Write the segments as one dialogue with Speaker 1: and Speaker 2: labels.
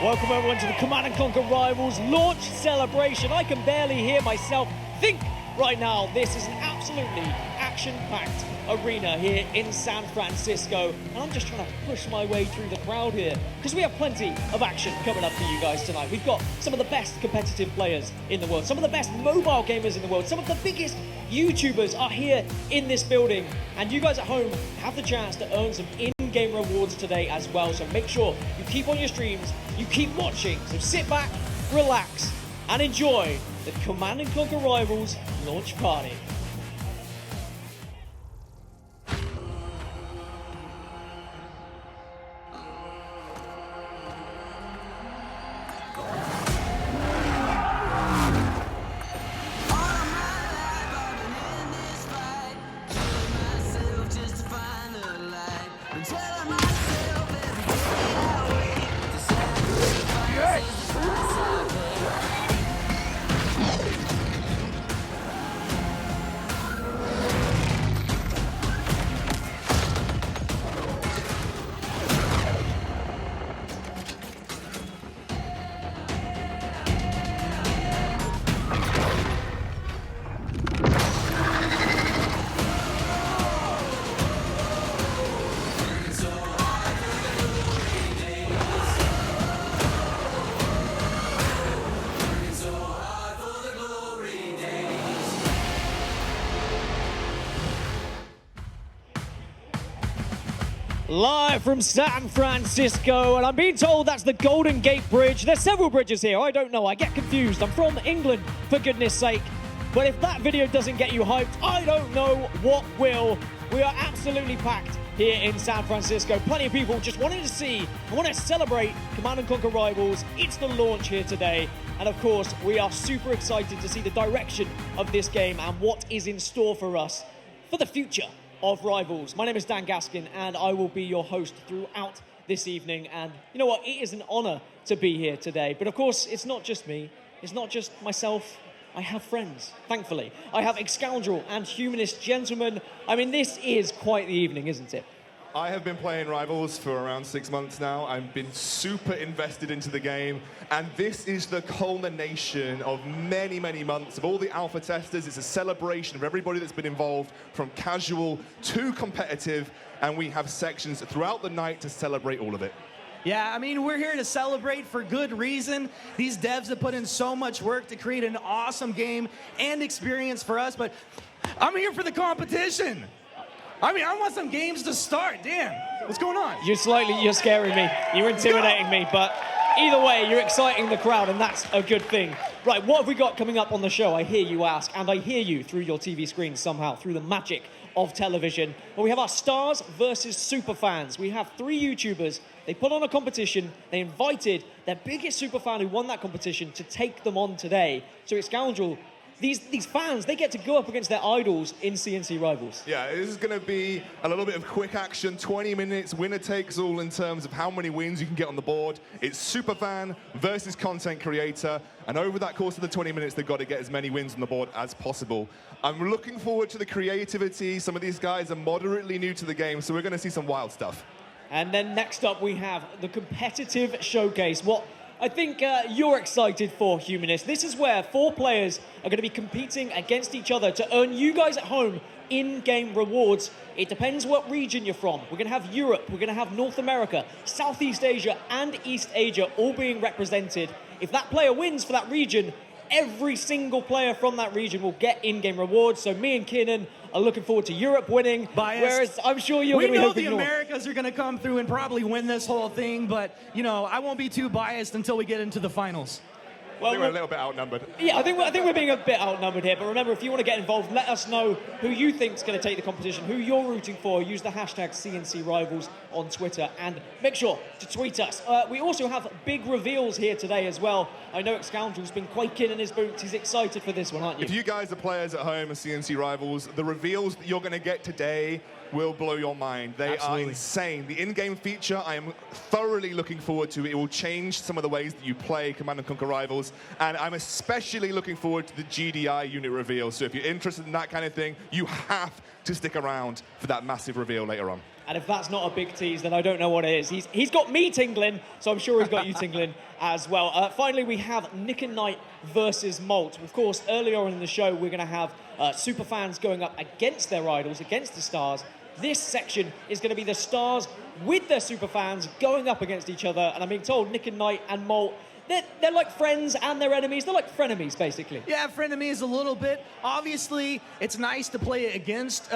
Speaker 1: Welcome everyone to the Command & Conquer Rivals launch celebration. I can barely hear myself think right now. This is an absolutely action-packed arena here in San Francisco. And I'm just trying to push my way through the crowd here because we have plenty of action coming up for you guys tonight. We've got some of the best competitive players in the world, some of the best mobile gamers in the world, some of the biggest YouTubers are here in this building. And you guys at home have the chance to earn some in-game rewards today as well. So make sure you keep on your streams, you keep watching. So sit back, relax, and enjoy the Command & Conquer Rivals launch party. Live from San Francisco, and I'm being told that's the Golden Gate Bridge. There's several bridges here, I don't know, I get confused. I'm from England, for goodness sake. But if that video doesn't get you hyped, I don't know what will. We are absolutely packed here in San Francisco. Plenty of people just wanting to see and want to celebrate Command & Conquer Rivals. It's the launch here today. And of course, we are super excited to see the direction of this game and what is in store for us for the future of Rivals. My name is Dan Gaskin, and I will be your host throughout this evening. And you know what? It is an honor to be here today. But of course, it's not just me. It's not just myself. I have friends, thankfully. I have Excoundrel and Humanist. Gentlemen, I mean, this is quite the evening, isn't it?
Speaker 2: I have been playing Rivals for around 6 months now. I've been super invested into the game, and this is the culmination of many, many months of all the alpha testers. It's a celebration of everybody that's been involved, from casual to competitive, and we have sections throughout the night to celebrate all of it.
Speaker 3: Yeah, I mean, we're here to celebrate for good reason. These devs have put in so much work to create an awesome game and experience for us, but I'm here for the competition. I mean, I want some games to start. Damn, what's going on?
Speaker 1: You're scaring me. You're intimidating me, but either way, you're exciting the crowd, and that's a good thing. Right, what have we got coming up on the show? I hear you ask, and I hear you through your TV screen somehow, through the magic of television. Well, we have our stars versus superfans. We have 3 YouTubers. They put on a competition. They invited their biggest superfan who won that competition to take them on today. So it's Scoundrel. These fans, they get to go up against their idols in CNC Rivals.
Speaker 2: Yeah, this is going to be a little bit of quick action, 20 minutes, winner takes all in terms of how many wins you can get on the board. It's superfan versus content creator, and over that course of the 20 minutes, they've got to get as many wins on the board as possible. I'm looking forward to the creativity. Some of these guys are moderately new to the game, so we're going to see some wild stuff.
Speaker 1: And then next up, we have the competitive showcase. What I think you're excited for, Humanist. This is where 4 players are going to be competing against each other to earn you guys at home in-game rewards. It depends what region you're from. We're going to have Europe, we're going to have North America, Southeast Asia, and East Asia all being represented. If that player wins for that region, every single player from that region will get in-game rewards. So me and Keenan are looking forward to Europe winning.
Speaker 3: Biased.
Speaker 1: Whereas I'm sure you're going to be hoping
Speaker 3: We know the Americas are going to come through and probably win this whole thing, but, you know, I won't be too biased until we get into the finals.
Speaker 2: I think we're a little bit outnumbered.
Speaker 1: Yeah, I think we're being a bit outnumbered here. But remember, if you want to get involved, let us know who you think's going to take the competition, who you're rooting for. Use the hashtag CNC Rivals on Twitter, and make sure to tweet us. We also have big reveals here today as well. I know Excoundrel's been quaking in his boots. He's excited for this one, aren't you?
Speaker 2: If you guys are players at home of CNC Rivals, the reveals that you're going to get today will blow your mind. They are insane. The in-game feature, I am thoroughly looking forward to. It will change some of the ways that you play Command & Conquer Rivals. reveals, and I'm especially looking forward to the GDI unit reveal. So if you're interested in that kind of thing, you have to stick around for that massive reveal later on.
Speaker 1: And if that's not a big tease, then I don't know what it is. He's got me tingling, so I'm sure he's got you tingling as well. Finally, we have Nick and Knight versus Molt. Of course, earlier on in the show, we're going to have super fans going up against their idols, against the stars. This section is going to be the stars with their super fans going up against each other. And I'm being told Nick and Knight and Molt, they're like friends and they're enemies. They're like frenemies, basically.
Speaker 3: Yeah, frenemies a little bit. Obviously, it's nice to play against,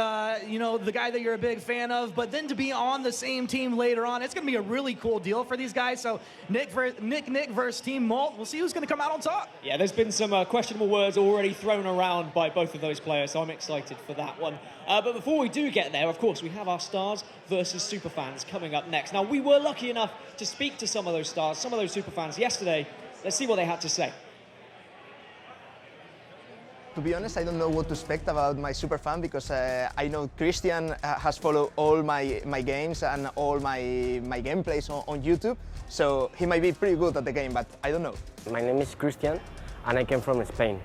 Speaker 3: you know, the guy that you're a big fan of, but then to be on the same team later on, it's going to be a really cool deal for these guys. So Nick versus Team Molt. We'll see who's going to come out on top.
Speaker 1: Yeah, there's been some questionable words already thrown around by both of those players, so I'm excited for that one. But before we do get there, of course, we have our stars versus superfans coming up next. Now, we were lucky enough to speak to some of those stars, some of those superfans yesterday. Let's see what they had to say.
Speaker 4: To be honest, I don't know what to expect about my superfan because I know Christian has followed all my games and all my gameplays on YouTube, so he might be pretty good at the game, but I don't know.
Speaker 5: My name is Christian and I came from Spain.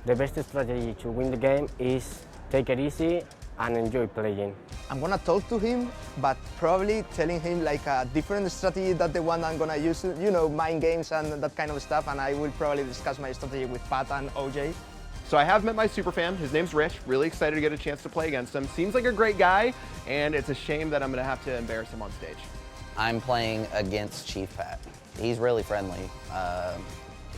Speaker 5: The best strategy to win the game is take it easy and enjoy playing.
Speaker 4: I'm gonna talk to him, but probably telling him like a different strategy than the one I'm gonna use, you know, mind games and that kind of stuff, and I will probably discuss my strategy with Pat and OJ.
Speaker 6: So I have met my superfan. His name's Rich. Really excited to get a chance to play against him. Seems like a great guy, and it's a shame that I'm gonna have to embarrass him on stage.
Speaker 7: I'm playing against Chief Pat. He's really friendly.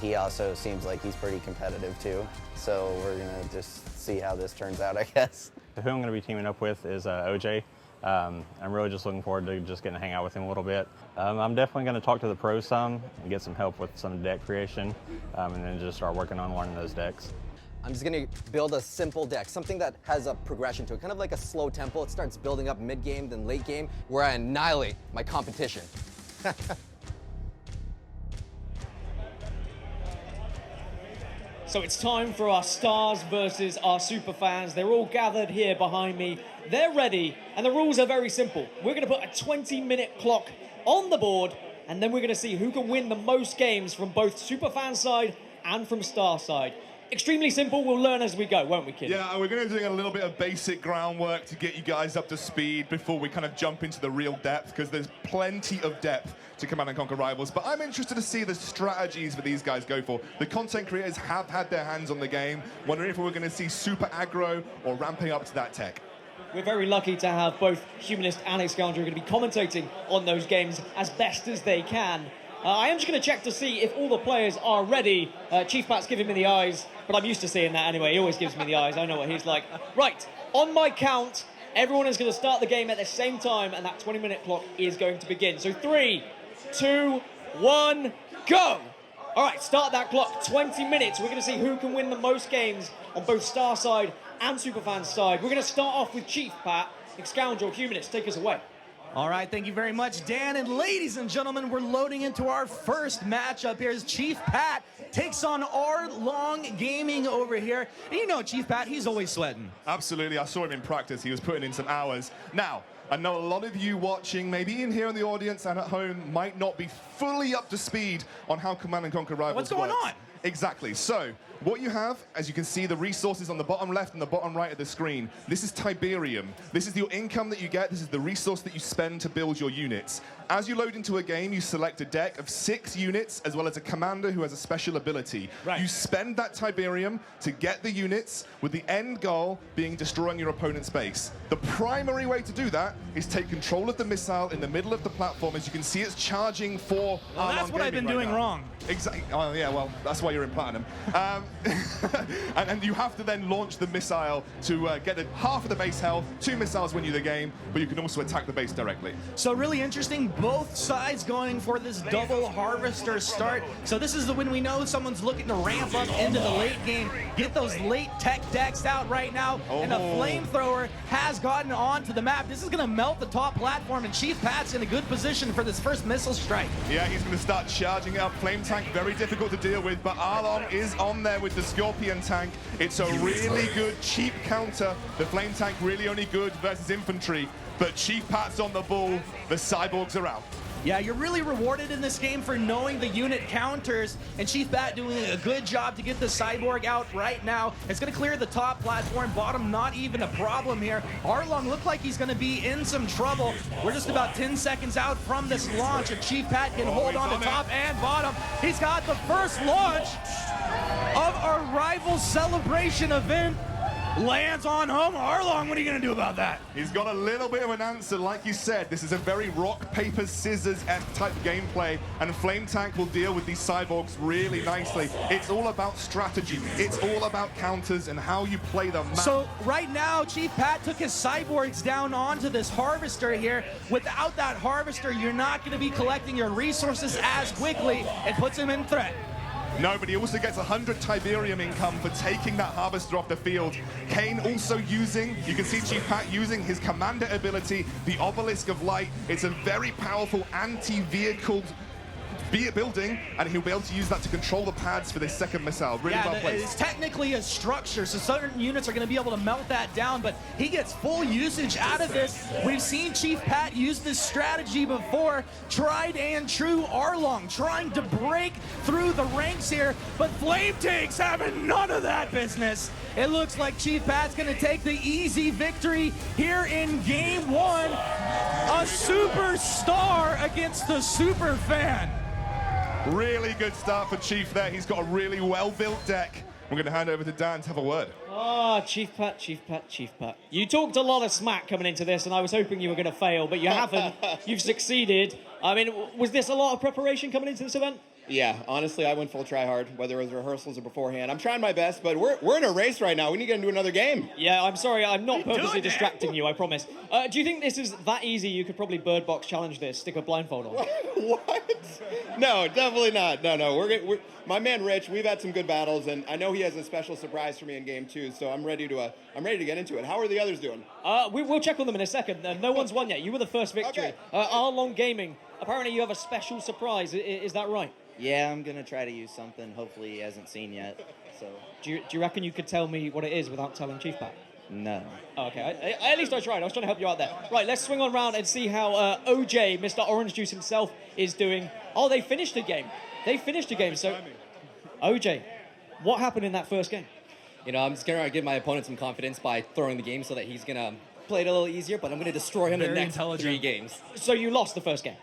Speaker 7: He also seems like he's pretty competitive too. So we're gonna just see how this turns out, I guess.
Speaker 8: Who I'm going to be teaming up with is OJ. I'm really just looking forward to just getting to hang out with him a little bit. I'm definitely going to talk to the pros some and get some help with some deck creation, and then just start working on learning those decks.
Speaker 9: I'm just going to build a simple deck, something that has a progression to it, kind of like a slow tempo. It starts building up mid-game, then late game, where I annihilate my competition.
Speaker 1: So it's time for our stars versus our super fans. They're all gathered here behind me. They're ready, and the rules are very simple. We're going to put a 20-minute clock on the board, and then we're going to see who can win the most games from both super fan side and from star side. Extremely simple. We'll learn as we go, won't we, kid?
Speaker 2: Yeah, we're going to be doing a little bit of basic groundwork to get you guys up to speed before we kind of jump into the real depth, because there's plenty of depth to Command & Conquer Rivals. But I'm interested to see the strategies that these guys go for. The content creators have had their hands on the game. Wondering if we're going to see super aggro or ramping up to that tech.
Speaker 1: We're very lucky to have both Humanist and Excoundry going to be commentating on those games as best as they can. I am just going to check to see if all the players are ready. Chief Pat's giving me the eyes, but I'm used to seeing that anyway. He always gives me the eyes. I know what he's like. Right, on my count, everyone is going to start the game at the same time, and that 20-minute clock is going to begin. So 3, 2, 1, go! All right, start that clock. 20 minutes. We're going to see who can win the most games on both Star side and Superfan side. We're going to start off with Chief Pat. Excoundry, Humanist, take us away.
Speaker 3: All right, thank you very much, Dan. And ladies and gentlemen, we're loading into our first matchup here as Chief Pat takes on R-Long Gaming over here. And you know Chief Pat, he's always sweating.
Speaker 2: Absolutely, I saw him in practice. He was putting in some hours. Now, I know a lot of you watching, maybe in here in the audience and at home, might not be fully up to speed on how Command & Conquer Rivals
Speaker 3: What's going
Speaker 2: works.
Speaker 3: on?
Speaker 2: Exactly. So, what you have, as you can see, the resources on the bottom left and the bottom right of the screen. This is Tiberium. This is your income that you get. This is the resource that you spend to build your units. As you load into a game, you select a deck of 6 units, as well as a commander who has a special ability.
Speaker 3: Right.
Speaker 2: You spend that Tiberium to get the units, with the end goal being destroying your opponent's base. The primary way to do that is take control of the missile in the middle of the platform. As you can see, it's charging for
Speaker 3: Well, that's what I've been doing wrong.
Speaker 2: Exactly. Oh, yeah, well, that's why you're in Platinum. And you have to then launch the missile to get half of the base health, 2 missiles win you the game, but you can also attack the base directly.
Speaker 3: So really interesting, both sides going for this double harvester start. So this is the when we know someone's looking to ramp up into the late game, get those late tech decks out right now, and a flamethrower has gotten onto the map. This is going to melt the top platform, and Chief Pat's in a good position for this first missile strike.
Speaker 2: Yeah, he's going to start charging up. Flame Tank, very difficult to deal with, but R-Long is on there with the Scorpion Tank. It's a really good, cheap counter. The Flame Tank really only good versus infantry, but Chief Pat's on the ball. The Cyborgs are out.
Speaker 3: Yeah, you're really rewarded in this game for knowing the unit counters, and Chief Pat doing a good job to get the Cyborg out right now. It's going to clear the top platform, bottom not even a problem here. Arlong looked like he's going to be in some trouble. We're just about 10 seconds out from this launch. If Chief Pat can hold on to top and bottom, he's got the first launch of our rival celebration event. Lands on home. Arlong, what are you going to do about that?
Speaker 2: He's got a little bit of an answer. Like you said, this is a very rock, paper, scissors-esque type gameplay, and Flame Tank will deal with these cyborgs really nicely. It's all about strategy. It's all about counters and how you play the map.
Speaker 3: So right now, Chief Pat took his cyborgs down onto this harvester here. Without that harvester, you're not going to be collecting your resources as quickly. It puts him in threat.
Speaker 2: No, but he also gets 100 Tiberium income for taking that harvester off the field. Kane also using, you can see Chief Pat using his commander ability, the Obelisk of Light. It's a very powerful anti-vehicle building, and he'll be able to use that to control the pads for this second missile. Really well placed.
Speaker 3: It's technically a structure, so certain units are going to be able to melt that down, but he gets full usage out of this. We've seen Chief Pat use this strategy before. Tried and true. Arlong trying to break through the ranks here, but Flame Tank's having none of that business. It looks like Chief Pat's going to take the easy victory here in game one. A superstar against the super fan.
Speaker 2: Really good start for Chief there. He's got a really well-built deck. We're going to hand over to Dan to have a word.
Speaker 1: Ah, Chief Pat, Chief Pat, Chief Pat. You talked a lot of smack coming into this, and I was hoping you were going to fail, but you haven't. You've succeeded. I mean, was this a lot of preparation coming into this event?
Speaker 6: Yeah, honestly, I went full try hard, whether it was rehearsals or beforehand. I'm trying my best, but we're in a race right now. We need to get into another game.
Speaker 1: Yeah, I'm sorry. I'm not purposely distracting you, I promise. Do you think this is that easy you could probably Bird Box challenge this? Stick a blindfold on?
Speaker 6: What? No, definitely not. No. We're my man Rich. We've had some good battles, and I know he has a special surprise for me in game 2. So I'm ready to get into it. How are the others doing?
Speaker 1: We'll check on them in a second. No one's won yet. You were the first victory.
Speaker 6: Okay.
Speaker 1: Arlong Gaming. Apparently, you have a special surprise. Is that right?
Speaker 10: Yeah, I'm gonna try to use something. Hopefully, he hasn't seen yet. So.
Speaker 1: Do you reckon you could tell me what it is without telling Chief Pat?
Speaker 10: No.
Speaker 1: Oh, okay. At least I tried. I was trying to help you out there. Right, let's swing on round and see how OJ, Mr. Orange Juice himself, is doing. Oh, they finished the game. So, OJ, what happened in that first game?
Speaker 11: You know, I'm just gonna give my opponent some confidence by throwing the game so that he's gonna play it a little easier. But I'm gonna destroy him in the next 3 games.
Speaker 1: So you lost the first game.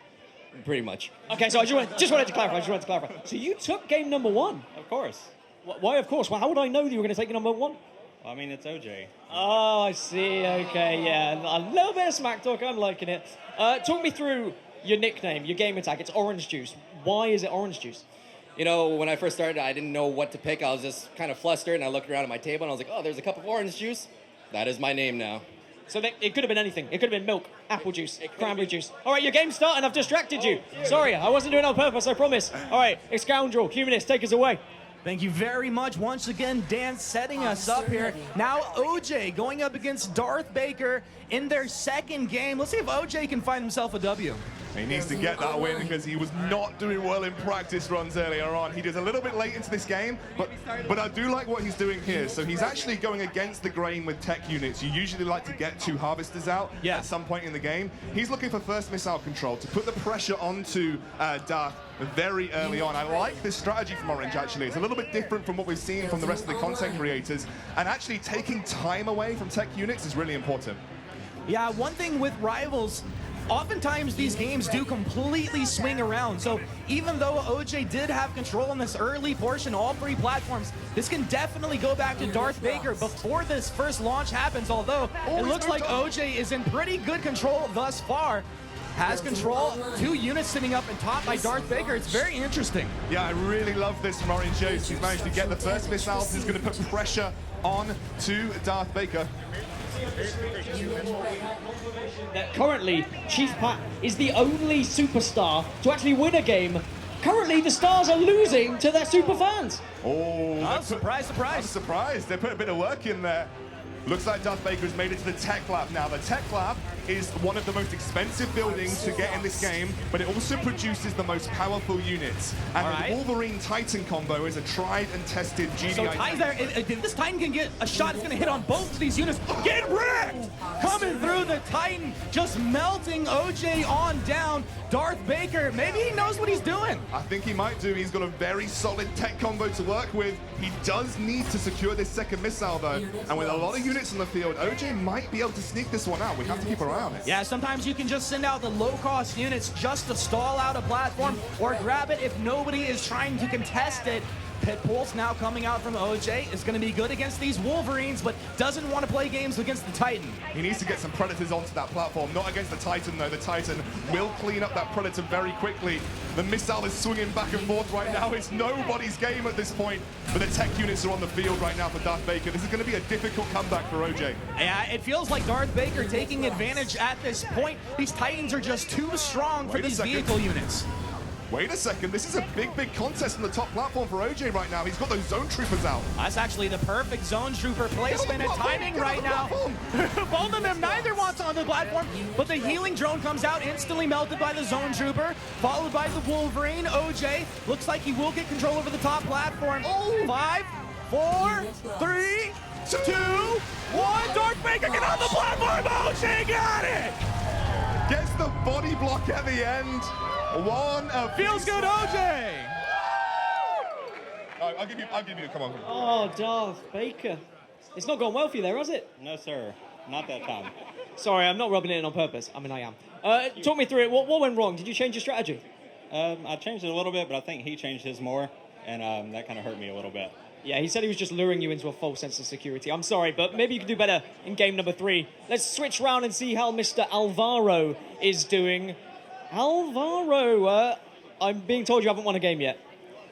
Speaker 11: Pretty much.
Speaker 1: Okay, so I just wanted to clarify. So you took game number 1?
Speaker 11: Of course.
Speaker 1: Why, of course? Well, how would I know that you were going to take number 1?
Speaker 11: I mean, it's OJ.
Speaker 1: Oh, I see. Okay, yeah. A little bit of smack talk. I'm liking it. Talk me through your nickname, your game attack. It's Orange Juice. Why is it Orange Juice?
Speaker 11: You know, when I first started, I didn't know what to pick. I was just kind of flustered, and I looked around at my table, and I was like, oh, there's a cup of orange juice. That is my name now.
Speaker 1: So it could have been anything. It could have been milk, apple juice, cranberry juice. All right, your game's starting. I've distracted you. Sorry, I wasn't doing it on purpose, I promise. All right, Scoundrel, Humanist, take us away.
Speaker 3: Thank you very much. Once again, Dan setting us up here. Now OJ going up against Darth Baker in their second game. Let's see if OJ can find himself a W.
Speaker 2: He needs to get that win because he was not doing well in practice runs earlier on. He did a little bit late into this game, but I do like what he's doing here. So he's actually going against the grain with tech units. You usually like to get 2 harvesters out at some point in the game. He's looking for first missile control to put the pressure onto Darth very early on. I like this strategy from Orange, actually. It's a little bit different from what we've seen from the rest of the content creators. And actually taking time away from tech units is really important.
Speaker 3: Yeah, one thing with Rivals, oftentimes these games do completely swing around. So even though OJ did have control on this early portion, all 3 platforms, this can definitely go back to Darth Baker before this first launch happens, although it looks like OJ is in pretty good control thus far. Has control, 2 units sitting up and top by Darth Baker. It's very interesting.
Speaker 2: Yeah, I really love this from Orange Juice. He's managed to get the first missiles. He's going to put pressure on to Darth Baker.
Speaker 1: That currently, Chief Pat is the only superstar to actually win a game. Currently, the stars are losing to their super fans.
Speaker 2: Oh,
Speaker 3: surprise, surprise.
Speaker 2: I'm surprised. They put a bit of work in there. Looks like Darth Baker has made it to the Tech Lab now. The Tech Lab is one of the most expensive buildings to get in this game, but it also produces the most powerful units. And the Wolverine Titan combo is a tried and tested GDI.
Speaker 3: So Titan's there. If this Titan can get a shot, it's going to hit on both of these units. Get wrecked! Coming through the Titan, just melting OJ on down. Darth Baker, maybe he knows what he's doing.
Speaker 2: I think he might do. He's got a very solid tech combo to work with. He does need to secure this second missile, though. And with a lot of units on the field, OJ might be able to sneak this one out. We have to keep our eye on it.
Speaker 3: Yeah, sometimes you can just send out the low-cost units just to stall out a platform or grab it if nobody is trying to contest it. Pitbull's now coming out from OJ. Is going to be good against these Wolverines, but doesn't want to play games against the Titan.
Speaker 2: He needs to get some Predators onto that platform. Not against the Titan, though. The Titan will clean up that Predator very quickly. The missile is swinging back and forth right now. It's nobody's game at this point, but the tech units are on the field right now for Darth Baker. This is going to be a difficult comeback for OJ.
Speaker 3: Yeah, it feels like Darth Baker taking advantage at this point. These Titans are just too strong for these vehicle units.
Speaker 2: Wait a second, this is a big, big contest on the top platform for OJ right now. He's got those zone troopers out.
Speaker 3: That's actually the perfect zone trooper placement and timing right now. Both of them, neither wants on the platform, but the healing drone comes out, instantly melted by the zone trooper, followed by the Wolverine. OJ looks like he will get control over the top platform. 5, 4, 3, 2, 1. Darth Baker, get on the platform. OJ got it.
Speaker 2: Gets the body block at the end.
Speaker 3: Feels good, OJ.
Speaker 2: I'll give you. Come on.
Speaker 1: Oh, Darth Baker. It's not gone well for you there, has it?
Speaker 8: No, sir. Not that time.
Speaker 1: Sorry, I'm not rubbing it in on purpose. I mean, I am. Talk me through it. What went wrong? Did you change your strategy?
Speaker 8: I changed it a little bit, but I think he changed his more, and that kind of hurt me a little bit.
Speaker 1: Yeah, he said he was just luring you into a false sense of security. I'm sorry, but maybe you could do better in game number 3. Let's switch round and see how Mr. Alvaro is doing. Alvaro, I'm being told you haven't won a game yet.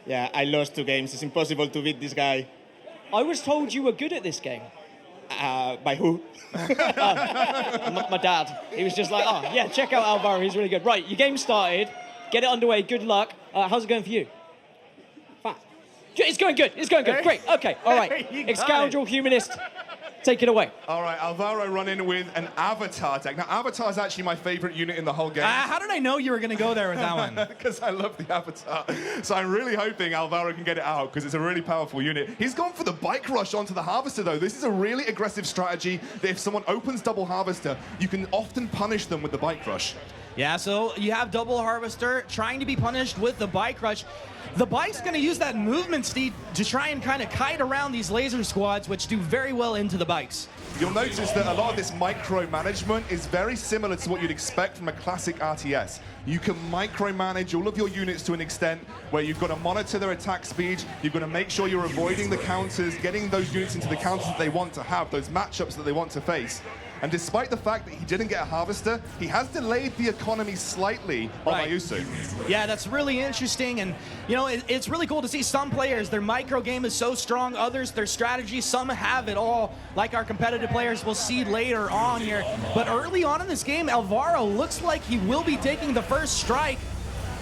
Speaker 12: Yeah, I lost 2 games. It's impossible to beat this guy.
Speaker 1: I was told you were good at this game.
Speaker 12: By who?
Speaker 1: My dad. He was just like, oh, yeah, check out Alvaro. He's really good. Right, your game started. Get it underway. Good luck. How's it going for you? Fine. It's going good. It's going good. Great. Okay. All right. Ex-scoundrel humanist. Take it away.
Speaker 2: All right, Alvaro running with an Avatar deck. Now, Avatar is actually my favorite unit in the whole game.
Speaker 3: How did I know you were going to go there with that one?
Speaker 2: Because I love the Avatar. So I'm really hoping Alvaro can get it out because it's a really powerful unit. He's gone for the bike rush onto the Harvester, though. This is a really aggressive strategy that if someone opens double Harvester, you can often punish them with the bike rush.
Speaker 3: Yeah, so you have double Harvester trying to be punished with the bike rush. The bike's going to use that movement speed to try and kind of kite around these laser squads, which do very well into the bikes.
Speaker 2: You'll notice that a lot of this micromanagement is very similar to what you'd expect from a classic RTS. You can micromanage all of your units to an extent where you've got to monitor their attack speed, you've got to make sure you're avoiding the counters, getting those units into the counters that they want to have, those matchups that they want to face. And despite the fact that he didn't get a Harvester, he has delayed the economy slightly on Mayusu.
Speaker 3: Yeah, that's really interesting. And, you know, it's really cool to see some players, their micro game is so strong, others, their strategy, some have it all, like our competitive players we'll see later on here. But early on in this game, Alvaro looks like he will be taking the first strike,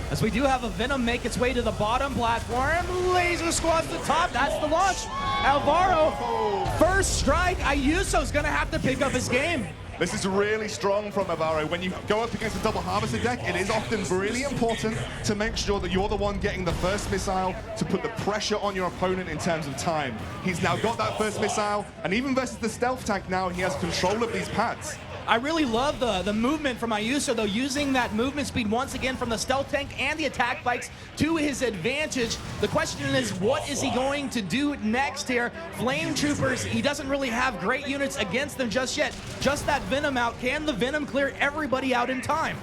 Speaker 3: as we do have a Venom make its way to the bottom platform. Laser squad's the top, that's the launch. Alvaro, first strike. Ayuso's gonna have to pick up his game.
Speaker 2: This is really strong from Alvaro. When you go up against a double Harvester deck, it is often really important to make sure that you're the one getting the first missile to put the pressure on your opponent in terms of time. He's now got that first missile, and even versus the stealth tank now, he has control of these pads.
Speaker 3: I really love the movement from Ayuso, though, using that movement speed once again from the stealth tank and the attack bikes to his advantage. The question is, what is he going to do next here? Flame Troopers, he doesn't really have great units against them just yet. Just that Venom out. Can the Venom clear everybody out in time?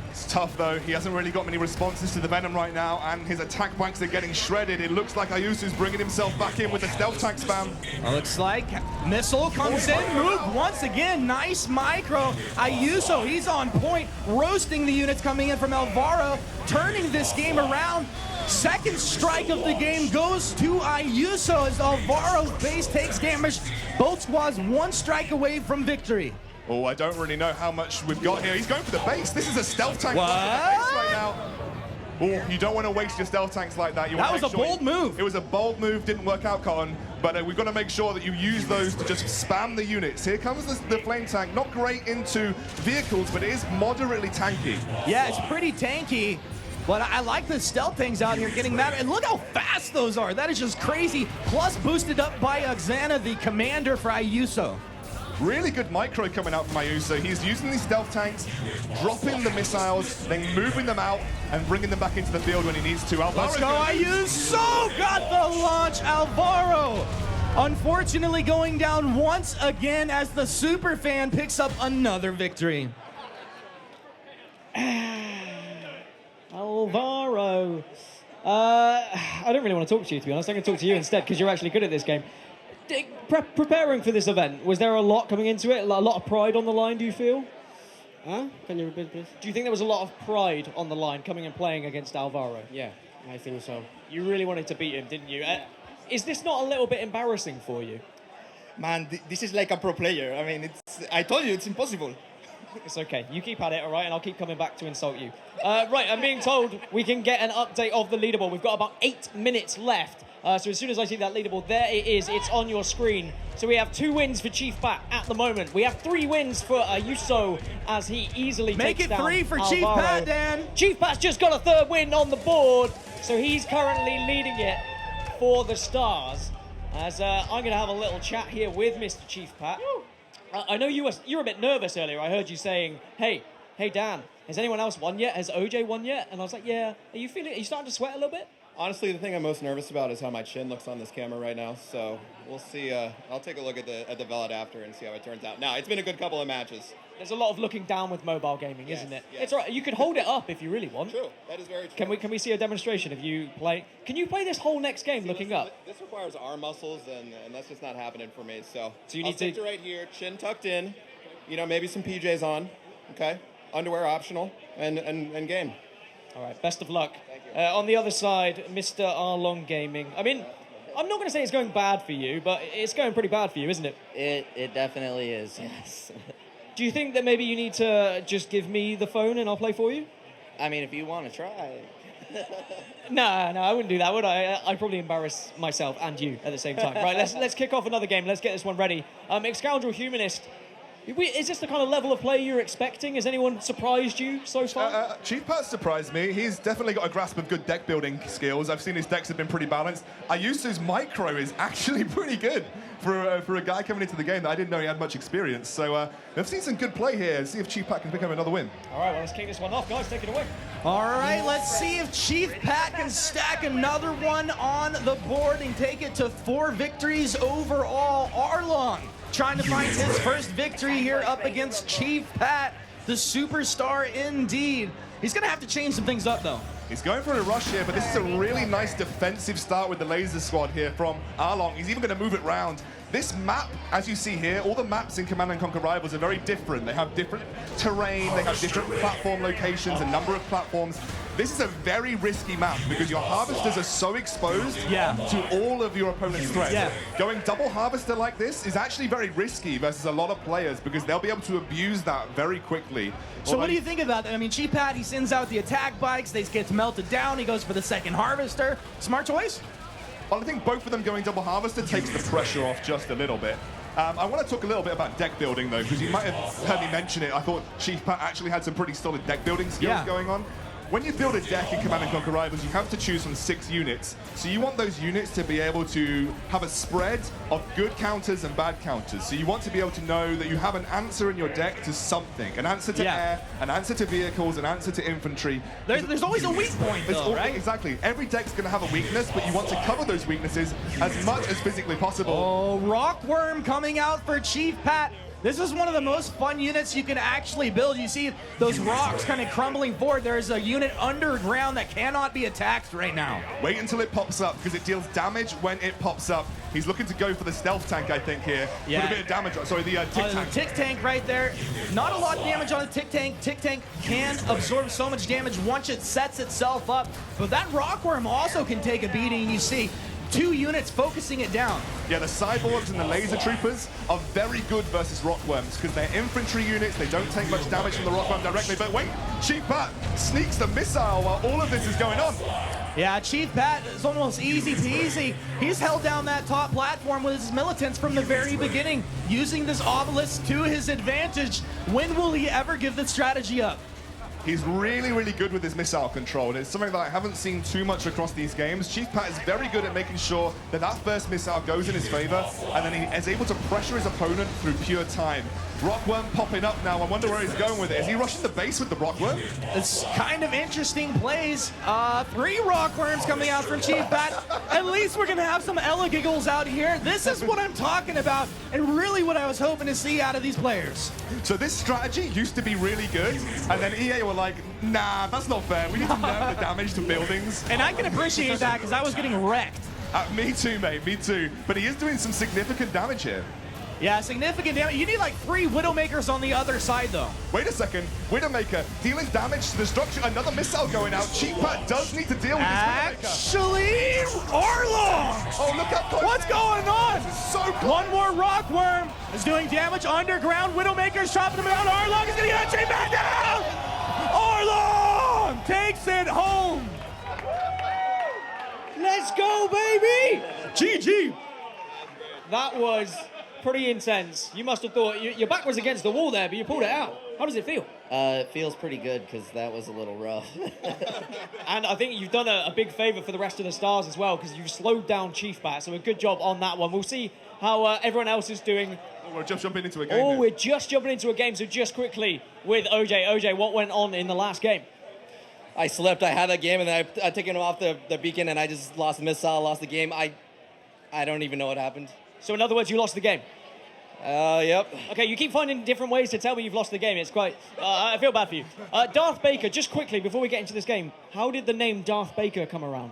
Speaker 2: It's tough, though. He hasn't really got many responses to the Venom right now, and his attack bikes are getting shredded. It looks like Ayuso's bringing himself back in with the stealth tank spam.
Speaker 3: Looks like Missile comes in, move once again. Nice micro. Ayuso, he's on point, roasting the units coming in from Alvaro, turning this game around. Second strike of the game goes to Ayuso as Alvaro's base takes damage. Both squads one strike away from victory.
Speaker 2: Oh, I don't really know how much we've got here. He's going for the base. This is a stealth tank
Speaker 3: what?
Speaker 2: right now. Oh, you don't want to waste your stealth tanks like that.
Speaker 3: That was a bold move.
Speaker 2: It was a bold move, didn't work out, Cotton. But we've got to make sure that you use those to just spam the units. Here comes the flame tank. Not great into vehicles, but it is moderately tanky.
Speaker 3: Yeah, it's pretty tanky. But I like the stealth things out here getting that. And look how fast those are. That is just crazy. Plus boosted up by Xana, the commander for Ayuso.
Speaker 2: Really good micro coming out from Ayuso. He's using these stealth tanks, dropping the missiles, then moving them out and bringing them back into the field when he needs to.
Speaker 3: Let's go, Ayuso! Got the launch, Alvaro! Unfortunately going down once again as the super fan picks up another victory.
Speaker 1: Alvaro. I don't really want to talk to you, to be honest. I'm going to talk to you instead because you're actually good at this game. Preparing for this event, was there a lot coming into it? A lot of pride on the line, do you feel?
Speaker 5: Huh? Can you repeat, please?
Speaker 1: Do you think there was a lot of pride on the line coming and playing against Alvaro?
Speaker 5: Yeah, I think so.
Speaker 1: You really wanted to beat him, didn't you? Is this not a little bit embarrassing for you?
Speaker 12: Man, this is like a pro player. I mean, I told you, it's impossible.
Speaker 1: It's okay. You keep at it, all right? And I'll keep coming back to insult you. Right, I'm being told we can get an update of the leaderboard. We've got about 8 minutes left. So as soon as I see that leaderboard, there it is. It's on your screen. So we have 2 wins for Chief Pat at the moment. We have 3 wins for Ayuso as he easily takes down
Speaker 3: Make it 3 for
Speaker 1: Alvaro.
Speaker 3: Chief Pat, Dan.
Speaker 1: Chief Pat's just got a 3rd win on the board. So he's currently leading it for the Stars. As I'm going to have a little chat here with Mr. Chief Pat. I know you were a bit nervous earlier. I heard you saying, hey Dan, has anyone else won yet? Has OJ won yet? And I was like, yeah. Are you starting to sweat a little bit?
Speaker 6: Honestly, the thing I'm most nervous about is how my chin looks on this camera right now. So we'll see. I'll take a look at the Velvet after and see how it turns out. Now, it's been a good couple of matches.
Speaker 1: There's a lot of looking down with mobile gaming,
Speaker 6: Yes,
Speaker 1: isn't it?
Speaker 6: yes.
Speaker 1: It's all right. You can hold it up if you really want.
Speaker 6: True. That is very true.
Speaker 1: Can we see a demonstration of you play? Can you play this whole next game looking up?
Speaker 6: This requires arm muscles, and that's just not happening for me. So
Speaker 1: you
Speaker 6: I'll
Speaker 1: need
Speaker 6: stick to right here, chin tucked in. You know, maybe some PJs on. Okay. Underwear optional, and game.
Speaker 1: All right. Best of luck. On the other side, Mr. Arlong Gaming. I mean, I'm not going to say it's going bad for you, but it's going pretty bad for you, isn't it?
Speaker 10: It definitely is, yes.
Speaker 1: Do you think that maybe you need to just give me the phone and I'll play for you?
Speaker 10: I mean, if you want to try.
Speaker 1: No, I wouldn't do that, would I? I'd probably embarrass myself and you at the same time. Right, let's kick off another game. Let's get this one ready. Excoundrel Humanist. Is this the kind of level of play you're expecting? Has anyone surprised you so far?
Speaker 2: Chief Pat surprised me. He's definitely got a grasp of good deck building skills. I've seen his decks have been pretty balanced. Ayuso's micro is actually pretty good for a guy coming into the game that I didn't know he had much experience. So I've seen some good play here. See if Chief Pat can pick up another win.
Speaker 1: All right, well, let's kick this one off. Guys, take it away.
Speaker 3: All right, let's see if Chief Pat can stack another one on the board and take it to 4 victories overall. Arlong trying to find his first victory here up against Chief Pat, the superstar indeed. He's going to have to change some things up, though.
Speaker 2: He's going for a rush here, but this is a really nice defensive start with the laser squad here from Arlong. He's even going to move it round. This map, as you see here, all the maps in Command & Conquer Rivals are very different. They have different terrain, they have different platform locations, a number of platforms. This is a very risky map because your harvesters are so exposed to all of your opponent's threats. Going double harvester like this is actually very risky versus a lot of players because they'll be able to abuse that very quickly.
Speaker 3: So what do you think about that? I mean, Chief Pat, he sends out the attack bikes, they get melted down, he goes for the second harvester. Smart choice?
Speaker 2: Well, I think both of them going double harvester takes the pressure off just a little bit. I want to talk a little bit about deck building, though, because you might have heard me mention it. I thought Chief Pat actually had some pretty solid deck building skills going on. When you build a deck in Command & Conquer Rivals, you have to choose from 6 units. So you want those units to be able to have a spread of good counters and bad counters. So you want to be able to know that you have an answer in your deck to something. An answer to air, an answer to vehicles, an answer to infantry.
Speaker 3: There's always a weak point, though, right?
Speaker 2: Exactly. Every deck's going to have a weakness, but you want to cover those weaknesses as much as physically possible.
Speaker 3: Oh, Rockworm coming out for Chief Pat. This is one of the most fun units you can actually build. You see those rocks kind of crumbling forward. There's a unit underground that cannot be attacked right now.
Speaker 2: Wait until it pops up because it deals damage when it pops up. He's looking to go for the stealth tank, I think, here. Put a bit of damage on. Sorry, the tick tank.
Speaker 3: The tick tank right there. Not a lot of damage on the tick tank. Tick tank can absorb so much damage once it sets itself up. But that Rockworm also can take a beating. You see two units focusing it down.
Speaker 2: Yeah, the cyborgs and the laser troopers are very good versus rockworms because they're infantry units. They don't take much damage from the rockworm directly. But wait, Chief Pat sneaks the missile while all of this is going on.
Speaker 3: Yeah, Chief Pat is almost easy peasy. He's held down that top platform with his militants from the very beginning, using this obelisk to his advantage. When will he ever give this strategy up?
Speaker 2: He's really, really good with his missile control, and it's something that I haven't seen too much across these games. Chief Pat is very good at making sure that that first missile goes in his favor, and then he is able to pressure his opponent through pure time. Rockworm popping up now. I wonder where he's going with it. Is he rushing the base with the Rockworm?
Speaker 3: It's kind of interesting plays. 3 Rockworms coming out from Chief Pat. At least we're going to have some Ella giggles out here. This is what I'm talking about, and really what I was hoping to see out of these players.
Speaker 2: So this strategy used to be really good, and then EA were like, nah, that's not fair. We need to nerf the damage to buildings.
Speaker 3: And I can appreciate that because I was getting wrecked.
Speaker 2: Me too, mate, me too. But he is doing some significant damage here.
Speaker 3: Yeah, significant damage. You need like 3 Widowmakers on the other side, though.
Speaker 2: Wait a second. Widowmaker dealing damage to the structure. Another missile going out. Chief Pat does need to deal with this Widowmaker.
Speaker 3: Actually, Arlong!
Speaker 2: Oh, look how close.
Speaker 3: What's going on?
Speaker 2: So close.
Speaker 3: One more Rockworm is doing damage underground. Widowmaker's chopping him out. Arlong is going to get Chief Pat down! Arlong takes it home!
Speaker 1: Let's go, baby!
Speaker 3: GG!
Speaker 1: That was pretty intense. You must have thought your back was against the wall there, but you pulled it out. How does it feel?
Speaker 10: It feels pretty good because that was a little rough.
Speaker 1: And I think you've done a big favor for the rest of the stars as well because you've slowed down Chief Pat, so a good job on that one. We'll see how everyone else is doing.
Speaker 2: Oh, we're just jumping into a game.
Speaker 1: Oh,
Speaker 2: here.
Speaker 1: we're just jumping into a game, so just quickly with OJ. OJ, what went on in the last game?
Speaker 11: I slipped. I had that game, and then I taken him off the beacon, and I just lost the missile, lost the game. I don't even know what happened.
Speaker 1: So in other words, you lost the game?
Speaker 11: Yep.
Speaker 1: Okay, you keep finding different ways to tell me you've lost the game. It's quite... I feel bad for you. Darth Baker, just quickly, before we get into this game, how did the name Darth Baker come around?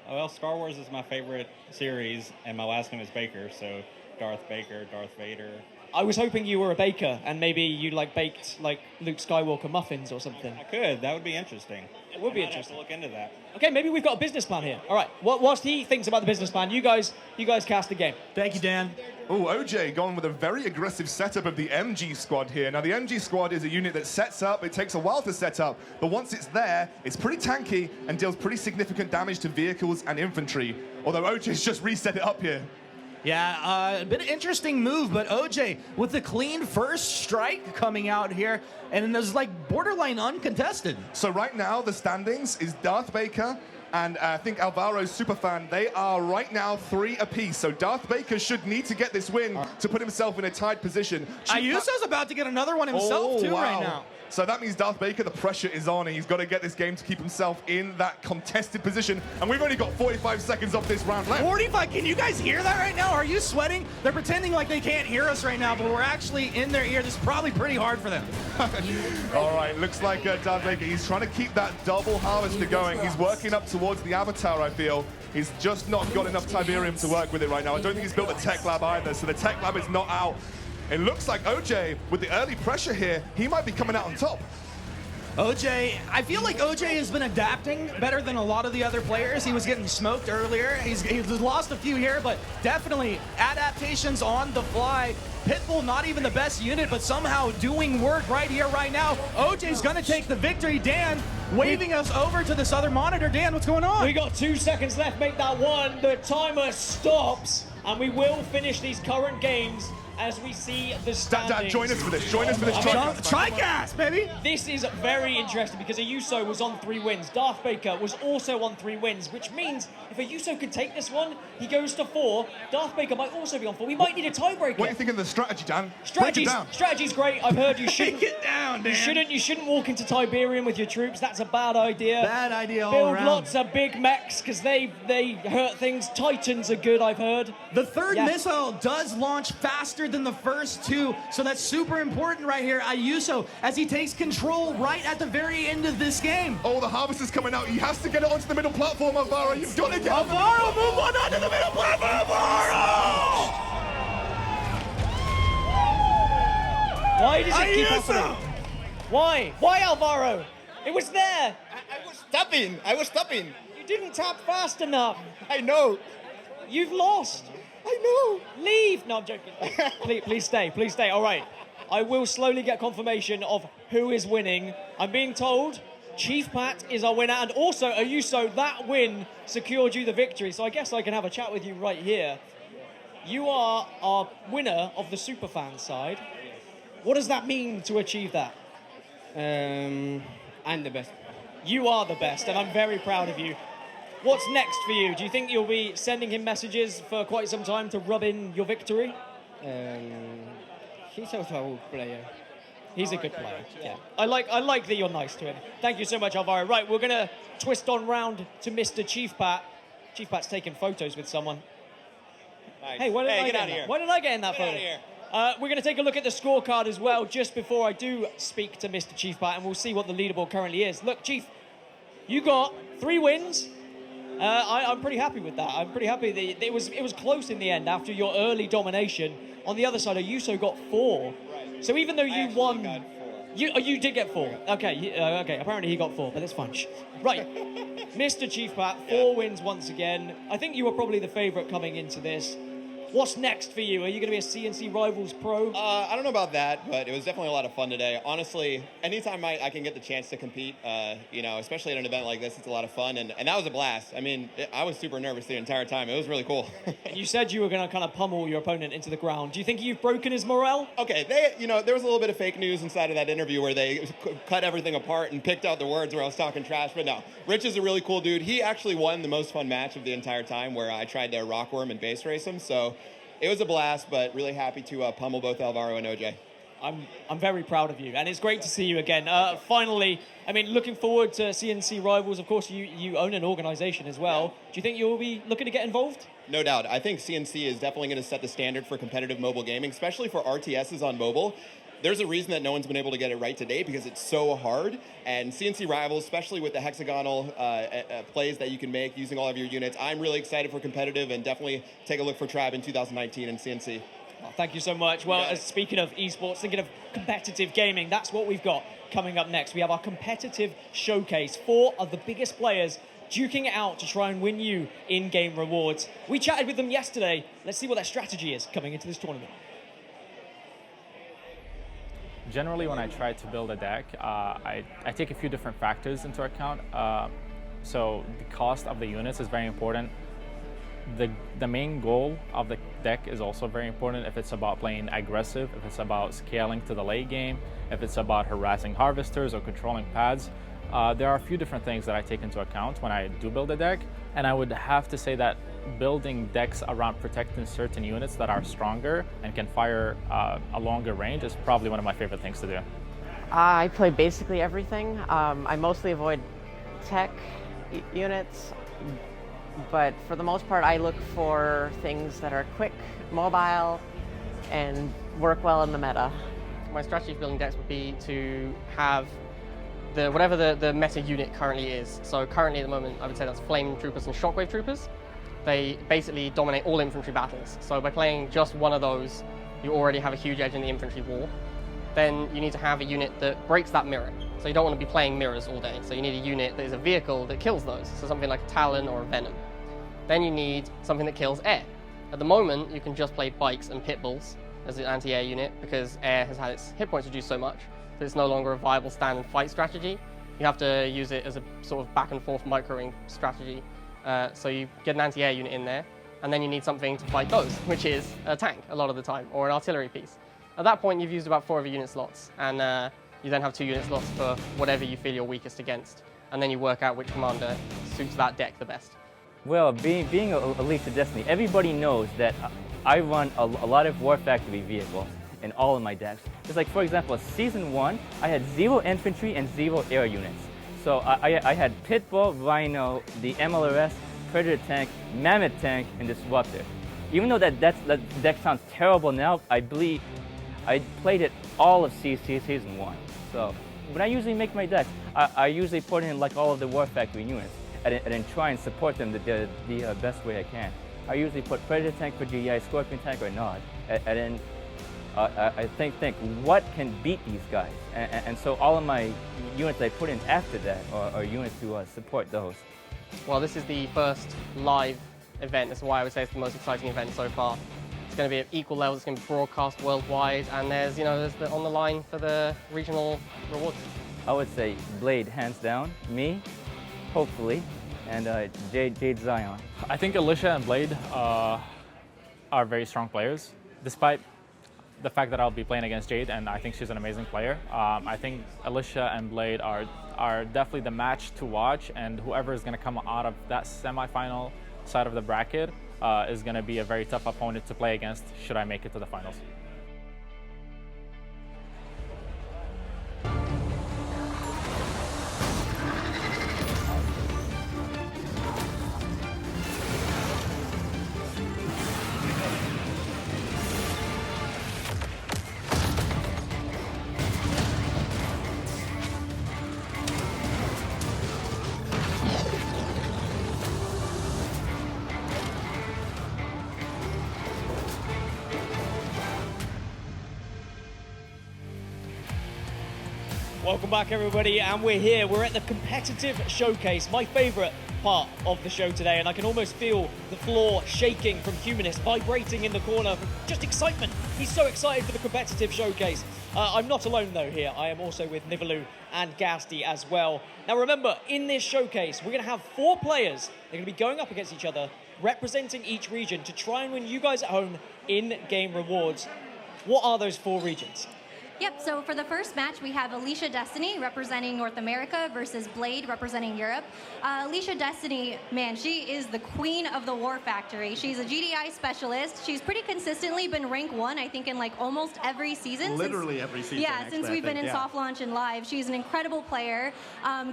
Speaker 8: Well, Star Wars is my favorite series, and my last name is Baker, so Darth Baker, Darth Vader.
Speaker 1: I was hoping you were a baker, and maybe you baked Luke Skywalker muffins or something.
Speaker 8: I could. That would be interesting.
Speaker 1: It would be
Speaker 8: I might
Speaker 1: interesting.
Speaker 8: have to look into that.
Speaker 1: Okay, maybe we've got a business plan here. All right, whilst he thinks about the business plan, you guys cast the game.
Speaker 3: Thank you, Dan.
Speaker 2: Oh, OJ going with a very aggressive setup of the MG squad here. Now, the MG squad is a unit that sets up. It takes a while to set up, but once it's there, it's pretty tanky and deals pretty significant damage to vehicles and infantry. Although OJ's just reset it up here.
Speaker 3: Yeah, a bit of interesting move, but OJ with the clean first strike coming out here, and it was like borderline uncontested.
Speaker 2: So right now, the standings is Darth Baker and I think Alvaro's Superfan. They are right now 3 apiece. So Darth Baker should need to get this win to put himself in a tied position.
Speaker 3: Ayuso's about to get another one himself too right now.
Speaker 2: So that means Darth Baker, the pressure is on, and he's got to get this game to keep himself in that contested position. And we've only got 45 seconds of this round left.
Speaker 3: 45, can you guys hear that right now? Are you sweating? They're pretending like they can't hear us right now, but we're actually in their ear. This is probably pretty hard for them.
Speaker 2: All right, looks like Darth Baker, he's trying to keep that double harvester going. He's working up towards the Avatar, I feel. He's just not got enough Tiberium to work with it right now. I don't think he's built a tech lab either, so the tech lab is not out. It looks like OJ, with the early pressure here, he might be coming out on top.
Speaker 3: OJ, I feel like OJ has been adapting better than a lot of the other players. He was getting smoked earlier. He's lost a few here, but definitely adaptations on the fly. Pitbull, not even the best unit, but somehow doing work right here, right now. OJ's gonna take the victory. Dan, waving us over to this other monitor. Dan, what's going on?
Speaker 1: We got 2 seconds left, make that 1. The timer stops, and we will finish these current games as we see the standings.
Speaker 2: Dad, join us for this. Join us for this.
Speaker 3: Tricast, baby!
Speaker 1: This is very interesting because Ayuso was on 3 wins. Darth Baker was also on 3 wins, which means if Ayuso can take this one, he goes to 4. Darth Baker might also be on 4. We might need a tiebreaker.
Speaker 2: What do you think of the strategy, Dan? Break it down.
Speaker 1: Strategy's great. I've heard you shouldn't.
Speaker 3: Break it down, Dan.
Speaker 1: You shouldn't walk into Tiberium with your troops. That's a bad idea.
Speaker 3: Bad idea all
Speaker 1: Build
Speaker 3: around.
Speaker 1: lots of big mechs because they hurt things. Titans are good, I've heard.
Speaker 3: The third missile does launch faster than the first 2, so that's super important right here. Ayuso, as he takes control right at the very end of this game.
Speaker 2: Oh, the harvester's coming out. He has to get it onto the middle platform, Alvaro. You've got to get
Speaker 3: Alvaro, move on onto the middle platform, Alvaro!
Speaker 1: Why does it keep happening? Why? Why, Alvaro? It was there.
Speaker 12: I was tapping.
Speaker 1: You didn't tap fast enough.
Speaker 12: I know.
Speaker 1: You've lost.
Speaker 6: I know.
Speaker 1: Leave. No, I'm joking. Please stay. Please stay. All right. I will slowly get confirmation of who is winning. I'm being told Chief Pat is our winner, and also Ayuso, that win secured you the victory. So I guess I can have a chat with you right here. You are our winner of the Superfan side. What does that mean to achieve that?
Speaker 13: I'm the best.
Speaker 1: You are the best, and I'm very proud of you. What's next for you? Do you think you'll be sending him messages for quite some time to rub in your victory?
Speaker 13: He's also a good player.
Speaker 1: He's a good player. Yeah. I like that you're nice to him. Thank you so much, Alvaro. Right, we're gonna twist on round to Mr. Chief Pat. Chief Pat's taking photos with someone.
Speaker 6: Nice.
Speaker 1: Hey, why did I
Speaker 6: get
Speaker 1: get
Speaker 6: out
Speaker 1: in
Speaker 6: of
Speaker 1: that?
Speaker 6: here.
Speaker 1: Why did I get in that
Speaker 6: Get
Speaker 1: photo?
Speaker 6: out of here.
Speaker 1: We're going to take a look at the scorecard as well, just before I do speak to Mr. Chief Pat, and we'll see what the leaderboard currently is. Look, Chief, you got 3 wins. I'm pretty happy with that. I'm pretty happy that it was close in the end after your early domination. On the other side, Ayuso got 4.
Speaker 6: Right.
Speaker 1: So even though you won,
Speaker 6: got 4.
Speaker 1: you did get 4. Okay, okay. Apparently he got 4, but that's fine. Right, Mr. Chief Pat, 4 wins once again. I think you were probably the favourite coming into this. What's next for you? Are you going to be a CNC Rivals pro?
Speaker 6: I don't know about that, but it was definitely a lot of fun today. Honestly, anytime I can get the chance to compete, especially at an event like this, it's a lot of fun, and that was a blast. I mean, I was super nervous the entire time. It was really cool.
Speaker 1: And you said you were going to kind of pummel your opponent into the ground. Do you think you've broken his morale?
Speaker 6: Okay, there was a little bit of fake news inside of that interview where they cut everything apart and picked out the words where I was talking trash, but no. Rich is a really cool dude. He actually won the most fun match of the entire time where I tried to rockworm and base race him, so it was a blast, but really happy to pummel both Alvaro and OJ.
Speaker 1: I'm very proud of you, and it's great to see you again. Finally, I mean, looking forward to CNC Rivals. Of course, you own an organization as well. Do you think you'll be looking to get involved?
Speaker 6: No doubt. I think CNC is definitely going to set the standard for competitive mobile gaming, especially for RTSs on mobile. There's a reason that no one's been able to get it right today because it's so hard. And CNC Rivals, especially with the hexagonal plays that you can make using all of your units, I'm really excited for competitive and definitely take a look for Tribe in 2019 in CNC.
Speaker 1: Oh, thank you so much. Well, speaking of esports, thinking of competitive gaming, that's what we've got coming up next. We have our competitive showcase. 4 of the biggest players duking it out to try and win you in-game rewards. We chatted with them yesterday. Let's see what their strategy is coming into this tournament.
Speaker 14: Generally, when I try to build a deck, I take a few different factors into account. So the cost of the units is very important. The main goal of the deck is also very important. If it's about playing aggressive, if it's about scaling to the late game, if it's about harassing harvesters or controlling pads, there are a few different things that I take into account when I do build a deck. And I would have to say that building decks around protecting certain units that are stronger and can fire a longer range is probably one of my favorite things to do.
Speaker 15: I play basically everything. I mostly avoid tech units, but for the most part I look for things that are quick, mobile, and work well in the meta.
Speaker 16: My strategy for building decks would be to have whatever the meta unit currently is. So currently at the moment I would say that's Flame Troopers and Shockwave Troopers. They basically dominate all infantry battles. So by playing just one of those, you already have a huge edge in the infantry war. Then you need to have a unit that breaks that mirror. So you don't want to be playing mirrors all day. So you need a unit that is a vehicle that kills those. So something like a Talon or a Venom. Then you need something that kills air. At the moment, you can just play bikes and pit bulls as an anti-air unit because air has had its hit points reduced so much that it's no longer a viable stand and fight strategy. You have to use it as a sort of back and forth microing strategy. So you get an anti-air unit in there, and then you need something to fight those, which is a tank a lot of the time, or an artillery piece. At that point, you've used about 4 of your unit slots, and you then have 2 unit slots for whatever you feel you're weakest against. And then you work out which commander suits that deck the best.
Speaker 17: Well, being a Leaf to Destiny, everybody knows that I run a lot of War Factory vehicles in all of my decks. Just like, for example, Season 1, I had 0 infantry and 0 air units. So I had Pitbull, Rhino, the MLRS, Predator tank, Mammoth tank, and Disruptor. Even though that deck sounds terrible now, I believe I played it all of Season 1. So when I usually make my decks, I usually put in like all of the War Factory units and then try and support them the best way I can. I usually put Predator tank for GI, Scorpion tank, or Nod, and then I think what can beat these guys, and so all of my units I put in after that are units to support those.
Speaker 16: Well, this is the first live event. That's why I would say it's the most exciting event so far. It's going to be at equal levels. It's going to be broadcast worldwide, and there's the on the line for the regional rewards.
Speaker 17: I would say Blade, hands down. Me, hopefully, and Jade Zion.
Speaker 14: I think Alicia and Blade are very strong players, despite the fact that I'll be playing against Jade, and I think she's an amazing player. I think Alicia and Blade are definitely the match to watch, and whoever is going to come out of that semifinal side of the bracket is going to be a very tough opponent to play against should I make it to the finals.
Speaker 1: Welcome back, everybody, and we're here. We're at the competitive showcase, my favorite part of the show today, and I can almost feel the floor shaking from Humanist, vibrating in the corner from just excitement. He's so excited for the competitive showcase. I'm not alone, though, here. I am also with Nivalu and Gasti as well. Now, remember, in this showcase, we're going to have 4 players. They're going to be going up against each other, representing each region to try and win you guys at home in-game rewards. What are those 4 regions?
Speaker 13: Yep, so for the first match, we have Alicia Destiny representing North America versus Blade representing Europe. Alicia Destiny, man, she is the queen of the War Factory. She's a GDI specialist. She's pretty consistently been rank 1, I think, in like almost every season.
Speaker 18: Literally every season.
Speaker 13: Yeah,
Speaker 18: actually,
Speaker 13: since we've been in
Speaker 18: yeah.
Speaker 13: soft launch and live. She's an incredible player.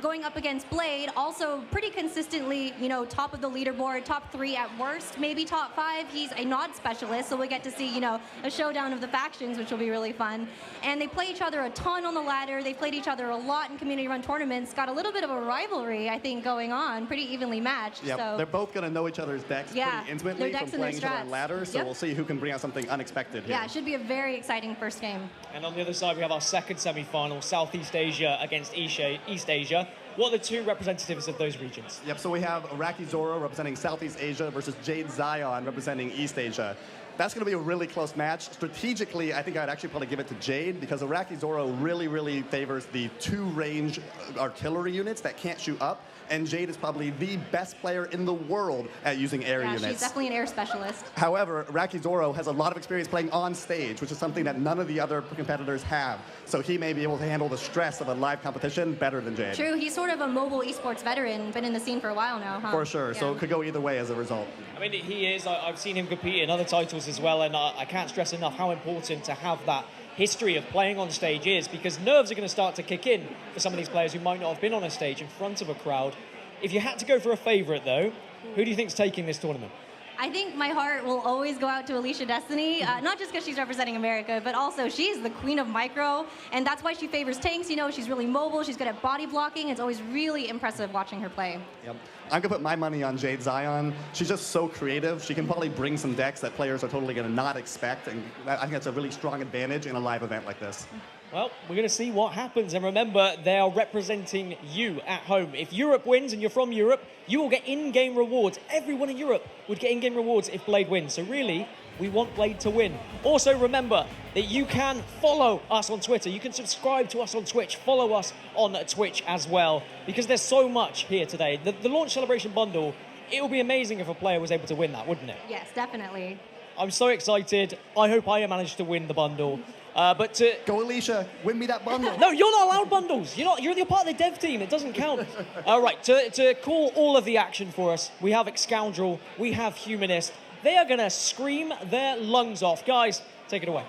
Speaker 13: Going up against Blade, also pretty consistently, you know, top of the leaderboard, top 3 at worst, maybe top 5. He's a Nod specialist, so we get to see, you know, a showdown of the factions, which will be really fun. And they play each other a ton on the ladder. They played each other a lot in community run tournaments. Got a little bit of a rivalry, I think, going on. Pretty evenly matched.
Speaker 18: Yep.
Speaker 13: So
Speaker 18: They're both going to know each other's decks pretty intimately
Speaker 13: their decks
Speaker 18: from playing
Speaker 13: and
Speaker 18: each
Speaker 13: their
Speaker 18: other on
Speaker 13: strats.
Speaker 18: ladder, so
Speaker 13: Yep.
Speaker 18: we'll see who can bring out something unexpected here.
Speaker 13: Yeah, it should be a very exciting first game.
Speaker 1: And on the other side, we have our second semi-final, Southeast Asia against East Asia. What are the 2 representatives of those regions?
Speaker 18: Yep, so we have Iraqi Zoro representing Southeast Asia versus Jade Zion representing East Asia. That's going to be a really close match. Strategically, I think I'd actually probably give it to Jade because Iraqi Zoro really favors the 2-range artillery units that can't shoot up. And Jade is probably the best player in the world at using air units.
Speaker 13: She's definitely an air specialist.
Speaker 18: However, Iraqi Zoro has a lot of experience playing on stage, which is something that none of the other competitors have. So he may be able to handle the stress of a live competition better than Jade.
Speaker 13: True, he's sort of a mobile esports veteran, been in the scene for a while now, huh?
Speaker 18: For sure, so
Speaker 13: Yeah.
Speaker 18: it could go either way as a result.
Speaker 1: I mean, he is. I've seen him compete in other titles as well, and I can't stress enough how important to have that history of playing on stage is, because nerves are going to start to kick in for some of these players who might not have been on a stage in front of a crowd. If you had to go for a favorite, though, who do you think's taking this tournament?
Speaker 13: I think my heart will always go out to Alicia Destiny, not just because she's representing America, but also she's the queen of micro, and that's why she favors tanks. You know, she's really mobile, she's good at body blocking. It's always really impressive watching her play.
Speaker 18: Yep. I'm going to put my money on Jade Zion. She's just so creative. She can probably bring some decks that players are totally going to not expect, and I think that's a really strong advantage in a live event like this.
Speaker 1: Well, we're going to see what happens. And remember, they are representing you at home. If Europe wins and you're from Europe, you will get in-game rewards. Everyone in Europe would get in-game rewards if Blade wins. So really, we want Blade to win. Also, remember that you can follow us on Twitter. You can subscribe to us on Twitch. Follow us on Twitch as well, because there's so much here today. The launch celebration bundle, it would be amazing if a player was able to win that, wouldn't it?
Speaker 13: Yes, definitely.
Speaker 1: I'm so excited. I hope I manage to win the bundle. But
Speaker 18: go, Alicia, win me that bundle.
Speaker 1: No, you're not allowed bundles. You're part of the dev team. It doesn't count. All right, to call all of the action for us, we have Excoundrel, we have Humanist. They are gonna scream their lungs off. Guys, take it away.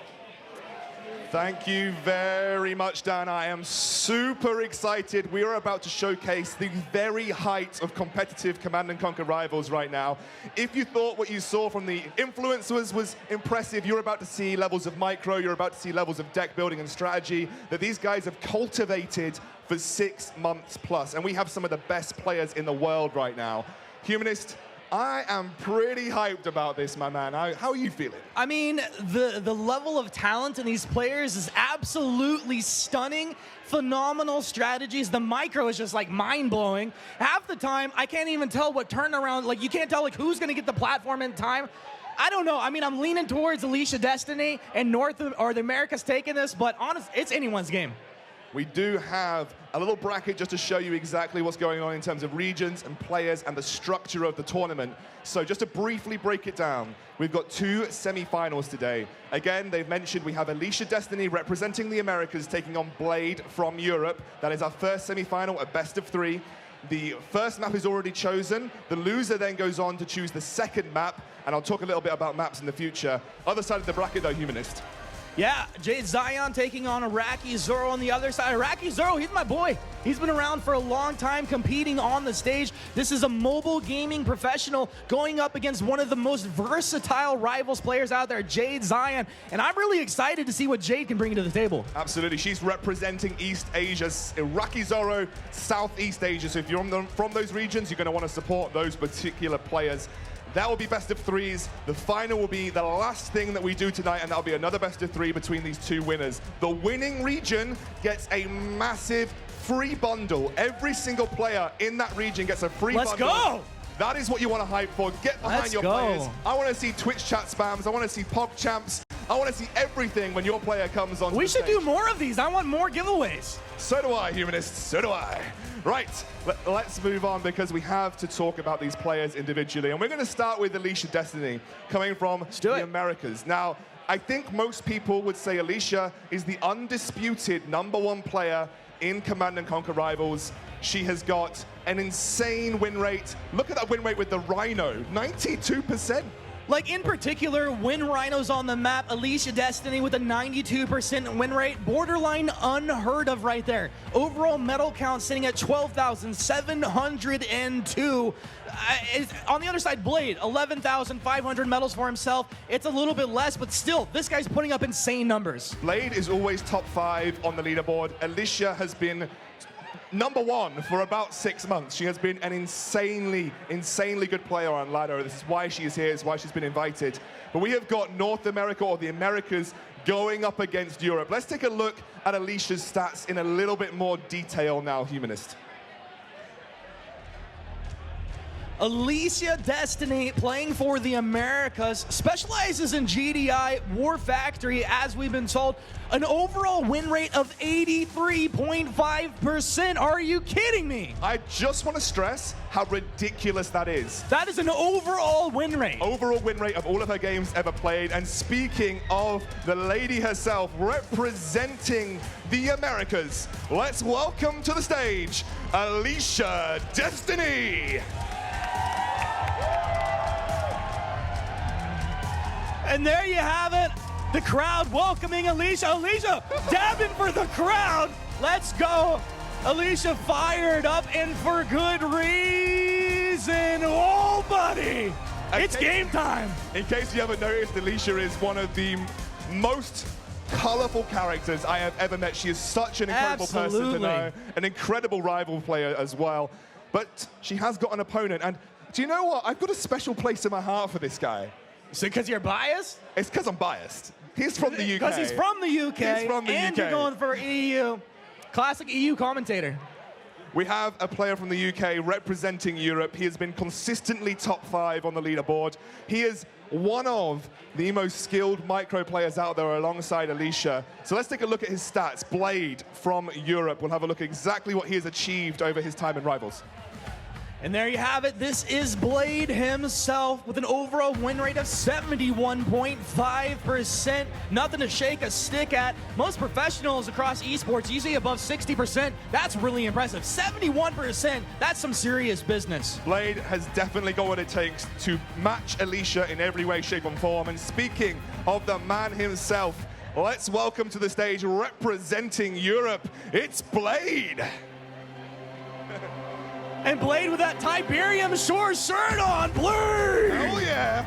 Speaker 2: Thank you very much, Dan. I am super excited. We are about to showcase the very height of competitive Command & Conquer Rivals right now. If you thought what you saw from the influencers was impressive, you're about to see levels of micro, you're about to see levels of deck building and strategy that these guys have cultivated for 6 months plus. And we have some of the best players in the world right now. Humanist, I am pretty hyped about this, my man. How are you feeling?
Speaker 3: I mean, the level of talent in these players is absolutely stunning. Phenomenal strategies. The micro is just like mind-blowing. Half the time, I can't even tell what turnaround, like you can't tell like who's gonna get the platform in time. I don't know. I mean, I'm leaning towards Alicia Destiny and the America's taking this, but honestly, it's anyone's game.
Speaker 2: We do have a little bracket just to show you exactly what's going on in terms of regions and players and the structure of the tournament. So just to briefly break it down, we've got 2 semi-finals today. Again, they've mentioned we have Alicia Destiny representing the Americas taking on Blade from Europe. That is our first semi-final, a best of 3. The first map is already chosen. The loser then goes on to choose the second map, and I'll talk a little bit about maps in the future. Other side of the bracket though, Humanist.
Speaker 3: Yeah, Jade Zion taking on Iraqi Zoro on the other side. Iraqi Zoro, he's my boy. He's been around for a long time competing on the stage. This is a mobile gaming professional going up against one of the most versatile rivals players out there, Jade Zion. And I'm really excited to see what Jade can bring to the table.
Speaker 2: Absolutely, she's representing East Asia. Iraqi Zoro, Southeast Asia. So if you're from those regions, you're going to want to support those particular players. That will be best of 3s. The final will be the last thing that we do tonight, and that'll be another best of 3 between these 2 winners. The winning region gets a massive free bundle. Every single player in that region gets a free bundle.
Speaker 3: Let's go!
Speaker 2: That is what you want to hype for. Get behind your players. I want to see Twitch chat spams. I want to see POG champs. I want to see everything when your player comes on.
Speaker 3: We should do more of these. I want more giveaways.
Speaker 2: So do I, Humanists. So do I. Right, let's move on because we have to talk about these players individually. And we're going to start with Alicia Destiny, coming from the Americas. Now, I think most people would say Alicia is the undisputed #1 player in Command & Conquer Rivals. She has got an insane win rate. Look at that win rate with the Rhino, 92%.
Speaker 3: Like in particular, when Rhino's on the map, Alicia Destiny with a 92% win rate, borderline unheard of right there. Overall medal count sitting at 12,702. On the other side, Blade, 11,500 medals for himself. It's a little bit less, but still, this guy's putting up insane numbers.
Speaker 2: Blade is always top 5 on the leaderboard. Alicia has been #1 for about 6 months. She has been an insanely good player on ladder. This is why she is here. It's why she's been invited. But we have got North America, or the Americas, going up against Europe. Let's take a look at Alicia's stats in a little bit more detail now, Humanist.
Speaker 3: Alicia Destiny, playing for the Americas, specializes in GDI War Factory, as we've been told. An overall win rate of 83.5%. Are you kidding me?
Speaker 2: I just want to stress how ridiculous that is.
Speaker 3: That is an overall win rate.
Speaker 2: Overall win rate of all of her games ever played. And speaking of the lady herself representing the Americas, let's welcome to the stage, Alicia Destiny.
Speaker 3: And there you have it. The crowd welcoming Alicia. Alicia dabbing for the crowd. Let's go. Alicia fired up, and for good reason. Oh, buddy. It's game time.
Speaker 2: In case you haven't noticed, Alicia is one of the most colorful characters I have ever met. She is such an incredible person to know. An incredible rival player as well. But she has got an opponent. And do you know what? I've got a special place in my heart for this guy.
Speaker 3: So because you're biased?
Speaker 2: It's because I'm biased. He's from the UK.
Speaker 3: Because he's from the UK.
Speaker 2: He's from the UK.
Speaker 3: And you're going for EU. Classic EU commentator.
Speaker 2: We have a player from the UK representing Europe. He has been consistently top 5 on the leaderboard. He is one of the most skilled micro players out there alongside Alicia. So let's take a look at his stats. Blade from Europe. We'll have a look at exactly what he has achieved over his time in Rivals.
Speaker 3: And there you have it. This is Blade himself with an overall win rate of 71.5%. Nothing to shake a stick at. Most professionals across esports usually above 60%. That's really impressive. 71%. That's some serious business.
Speaker 2: Blade has definitely got what it takes to match Alicia in every way, shape, and form. And speaking of the man himself, let's welcome to the stage representing Europe, it's Blade.
Speaker 3: And Blade with that Tiberium Shore shirt on, Blade!
Speaker 2: Oh yeah!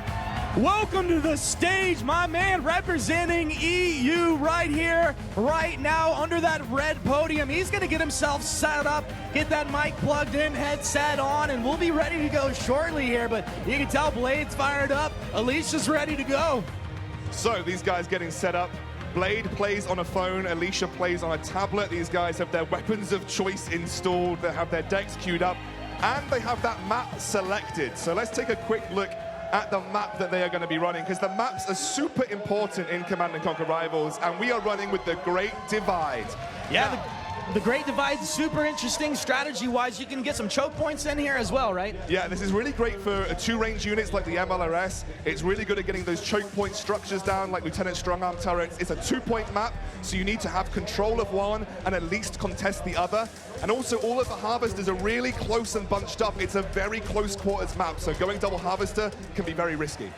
Speaker 3: Welcome to the stage, my man, representing EU right here, right now, under that red podium. He's gonna get himself set up, get that mic plugged in, headset on, and we'll be ready to go shortly here, but you can tell Blade's fired up. Alicia's ready to go.
Speaker 2: So these guys getting set up. Blade plays on a phone, Alicia plays on a tablet. These guys have their weapons of choice installed, they have their decks queued up, and they have that map selected. So let's take a quick look at the map that they are going to be running, because the maps are super important in Command & Conquer Rivals, and we are running with the Great Divide.
Speaker 3: Yeah, the Great Divide is super interesting strategy-wise. You can get some choke points in here as well, right?
Speaker 2: Yeah, this is really great for two-range units like the MLRS. It's really good at getting those choke point structures down, like Lieutenant Strongarm turrets. It's a 2-point map, so you need to have control of one and at least contest the other. And also, all of the Harvesters are really close and bunched up. It's a very close quarters map, so going double Harvester can be very risky.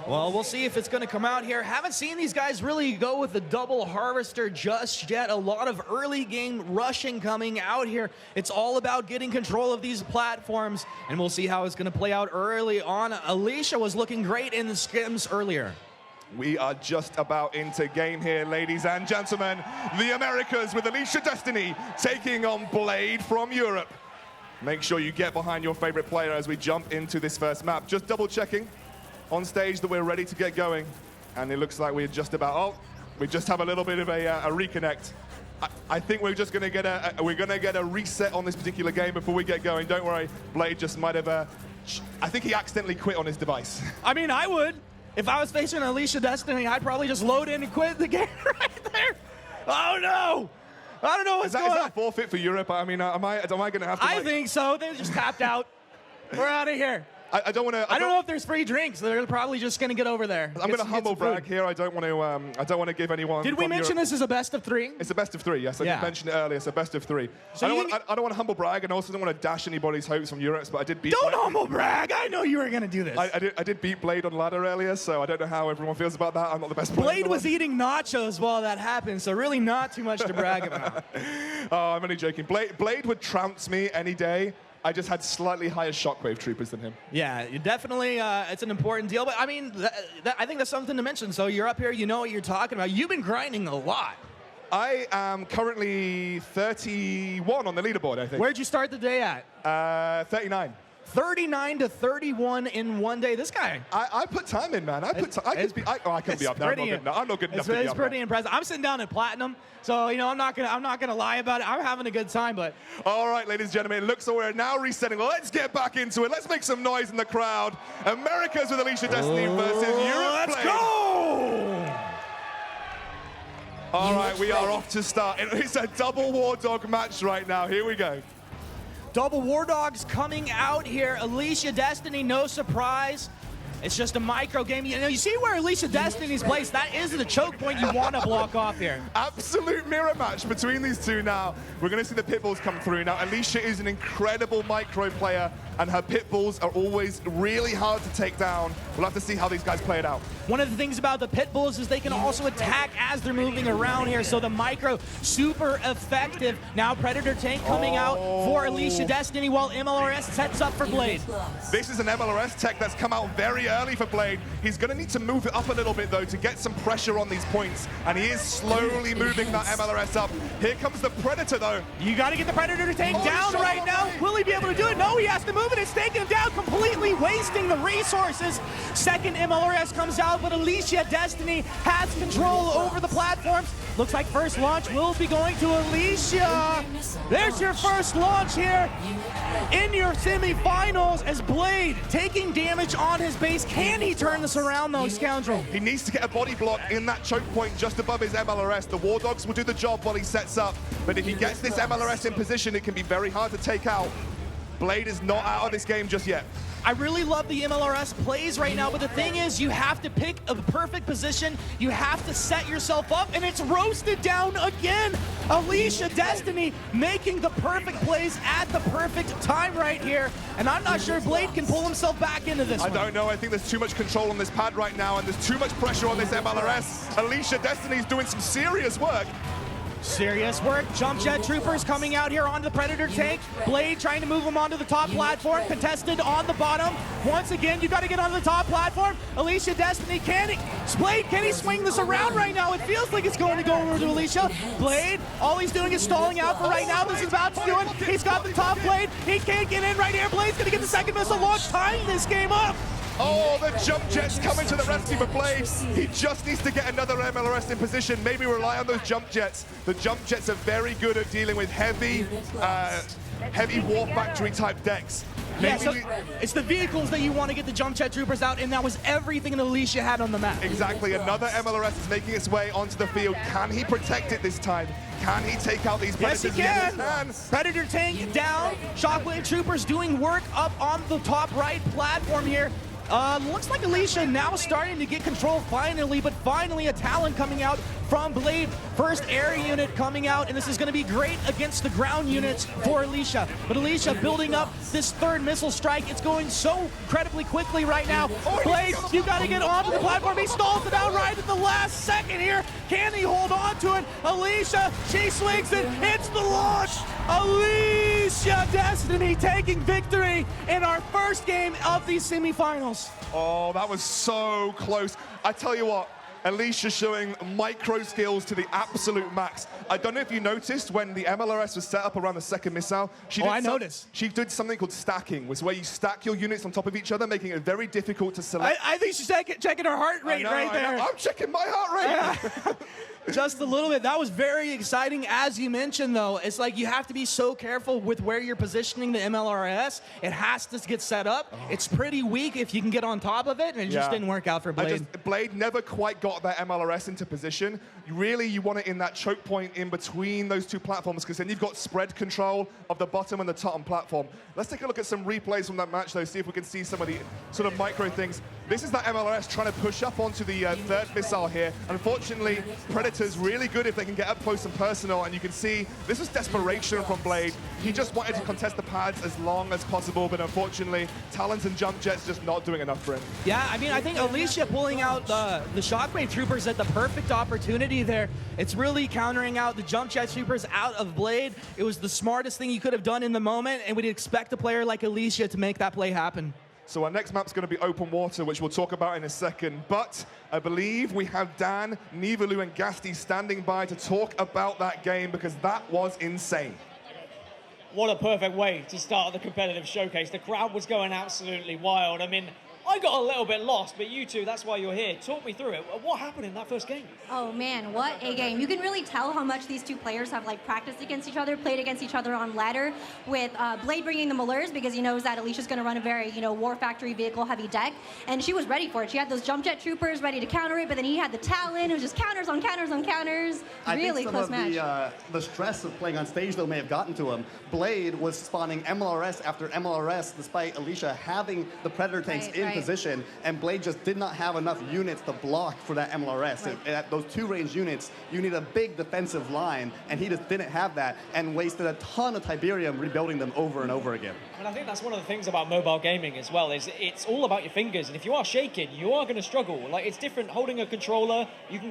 Speaker 3: Well, we'll see if it's going to come out here. Haven't seen these guys really go with the double Harvester just yet. A lot of early game rushing coming out here. It's all about getting control of these platforms, and we'll see how it's going to play out early on. Alicia was looking great in the scrims earlier.
Speaker 2: We are just about into game here, ladies and gentlemen. The Americas with Alicia Destiny taking on Blade from Europe. Make sure you get behind your favorite player as we jump into this first map. Just double checking on stage that we're ready to get going. And it looks like we're just about, we just have a little bit of a reconnect. I think we're just gonna get a reset on this particular game before we get going. Don't worry, Blade just might have, I think he accidentally quit on his device.
Speaker 3: I mean, I would. If I was facing Alicia Destiny, I'd probably just load in and quit the game right there. Oh no! I don't know what's going on.
Speaker 2: Is that forfeit for Europe? I mean, am I gonna have to?
Speaker 3: I think so. They just tapped out. We're out of here.
Speaker 2: I don't want to.
Speaker 3: I don't know if there's free drinks. They're probably just going to get over there.
Speaker 2: I'm going to humble brag here. I don't want to give anyone.
Speaker 3: Did we mention this is a best of 3?
Speaker 2: It's a best of 3. Yes, I did mention it earlier. It's a best of 3. So I don't want to humble brag, and also don't want to dash anybody's hopes from Europe. But I did beat.
Speaker 3: Don't humble brag. I know you were going to do this.
Speaker 2: I did beat Blade on ladder earlier, so I don't know how everyone feels about that. I'm not the best player.
Speaker 3: Blade was eating nachos while that happened, so really not too much to brag about.
Speaker 2: Oh, I'm only joking. Blade would trounce me any day. I just had slightly higher shockwave troopers than him.
Speaker 3: Yeah, definitely, it's an important deal. But I mean, I think that's something to mention. So you're up here, you know what you're talking about. You've been grinding a lot.
Speaker 2: I am currently 31 on the leaderboard, I think.
Speaker 3: Where'd you start the day at?
Speaker 2: 39.
Speaker 3: 39 to 31 in one day. This guy.
Speaker 2: I put time in, man. I could be up there. I'm not good enough to be up
Speaker 3: It's pretty impressive. I'm sitting down at Platinum, so you know I'm not gonna lie about it. I'm having a good time, but.
Speaker 2: All right, ladies and gentlemen, it looks like we're now resetting. Well, let's get back into it. Let's make some noise in the crowd. Americas with Alicia Destiny versus Europe.
Speaker 3: Let's go!
Speaker 2: All right, we are off to start. It's a double War Dog match right now. Here we go.
Speaker 3: Double War Dogs coming out here. Alicia Destiny, no surprise. It's just a micro game. You know, you see where Alicia Destiny's placed. That is the choke point you want to block off here.
Speaker 2: Absolute mirror match between these two now. We're going to see the pit bulls come through. Now, Alicia is an incredible micro player, and her pit bulls are always really hard to take down. We'll have to see how these guys play it out.
Speaker 3: One of the things about the pit bulls is they can also attack as they're moving around here, so the micro, super effective. Now Predator Tank coming out for Alicia Destiny while MLRS sets up for Blade.
Speaker 2: This is an MLRS tech that's come out very early for Blade. He's going to need to move it up a little bit, though, to get some pressure on these points, and he is slowly moving that MLRS up. Here comes the Predator, though.
Speaker 3: You got to get the Predator Tank down right now. Will he be able to do it? No, he has to move it. It's taking him down, completely wasting the resources. Second MLRS comes out, but Alicia Destiny has control over the platforms. Looks like first launch will be going to Alicia. There's your first launch here in your semifinals as Blade taking damage on his base. Can he turn this around, though, scoundrel?
Speaker 2: He needs to get a body block in that choke point just above his MLRS. The War Dogs will do the job while he sets up, but if he gets this MLRS in position, it can be very hard to take out. Blade is not out of this game just yet.
Speaker 3: I really love the MLRS plays right now, but the thing is, you have to pick a perfect position. You have to set yourself up, and it's roasted down again. Alicia Destiny making the perfect plays at the perfect time right here, and I'm not sure Blade can pull himself back into this one.
Speaker 2: I don't know. I think there's too much control on this pad right now, and there's too much pressure on this MLRS. Alicia Destiny's doing some serious work.
Speaker 3: Serious work. Jump Jet Troopers coming out here onto the Predator Tank. Blade trying to move him onto the top platform. Contested on the bottom. Once again, you got to get on the top platform. Alicia Destiny, Blade, can he swing this around right now? It feels like it's going to go over to Alicia. Blade, all he's doing is stalling out for right now. This is about to do it. He's got the top Blade. He can't get in right here. Blade's going to get the second missile launch, tying this game up.
Speaker 2: Oh, the jump jets coming to the rescue for Blade. He just needs to get another MLRS in position. Maybe rely on those jump jets. The jump jets are very good at dealing with heavy War Factory type decks.
Speaker 3: Yeah, so it's the vehicles that you want to get the jump jet troopers out, and that was everything that Alicia had on the map.
Speaker 2: Exactly. Another MLRS is making its way onto the field. Can he protect it this time? Can he take out these Predators?
Speaker 3: Yes, he can. Predator tank down. Shockwave troopers doing work up on the top right platform here. Looks like Alicia now starting to get control finally, but finally a Talon coming out from Blade. First air unit coming out, and this is going to be great against the ground units for Alicia. But Alicia building up this third missile strike. It's going so incredibly quickly right now. Blade, you got to get onto the platform. He stalls it out right at the last second here. Can he hold on to it? Alicia, she swings it. It's the launch. Alicia Destiny taking victory in our first game of these semifinals.
Speaker 2: Oh, that was so close. I tell you what, Alicia showing micro skills to the absolute max. I don't know if you noticed when the MLRS was set up around the second missile.
Speaker 3: I noticed.
Speaker 2: She did something called stacking, which is where you stack your units on top of each other, making it very difficult to select.
Speaker 3: I think she's checking her heart rate right there.
Speaker 2: I'm checking my heart rate.
Speaker 3: Just a little bit. That was very exciting. As you mentioned, though, it's like you have to be so careful with where you're positioning the MLRS. It has to get set up. It's pretty weak if you can get on top of it, and it just didn't work out for Blade.
Speaker 2: Blade never quite got that MLRS into position. Really, you want it in that choke point in between those two platforms, because then you've got spread control of the bottom and the top platform. Let's take a look at some replays from that match, though, see if we can see some of the sort of micro things. This is that MLRS trying to push up onto the third missile here. Unfortunately, Predator's really good if they can get up close and personal, and you can see this was desperation from Blade. He just wanted to contest the pads as long as possible, but unfortunately, Talons and Jump Jets just not doing enough for him.
Speaker 3: Yeah, I mean, I think Alicia pulling out the Shockwave Troopers at the perfect opportunity there. It's really countering out the Jump Jet Troopers out of Blade. It was the smartest thing you could have done in the moment, and we'd expect a player like Alicia to make that play happen.
Speaker 2: So our next map's going to be open water, which we'll talk about in a second. But I believe we have Dan, Nivalu, and Gasti standing by to talk about that game, because that was insane.
Speaker 1: What a perfect way to start the competitive showcase. The crowd was going absolutely wild. I mean, I got a little bit lost, but you two, that's why you're here. Talk me through it. What happened in that first game?
Speaker 13: Oh man, what a game. You can really tell how much these two players have like practiced against each other, played against each other on ladder, with Blade bringing the Malheurs because he knows that Alicia's going to run a very, War Factory vehicle heavy deck, and she was ready for it. She had those Jump Jet Troopers ready to counter it, but then he had the Talon. It was just counters on counters on counters. Really close match.
Speaker 18: I think the stress of playing on stage, though, may have gotten to him. Blade was spawning MLRS after MLRS, despite Alicia having the Predator tanks in position, and Blade just did not have enough units to block for that MLRS. And at those two range units, you need a big defensive line, and he just didn't have that, and wasted a ton of Tiberium rebuilding them over and over again.
Speaker 1: And I think that's one of the things about mobile gaming as well, is it's all about your fingers, and if you are shaking, you are going to struggle. Like, it's different holding a controller. You can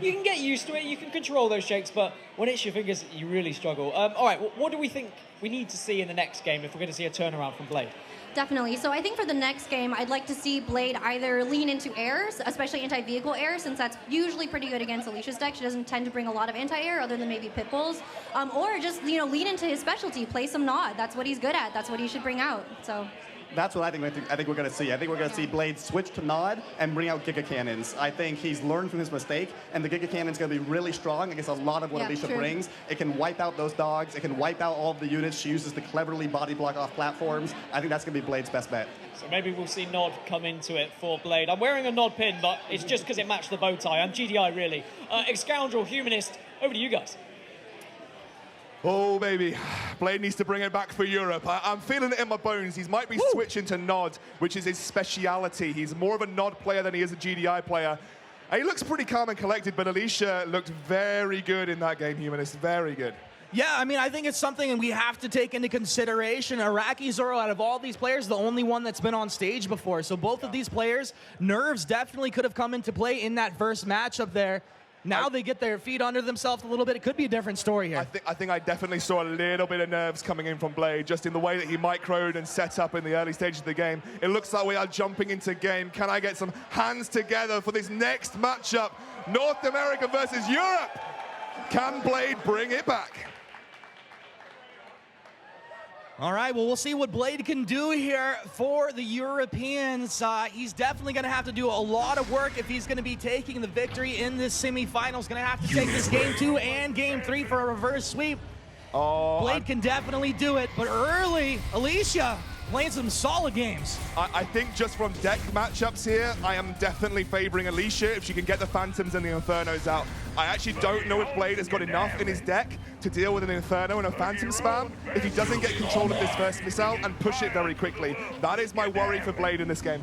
Speaker 1: you can get used to it, you can control those shakes, but when it's your fingers, you really struggle. All right, what do we think we need to see in the next game if we're going to see a turnaround from Blade?
Speaker 13: Definitely. So I think for the next game, I'd like to see Blade either lean into airs, especially anti-vehicle air, since that's usually pretty good against Alicia's deck. She doesn't tend to bring a lot of anti-air other than maybe pit bulls. Or just, lean into his specialty, play some Nod. That's what he's good at. That's what he should bring out. So
Speaker 18: that's what I think we're going to see. I think we're going to see Blade switch to Nod and bring out Giga Cannons. I think he's learned from his mistake, and the Giga Cannon's going to be really strong against a lot of what Alicia brings. It can wipe out those dogs. It can wipe out all of the units. She uses to cleverly body block off platforms. I think that's going to be Blade's best bet.
Speaker 1: So maybe we'll see Nod come into it for Blade. I'm wearing a Nod pin, but it's just because it matched the bow tie. I'm GDI, really. Ex-Scoundrel, Humanist, over to you guys.
Speaker 2: Oh, baby. Blade needs to bring it back for Europe. I'm feeling it in my bones. He might be switching to Nod, which is his speciality. He's more of a Nod player than he is a GDI player. And he looks pretty calm and collected, but Alicia looked very good in that game, Humanist. Very good.
Speaker 3: Yeah, I mean, I think it's something we have to take into consideration. Iraqi Zoro, out of all these players, the only one that's been on stage before. So both of these players, nerves definitely could have come into play in that first matchup there. Now they get their feet under themselves a little bit. It could be a different story here.
Speaker 2: I think I definitely saw a little bit of nerves coming in from Blade, just in the way that he microed and set up in the early stages of the game. It looks like we are jumping into game. Can I get some hands together for this next matchup? North America versus Europe. Can Blade bring it back?
Speaker 3: All right, well, we'll see what Blade can do here for the Europeans. He's definitely going to have to do a lot of work if he's going to be taking the victory in this semifinals. Going to have to take this game 2 and game 3 for a reverse sweep. Blade can definitely do it, but early, Alicia playing some solid games.
Speaker 2: I think just from deck matchups here, I am definitely favoring Alicia if she can get the Phantoms and the Infernos out. I actually don't know if Blade has got enough in his deck to deal with an Inferno and a Phantom spam if he doesn't get control of this first missile and push it very quickly. That is my worry for Blade in this game.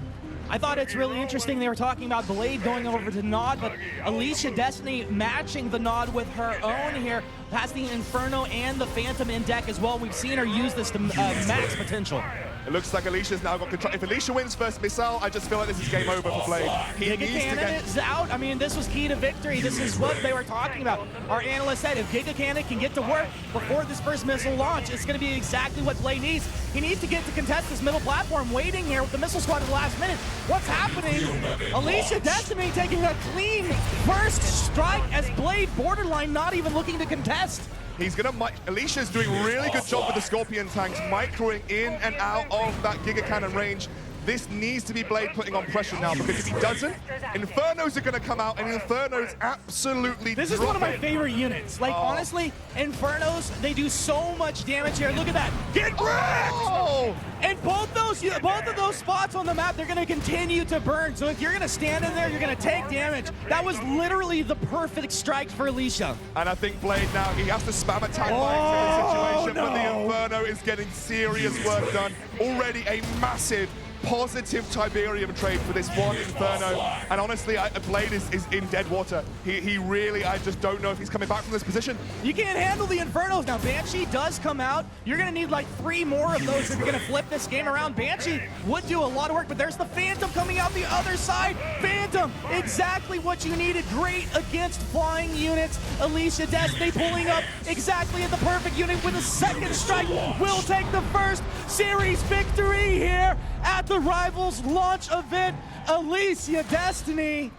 Speaker 3: I thought it's really interesting they were talking about Blade going over to Nod, but Alicia Destiny matching the Nod with her own here, has the Inferno and the Phantom in deck as well. We've seen her use this to max potential.
Speaker 2: It looks like Alicia's now got control. If Alicia wins first missile, I just feel like this is game over for Blade.
Speaker 3: Giga Cannon is out. I mean, this was key to victory. This is what they were talking about. Our analyst said if Giga Cannon can get to work before this first missile launch, it's going to be exactly what Blade needs. He needs to get to contest this middle platform, waiting here with the missile squad at the last minute. What's happening? Alicia Destiny taking a clean first strike as Blade borderline not even looking to contest.
Speaker 2: He's gonna, Alicia's doing a really good job with the Scorpion tanks, microing in and out of that Giga Cannon range. This needs to be Blade putting on pressure now, because if he doesn't, Infernos are gonna come out, and Infernos absolutely
Speaker 3: This is one of my favorite units. Like, honestly, Infernos, they do so much damage here. Look at that. Get wrecked! And both of those spots on the map, they're gonna continue to burn. So if you're gonna stand in there, you're gonna take damage. That was literally the perfect strike for Alicia.
Speaker 2: And I think Blade now, he has to spam attack by situation, but the Inferno is getting serious work done. Already a massive positive Tiberium trade for this one Inferno, and honestly, Blade is in dead water. He really, I just don't know if he's coming back from this position.
Speaker 3: You can't handle the Infernos. Now, Banshee does come out. You're going to need like 3 more of those if you're going to flip this game around. Banshee would do a lot of work, but there's the Phantom coming out the other side. Phantom, exactly what you needed. Great against flying units. Alicia Destiny pulling up exactly at the perfect unit with a second strike. Will take the first series victory here at the Rivals launch event. Alicia Destiny,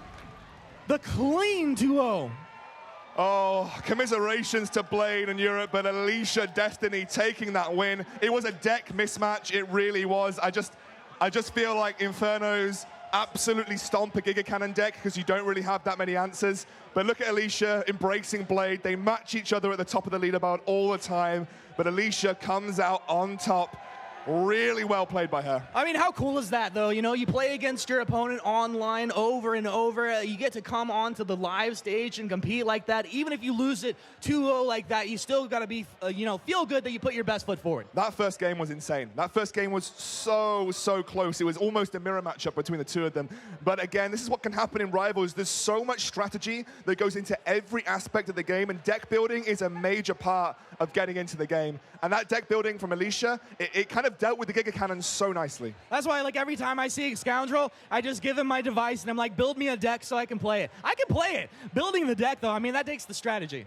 Speaker 3: the clean 2-0.
Speaker 2: Oh, commiserations to Blade and Europe, but Alicia Destiny taking that win. It was a deck mismatch, it really was. I just feel like Infernos absolutely stomp a Giga Cannon deck because you don't really have that many answers. But look at Alicia embracing Blade. They match each other at the top of the leaderboard all the time, but Alicia comes out on top. Really well played by her.
Speaker 3: I mean, how cool is that, though? You know, you play against your opponent online over and over. You get to come onto the live stage and compete like that. Even if you lose it 2-0 like that, you still got to be, feel good that you put your best foot forward.
Speaker 2: That first game was insane. That first game was so close. It was almost a mirror matchup between the two of them. But again, this is what can happen in Rivals. There's so much strategy that goes into every aspect of the game, and deck building is a major part of getting into the game. And that deck building from Alicia, it kind of dealt with the Giga Cannon so nicely.
Speaker 3: That's why, like, every time I see a Scoundrel, I just give him my device and I'm like, build me a deck so I can play it. I can play it. Building the deck, though, I mean, that takes the strategy.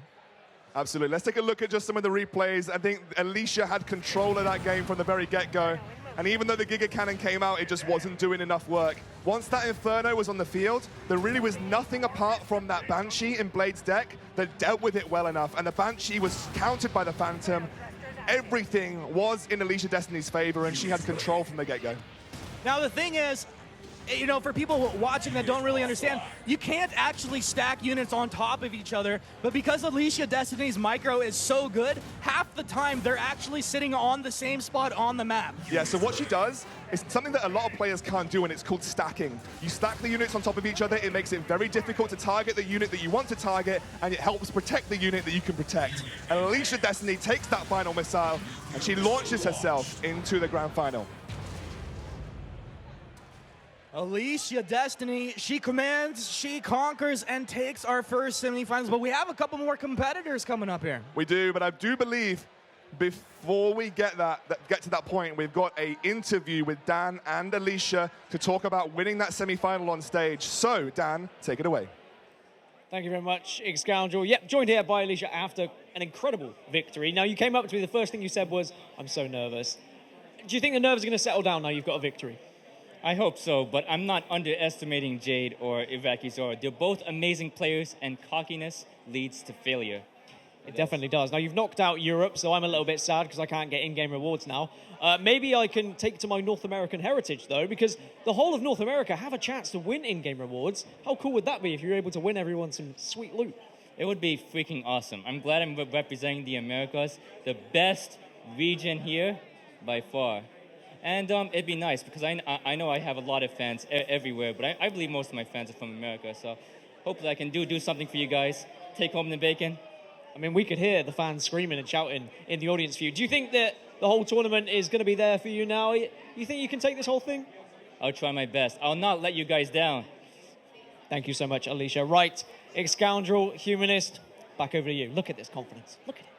Speaker 2: Absolutely. Let's take a look at just some of the replays. I think Alicia had control of that game from the very get-go. And even though the Giga Cannon came out, it just wasn't doing enough work. Once that Inferno was on the field, there really was nothing apart from that Banshee in Blade's deck that dealt with it well enough. And the Banshee was countered by the Phantom. Everything was in Alicia Destiny's favor, and she had control from the get-go.
Speaker 3: Now, the thing is, you know, for people watching that don't really understand, you can't actually stack units on top of each other, but because Alicia Destiny's micro is so good, half the time they're actually sitting on the same spot on the map.
Speaker 2: Yeah, so what she does is something that a lot of players can't do, and it's called stacking. You stack the units on top of each other, it makes it very difficult to target the unit that you want to target, and it helps protect the unit that you can protect. And Alicia Destiny takes that final missile, and she launches herself into the grand final.
Speaker 3: Alicia Destiny, she commands, she conquers, and takes our first semifinals. But we have a couple more competitors coming up here.
Speaker 2: We do, but I do believe before we get to that point, we've got an interview with Dan and Alicia to talk about winning that semifinal on stage. So, Dan, take it away.
Speaker 1: Thank you very much, Scoundrel. Yep, joined here by Alicia after an incredible victory. Now, you came up to me, the first thing you said was, I'm so nervous. Do you think the nerves are going to settle down now you've got a victory?
Speaker 17: I hope so, but I'm not underestimating Jade or Iraqi Zoro. They're both amazing players, and cockiness leads to failure.
Speaker 1: It definitely does. Now, you've knocked out Europe, so I'm a little bit sad because I can't get in-game rewards now. Maybe I can take to my North American heritage, though, because the whole of North America have a chance to win in-game rewards. How cool would that be if you're able to win everyone some sweet loot?
Speaker 17: It would be freaking awesome. I'm glad I'm representing the Americas, the best region here by far. And it'd be nice because I know I have a lot of fans everywhere, but I believe most of my fans are from America, so hopefully I can do something for you guys, take home the bacon.
Speaker 1: I mean, we could hear the fans screaming and shouting in the audience for you. Do you think that the whole tournament is going to be there for you now? You think you can take this whole thing?
Speaker 17: I'll try my best. I'll not let you guys down.
Speaker 1: Thank you so much, Alicia. Right, Scoundrel, Humanist, back over to you. Look at this confidence. Look at it.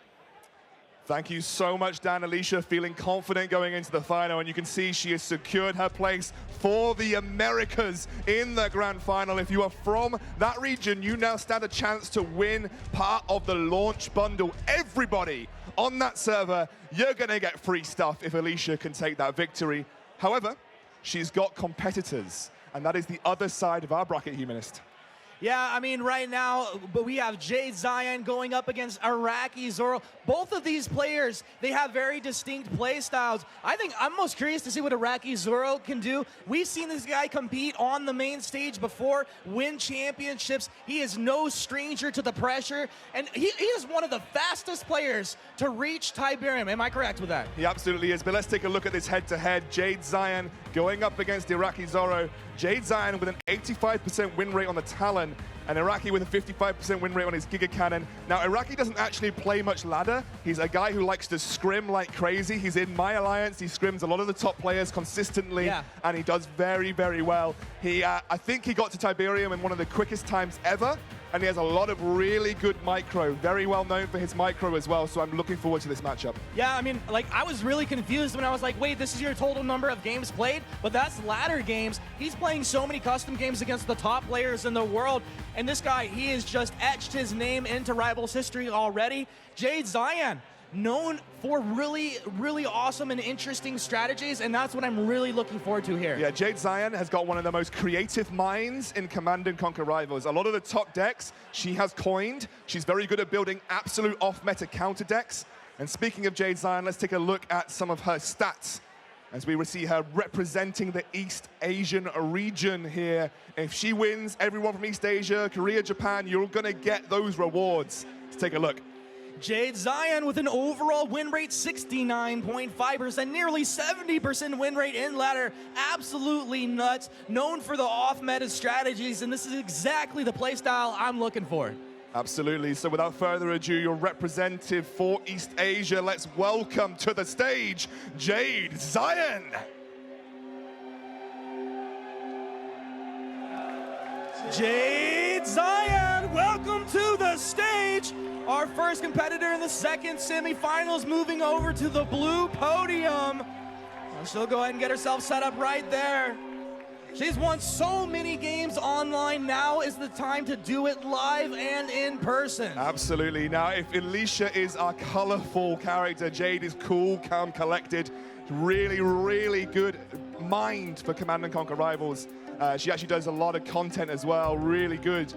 Speaker 2: Thank you so much, Dan. Alicia feeling confident going into the final, and you can see she has secured her place for the Americas in the grand final. If you are from that region, you now stand a chance to win part of the launch bundle. Everybody on that server, you're going to get free stuff if Alicia can take that victory. However, she's got competitors, and that is the other side of our bracket, Humanist.
Speaker 3: Yeah, I mean, right now, but we have Jade Zion going up against Iraqi Zoro. Both of these players, they have very distinct play styles. I think I'm most curious to see what Iraqi Zoro can do. We've seen this guy compete on the main stage before, win championships. He is no stranger to the pressure, and he is one of the fastest players to reach Tiberium. Am I correct with that?
Speaker 2: He absolutely is, but let's take a look at this head-to-head. Jade Zion going up against Iraqi Zoro. Jade Zion with an 85% win rate on the Talon, and Iraqi with a 55% win rate on his Giga Cannon. Now, Iraqi doesn't actually play much ladder. He's a guy who likes to scrim like crazy. He's in my alliance. He scrims a lot of the top players consistently, and he does very, very well. I think he got to Tiberium in one of the quickest times ever, and he has a lot of really good micro. Very well known for his micro as well, so I'm looking forward to this matchup.
Speaker 3: Yeah, I mean, like, I was really confused when I was like, wait, this is your total number of games played? But that's ladder games. He's playing so many custom games against the top players in the world, and this guy, he has just etched his name into Rivals history already. Jade Zion, known for really, really awesome and interesting strategies, and that's what I'm really looking forward to here.
Speaker 2: Yeah, Jade Zion has got one of the most creative minds in Command & Conquer Rivals. A lot of the top decks she has coined. She's very good at building absolute off-meta counter decks. And speaking of Jade Zion, let's take a look at some of her stats as we see her representing the East Asian region here. If she wins, everyone from East Asia, Korea, Japan, you're gonna get those rewards. Let's take a look.
Speaker 3: Jade Zion with an overall win rate 69.5%, nearly 70% win rate in ladder. Absolutely nuts. Known for the off-meta strategies, and this is exactly the playstyle I'm looking for.
Speaker 2: Absolutely. So without further ado, your representative for East Asia, let's welcome to the stage, Jade Zion.
Speaker 3: Jade Zion, welcome to the stage. Our first competitor in the second semifinals moving over to the blue podium. She'll go ahead and get herself set up right there. She's won so many games online. Now is the time to do it live and in person.
Speaker 2: Absolutely. Now, if Alicia is our colorful character, Jade is cool, calm, collected. Really, really good mind for Command & Conquer Rivals. She actually does a lot of content as well. Really good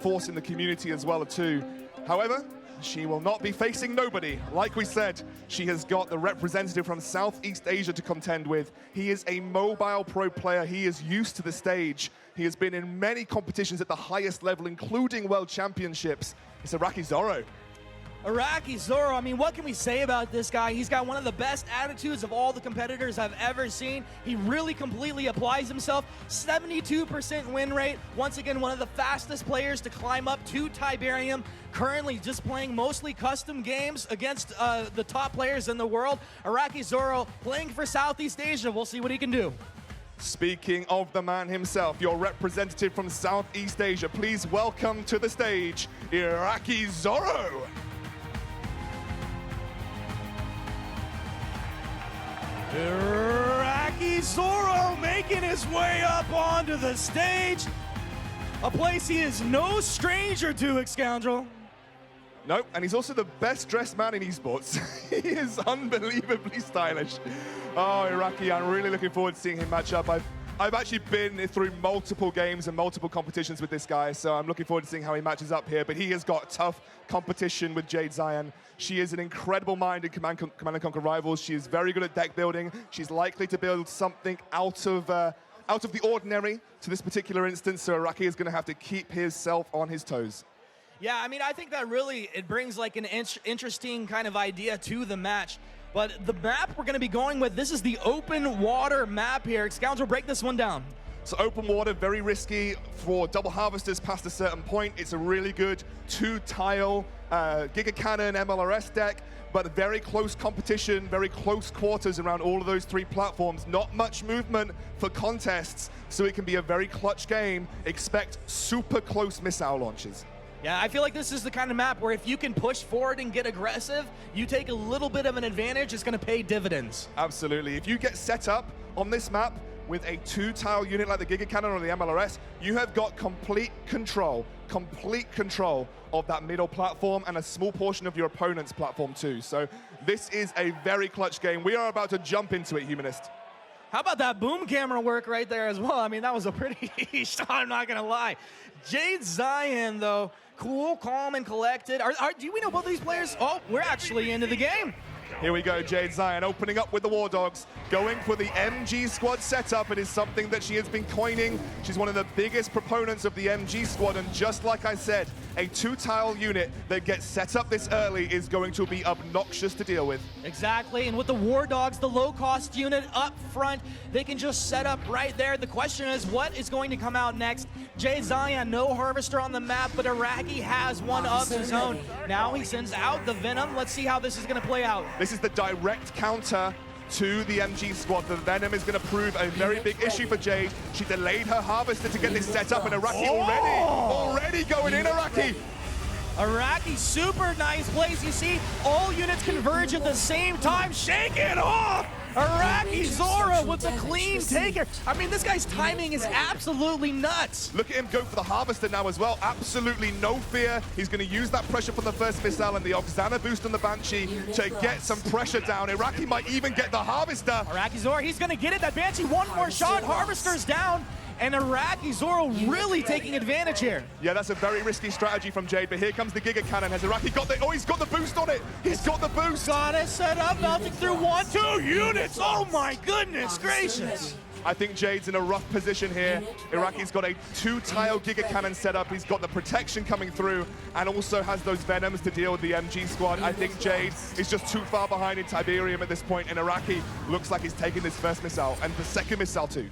Speaker 2: force in the community as well, too. However, she will not be facing nobody. Like we said, she has got the representative from Southeast Asia to contend with. He is a mobile pro player. He is used to the stage. He has been in many competitions at the highest level, including World Championships. It's Iraqi Zoro.
Speaker 3: Iraqi Zoro, I mean, what can we say about this guy? He's got one of the best attitudes of all the competitors I've ever seen. He really completely applies himself. 72% win rate. Once again, one of the fastest players to climb up to Tiberium. Currently just playing mostly custom games against the top players in the world. Iraqi Zoro playing for Southeast Asia. We'll see what he can do.
Speaker 2: Speaking of the man himself, your representative from Southeast Asia, please welcome to the stage, Iraqi Zoro.
Speaker 3: Iraqi Zoro making his way up onto the stage. a place he is no stranger to, Xscoundrel.
Speaker 2: Nope, and he's also the best dressed man in esports. He is unbelievably stylish. Oh, Iraqi, I'm really looking forward to seeing him match up. I've actually been through multiple games and multiple competitions with this guy, so I'm looking forward to seeing how he matches up here. But he has got tough competition with Jade Zion. She is an incredible mind in Command & Conquer Rivals. She is very good at deck building. She's likely to build something out of the ordinary to this particular instance, so Iraqi is going to have to keep himself on his toes.
Speaker 3: Yeah, I mean, I think that really, it brings like an interesting kind of idea to the match. But the map we're going to be going with, this is the open water map here. Xscoundrel, break this one down.
Speaker 2: So open water, very risky for double harvesters past a certain point. It's a really good 2-tile Giga Cannon MLRS deck, but very close competition, very close quarters around all of those 3 platforms. Not much movement for contests, so it can be a very clutch game. Expect super close missile launches.
Speaker 3: Yeah, I feel like this is the kind of map where if you can push forward and get aggressive, you take a little bit of an advantage, it's going to pay dividends.
Speaker 2: Absolutely. If you get set up on this map with a 2-tile unit like the Giga Cannon or the MLRS, you have got complete control of that middle platform and a small portion of your opponent's platform too. So this is a very clutch game. We are about to jump into it, Humanist.
Speaker 3: How about that boom camera work right there as well? I mean, that was a pretty shot, I'm not going to lie. Jade Zion, though, cool, calm, and collected. Do we know both these players? Oh, we're actually into the game.
Speaker 2: Here we go, Jade Zion opening up with the War Dogs, going for the MG squad setup. It is something that she has been coining. She's one of the biggest proponents of the MG squad, and just like I said, a 2-tile unit that gets set up this early is going to be obnoxious to deal with.
Speaker 3: Exactly, and with the War Dogs, the low-cost unit up front, they can just set up right there. The question is, what is going to come out next? Jade Zion, no Harvester on the map, but Iraqi has one of his own. Now he sends out the Venom. Let's see how this is going to play out.
Speaker 2: This is the direct counter to the MG squad. The Venom is going to prove a very big issue for Jade. She delayed her Harvester to get this set up, and Iraqi already going in, Iraqi.
Speaker 3: Iraqi, super nice plays. You see, all units converge at the same time. Shake it off! Iraqi Zora with the clean taker. I mean, this guy's timing is absolutely nuts.
Speaker 2: Look at him go for the Harvester now as well. Absolutely no fear. He's going to use that pressure from the first missile and the Oxana boost on the Banshee to get some pressure down. Iraqi might even get the Harvester.
Speaker 3: Iraqi Zora, he's going to get it. That Banshee, one more shot. Harvester's down. And Iraqi Zoro really taking advantage here.
Speaker 2: Yeah, that's a very risky strategy from Jade, but here comes the Giga Cannon. Has Iraqi got the... Oh, he's got the boost on it. He's got the boost.
Speaker 3: Got it set up, melting through 1-2 units. Oh my goodness gracious.
Speaker 2: I think Jade's in a rough position here. Iraqi's got a 2-tile Giga Cannon set up. He's got the protection coming through and also has those Venoms to deal with the MG squad. I think Jade is just too far behind in Tiberium at this point, and Iraqi looks like he's taking this first missile and the second missile too.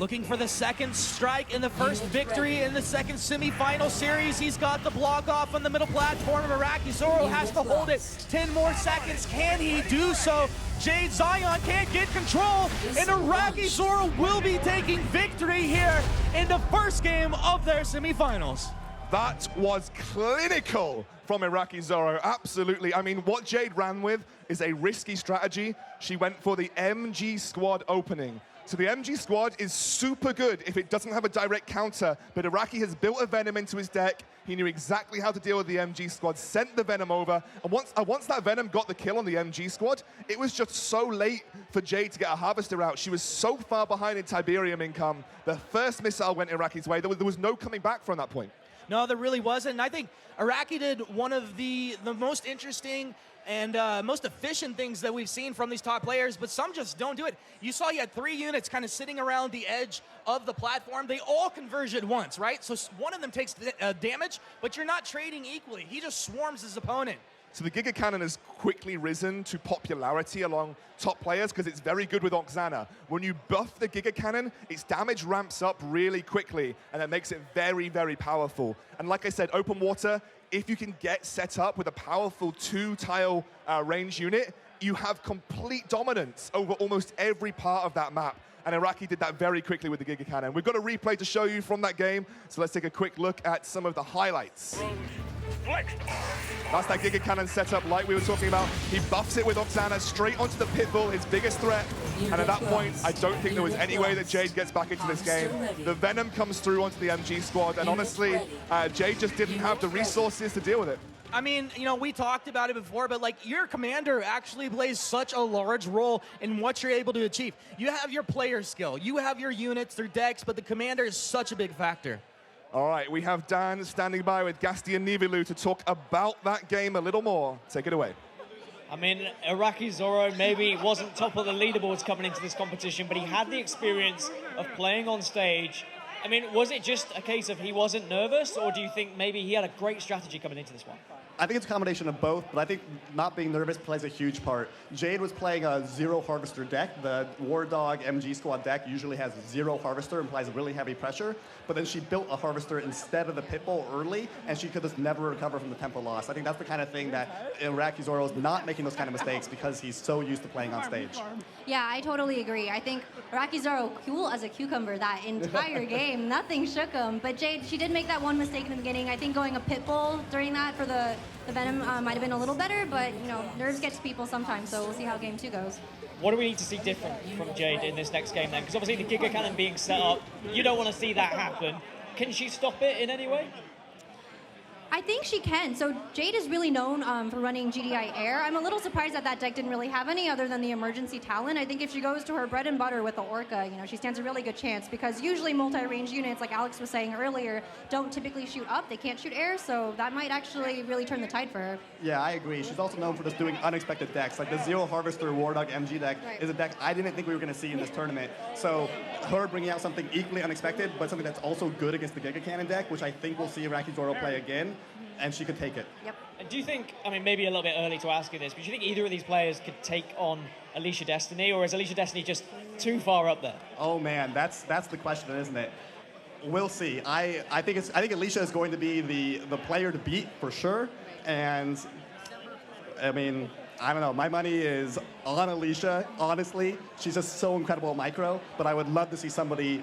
Speaker 3: Looking for the second strike and the first victory in the second semifinal series. He's got the block off on the middle platform. Iraqi Zoro has to hold it. 10 more seconds. Can he do so? Jade Zion can't get control, and Iraqi Zoro will be taking victory here in the first game of their semifinals.
Speaker 2: That was clinical from Iraqi Zoro, absolutely. I mean, what Jade ran with is a risky strategy. She went for the MG squad opening. So the MG squad is super good if it doesn't have a direct counter, but Iraqi has built a Venom into his deck. He knew exactly how to deal with the MG squad, sent the Venom over, and once that Venom got the kill on the MG squad, it was just so late for Jade to get a Harvester out. She was so far behind in Tiberium income. The first missile went Iraqi's way. There was no coming back from that point.
Speaker 3: No, there really wasn't. And I think Iraqi did one of the most interesting and most efficient things that we've seen from these top players, but some just don't do it. You saw he had 3 units kind of sitting around the edge of the platform. They all converge at once, right? So one of them takes damage, but you're not trading equally. He just swarms his opponent.
Speaker 2: So the Giga Cannon has quickly risen to popularity along top players because it's very good with Oxana. When you buff the Giga Cannon, its damage ramps up really quickly, and that makes it very, very powerful. And like I said, open water, if you can get set up with a powerful 2-tile range unit, you have complete dominance over almost every part of that map. And Iraqi did that very quickly with the Giga Cannon. We've got a replay to show you from that game, so let's take a quick look at some of the highlights. That's that Giga Cannon setup like we were talking about. He buffs it with Oksana straight onto the Pitbull, his biggest threat. And at that point, I don't think there was any way that Jade gets back into this game. The Venom comes through onto the MG squad, and honestly, Jade just didn't have the resources to deal with it.
Speaker 3: I mean, you know, we talked about it before, but like your commander actually plays such a large role in what you're able to achieve. You have your player skill, you have your units, their decks, but the commander is such a big factor.
Speaker 2: All right, we have Dan standing by with Gasti and Nivilu to talk about that game a little more. Take it away.
Speaker 1: I mean, Araki Zoro maybe wasn't top of the leaderboards coming into this competition, but he had the experience of playing on stage. I mean, was it just a case of he wasn't nervous, or do you think maybe he had a great strategy coming into this one?
Speaker 18: I think it's a combination of both, but I think not being nervous plays a huge part. Jade was playing a 0 Harvester deck. The War Dog MG squad deck usually has 0 Harvester, implies really heavy pressure, but then she built a Harvester instead of the Pitbull early, and she could just never recover from the tempo loss. I think that's the kind of thing that Araki Zoro is not making those kind of mistakes because he's so used to playing on stage.
Speaker 13: Yeah, I totally agree. I think Araki Zoro, cool as a cucumber that entire game. Nothing shook him. But Jade, she did make that one mistake in the beginning. I think going a Pitbull during that for the Venom might have been a little better, but you know, nerves get to people sometimes, so we'll see how game 2 goes.
Speaker 1: What do we need to see different from Jade in this next game then? Because obviously the Giga Cannon being set up, you don't want to see that happen. Can she stop it in any way?
Speaker 13: I think she can. So Jade is really known for running GDI Air. I'm a little surprised that that deck didn't really have any other than the emergency Talon. I think if she goes to her bread and butter with the Orca, you know, she stands a really good chance because usually multi-range units, like Alex was saying earlier, don't typically shoot up. They can't shoot air, so that might actually really turn the tide for her.
Speaker 18: Yeah, I agree. She's also known for just doing unexpected decks. Like the 0 Harvester War Dog MG deck is a deck I didn't think we were going to see in this tournament. So her bringing out something equally unexpected, but something that's also good against the Giga Cannon deck, which I think we'll see Araki Zoro play again, and she could take it.
Speaker 13: Yep.
Speaker 1: And do you think, I mean, maybe a little bit early to ask you this, but do you think either of these players could take on Alicia Destiny, or is Alicia Destiny just too far up there?
Speaker 18: Oh man, that's the question, isn't it? We'll see. I think Alicia is going to be the player to beat for sure, and I mean, I don't know. My money is on Alicia, honestly. She's just so incredible at micro, but I would love to see somebody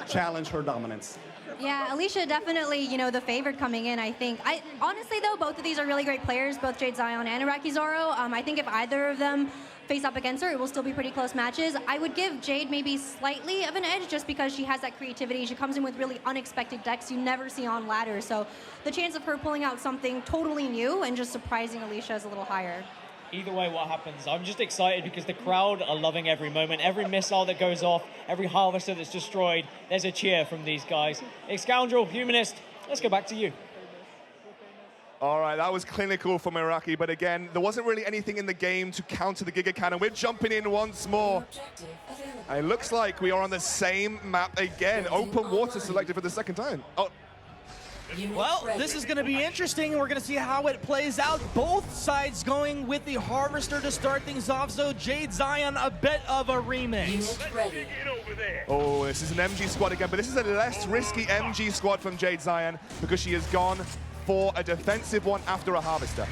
Speaker 18: challenge her dominance.
Speaker 13: Yeah, Alicia definitely, you know, the favorite coming in, I think. Honestly, though, both of these are really great players, both Jade Zion and Araki Zoro. I think if either of them face up against her, it will still be pretty close matches. I would give Jade maybe slightly of an edge just because she has that creativity. She comes in with really unexpected decks you never see on ladder. So the chance of her pulling out something totally new and just surprising Alicia is a little higher.
Speaker 1: Either way, what happens, I'm just excited because the crowd are loving every moment. Every missile that goes off, every harvester that's destroyed, there's a cheer from these guys. Scoundrel, Humanist, let's go back to you.
Speaker 2: All right, that was clinical from Araki, but again, there wasn't really anything in the game to counter the Giga Cannon. We're jumping in once more. And it looks like we are on the same map again. Open water selected for the second time. Oh.
Speaker 3: Well, this is going to be interesting, and we're going to see how it plays out. Both sides going with the Harvester to start things off, so Jade Zion, a bit of a remix.
Speaker 2: Oh, this is an MG squad again, but this is a less risky MG squad from Jade Zion because she has gone for a defensive one after a Harvester.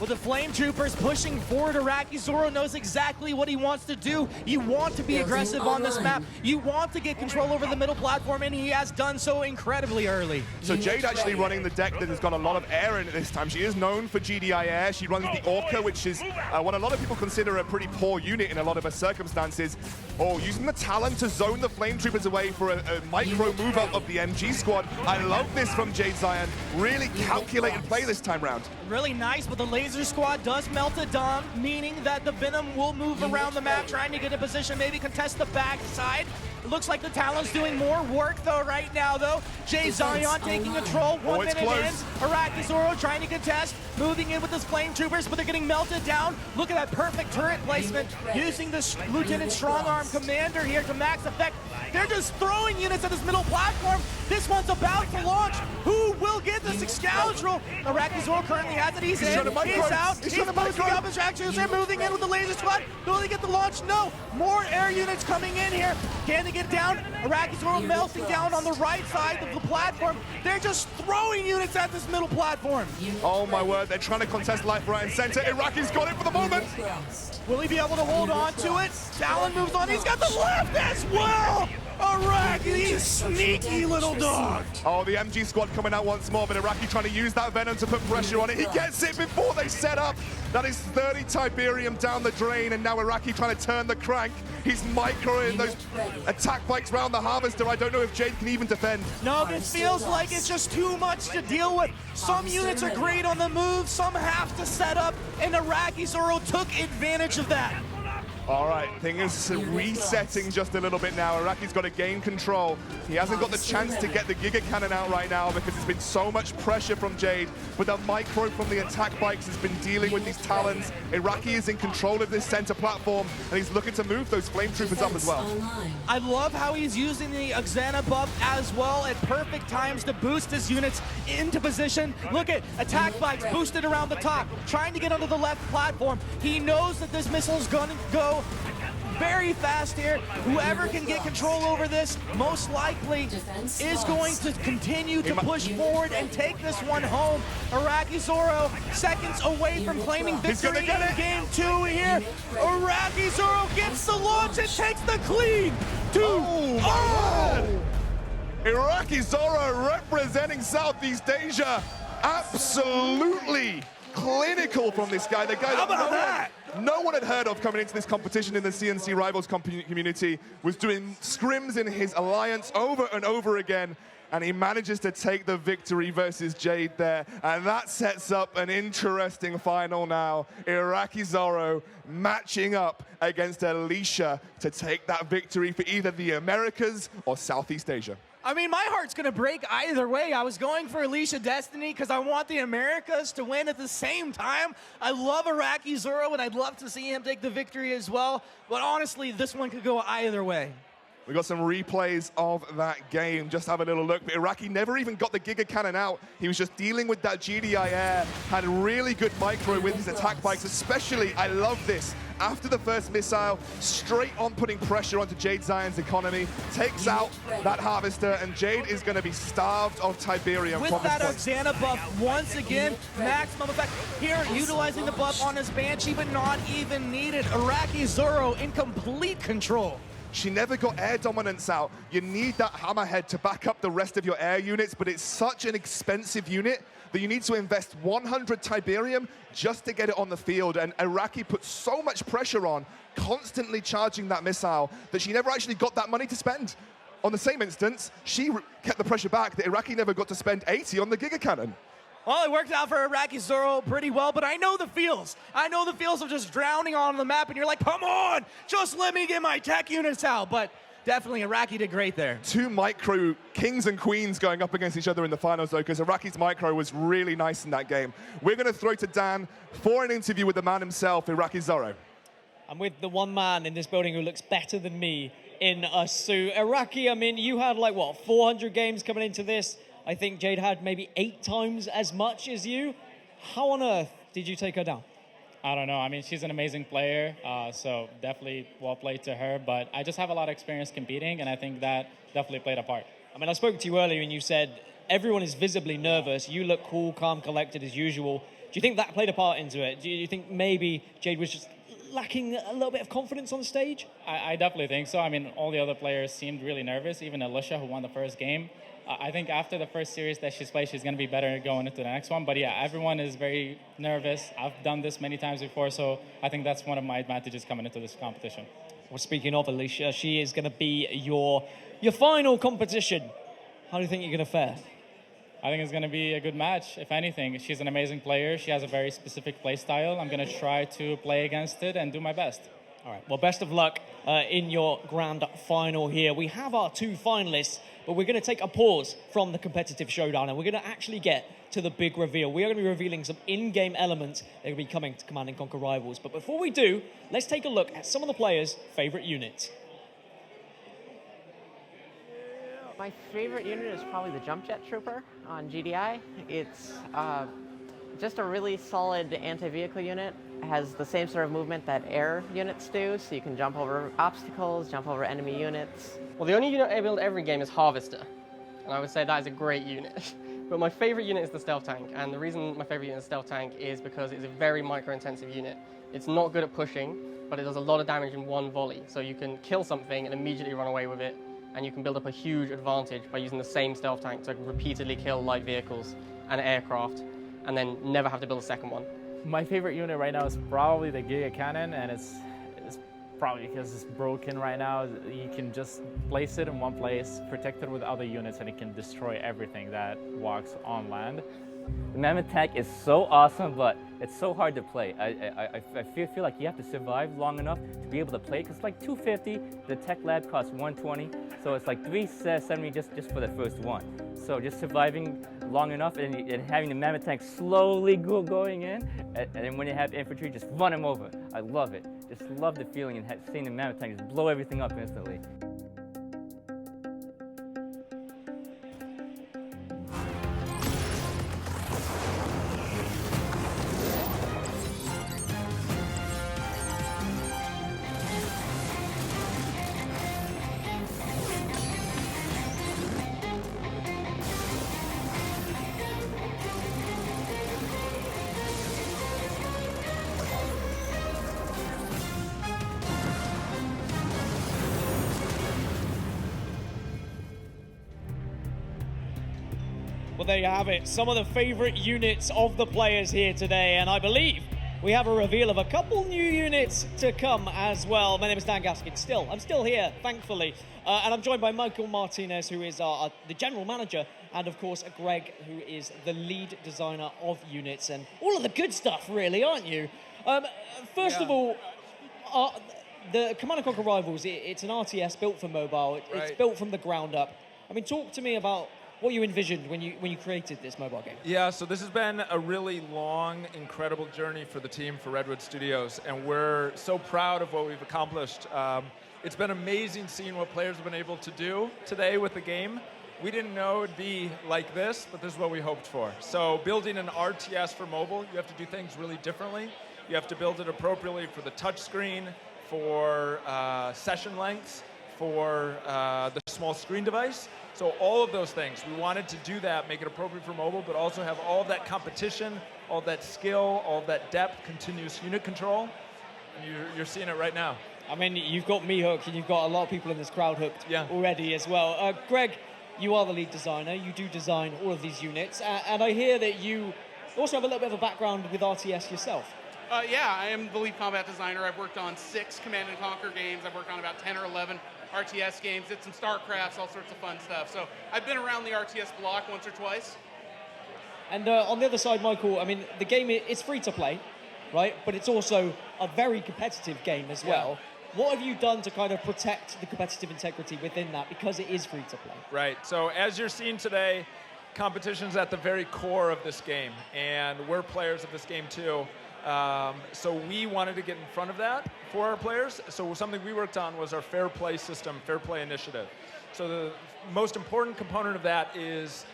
Speaker 3: With the Flame Troopers pushing forward, Araki Zoro knows exactly what he wants to do. You want to be aggressive on this map. You want to get control over the middle platform, and he has done so incredibly early.
Speaker 2: So Jade actually running the deck that has got a lot of air in it this time. She is known for GDI Air. She runs the Orca, which is what a lot of people consider a pretty poor unit in a lot of her circumstances. Oh, using the Talon to zone the Flame Troopers away for a micro move up of the MG squad. I love this from Jade Zion. Really calculated play this time round.
Speaker 3: Really nice, but the Laser Squad does melt a Dom, meaning that the Venom will move around the map, trying to get a position, maybe contest the backside. It looks like the Talon's doing more work though right now though. Jade Zion taking control, 1 minute in. Araki Zoro trying to contest, moving in with his Flame Troopers, but they're getting melted down. Look at that perfect turret placement, using the Lieutenant Strong Arm Commander here to max effect. They're just throwing units at this middle platform. This one's about to launch. Who will get this Scoundrel? Araki Zoro currently has it. He's in, he's out, he's boosting up his Ravage actually they're moving in with the laser squad. Will they get the launch? No. More air units coming in here. Can they get down? Iraqi Zoro melting down on the right side of the platform. They're just throwing units at this middle platform.
Speaker 2: Oh my word, they're trying to contest life right and center. Iraqi's got it for the moment.
Speaker 3: Will he be able to hold on to it? Talon moves on. He's got the left as well. Iraqi, he's sneaky little dog.
Speaker 2: Oh, the MG squad coming out once more, but Iraqi trying to use that Venom to put pressure on it. He gets it before they set up. That is 30 Tiberium down the drain, and now Iraqi trying to turn the crank. He's microing those attack bikes around the Harvester. I don't know if Jade can even defend.
Speaker 3: No, this feels like it's just too much to deal with. Some units are great on the move, some have to set up, and Iraqi Zoro took advantage of that.
Speaker 2: All right, things resetting just a little bit now. Iraqi's got to gain control. He hasn't got the chance to get the Giga Cannon out right now because there's been so much pressure from Jade. But the micro from the attack bikes has been dealing with these Talons. Iraqi is in control of this center platform, and he's looking to move those Flame Troopers up as well.
Speaker 3: I love how he's using the Xana buff as well at perfect times to boost his units into position. Look at attack bikes boosted around the top, trying to get onto the left platform. He knows that this missile's going to go very fast here. Whoever can get control over this most likely is going to continue to push forward and take this one home. Iraqi Zoro seconds away from claiming victory in game 2 here. Iraqi Zoro gets the launch and takes the clean.
Speaker 2: Iraqi Zoro representing Southeast Asia. Absolutely clinical from this guy. The guy that no one had heard of coming into this competition in the CNC Rivals community, was doing scrims in his alliance over and over again, and he manages to take the victory versus Jade there, and that sets up an interesting final now. Iraqi Zoro matching up against Alicia to take that victory for either the Americas or Southeast Asia.
Speaker 3: I mean, my heart's gonna break either way. I was going for Alicia Destiny because I want the Americas to win at the same time. I love Iraqi Zoro, and I'd love to see him take the victory as well. But honestly, this one could go either way.
Speaker 2: We got some replays of that game. Just have a little look. But Iraqi never even got the Giga Cannon out. He was just dealing with that GDI air. Had really good micro with his attack bikes, especially, I love this. After the first missile, straight on putting pressure onto Jade Zion's economy, takes out that Harvester, and Jade is going to be starved of Tiberium.
Speaker 3: With that Xana buff, once again, maximum effect. Here, utilizing the buff on his Banshee, but not even needed. Iraqi Zoro in complete control.
Speaker 2: She never got air dominance out. You need that Hammerhead to back up the rest of your air units, but it's such an expensive unit that you need to invest 100 Tiberium just to get it on the field. And Iraqi put so much pressure on, constantly charging that missile, that she never actually got that money to spend. On the same instance, she kept the pressure back that Iraqi never got to spend 80 on the Giga Cannon.
Speaker 3: Well, it worked out for Iraqi Zoro pretty well, but I know the feels. I know the feels of just drowning on the map, and you're like, come on, just let me get my tech units out. But definitely Iraqi did great there.
Speaker 2: Two micro kings and queens going up against each other in the finals, though, because Iraqi's micro was really nice in that game. We're going to throw to Dan for an interview with the man himself, Iraqi Zoro.
Speaker 1: I'm with the one man in this building who looks better than me in a suit. Iraqi, I mean, you had like, what, 400 games coming into this? I think Jade had maybe 8 times as much as you. How on earth did you take her down?
Speaker 14: I don't know. I mean, she's an amazing player, so definitely well played to her. But I just have a lot of experience competing, and I think that definitely played a part.
Speaker 1: I mean, I spoke to you earlier, and you said everyone is visibly nervous. You look cool, calm, collected as usual. Do you think that played a part into it? Do you think maybe Jade was just lacking a little bit of confidence on the stage?
Speaker 14: I definitely think so. I mean, all the other players seemed really nervous, even Alicia, who won the first game. I think after the first series that she's played, she's going to be better going into the next one. But yeah, everyone is very nervous. I've done this many times before, so I think that's one of my advantages coming into this competition.
Speaker 1: Well, speaking of Alicia, she is going to be your final competition. How do you think you're going to fare?
Speaker 14: I think it's going to be a good match, if anything. She's an amazing player. She has a very specific play style. I'm going to try to play against it and do my best.
Speaker 1: All right, well, best of luck in your grand final here. We have our 2 finalists, but we're going to take a pause from the competitive showdown, and we're going to actually get to the big reveal. We are going to be revealing some in-game elements that are going to be coming to Command & Conquer Rivals. But before we do, let's take a look at some of the players' favorite units.
Speaker 15: My favorite unit is probably the Jump Jet Trooper on GDI. It's just a really solid anti-vehicle unit. has the same sort of movement that air units do, so you can jump over obstacles, jump over enemy units.
Speaker 16: Well, the only unit I build every game is Harvester, and I would say that is a great unit. But my favorite unit is the Stealth Tank, and the reason my favorite unit is the Stealth Tank is because it's a very micro-intensive unit. It's not good at pushing, but it does a lot of damage in one volley, so you can kill something and immediately run away with it, and you can build up a huge advantage by using the same Stealth Tank to repeatedly kill light vehicles and aircraft, and then never have to build a second one.
Speaker 14: My favorite unit right now is probably the Giga Cannon, and it's probably because it's broken right now. You can just place it in one place, protect it with other units, and it can destroy everything that walks on land.
Speaker 17: The Mammoth Tank is so awesome, but it's so hard to play. I feel like you have to survive long enough to be able to play, because it's like $250, the Tech Lab costs $120, so it's like $370 just for the first one. So just surviving long enough and having the Mammoth Tank slowly going in, and then when you have infantry, just run them over. I love it. Just love the feeling and seeing the Mammoth Tank just blow everything up instantly.
Speaker 1: Well, there you have it. Some of the favorite units of the players here today, and I believe we have a reveal of a couple new units to come as well. My name is Dan Gaskin. I'm still here, thankfully, and I'm joined by Michael Martinez, who is the general manager, and of course Greg, who is the lead designer of units and all of the good stuff, really, aren't you? First of all, the Command & Conquer Rivals, it's an RTS built for mobile. It's built from the ground up. I mean, talk to me about what you envisioned when you created this mobile game.
Speaker 19: Yeah, so this has been a really long, incredible journey for the team, for Redwood Studios, and we're so proud of what we've accomplished. It's been amazing seeing what players have been able to do today with the game. We didn't know it'd be like this, but this is what we hoped for. So building an RTS for mobile, you have to do things really differently. You have to build it appropriately for the touchscreen, for session lengths, for the small screen device. So all of those things, we wanted to do that, make it appropriate for mobile, but also have all of that competition, all of that skill, all of that depth, continuous unit control. And you're seeing it right now.
Speaker 1: I mean, you've got me hooked, and you've got a lot of people in this crowd hooked already as well. Greg, you are the lead designer. You do design all of these units, and I hear that you also have a little bit of a background with RTS yourself.
Speaker 20: Yeah, I am the lead combat designer. I've worked on 6 Command & Conquer games. I've worked on about 10 or 11 RTS games, did some StarCrafts, all sorts of fun stuff. So I've been around the RTS block once or twice.
Speaker 1: And on the other side, Michael, I mean, the game is free to play, right? But it's also a very competitive game as well. What have you done to kind of protect the competitive integrity within that, because it is free to play?
Speaker 19: Right, so as you're seeing today, competition's at the very core of this game, and we're players of this game too. So we wanted to get in front of that for our players. So something we worked on was our fair play system, fair play initiative. So the most important component of that is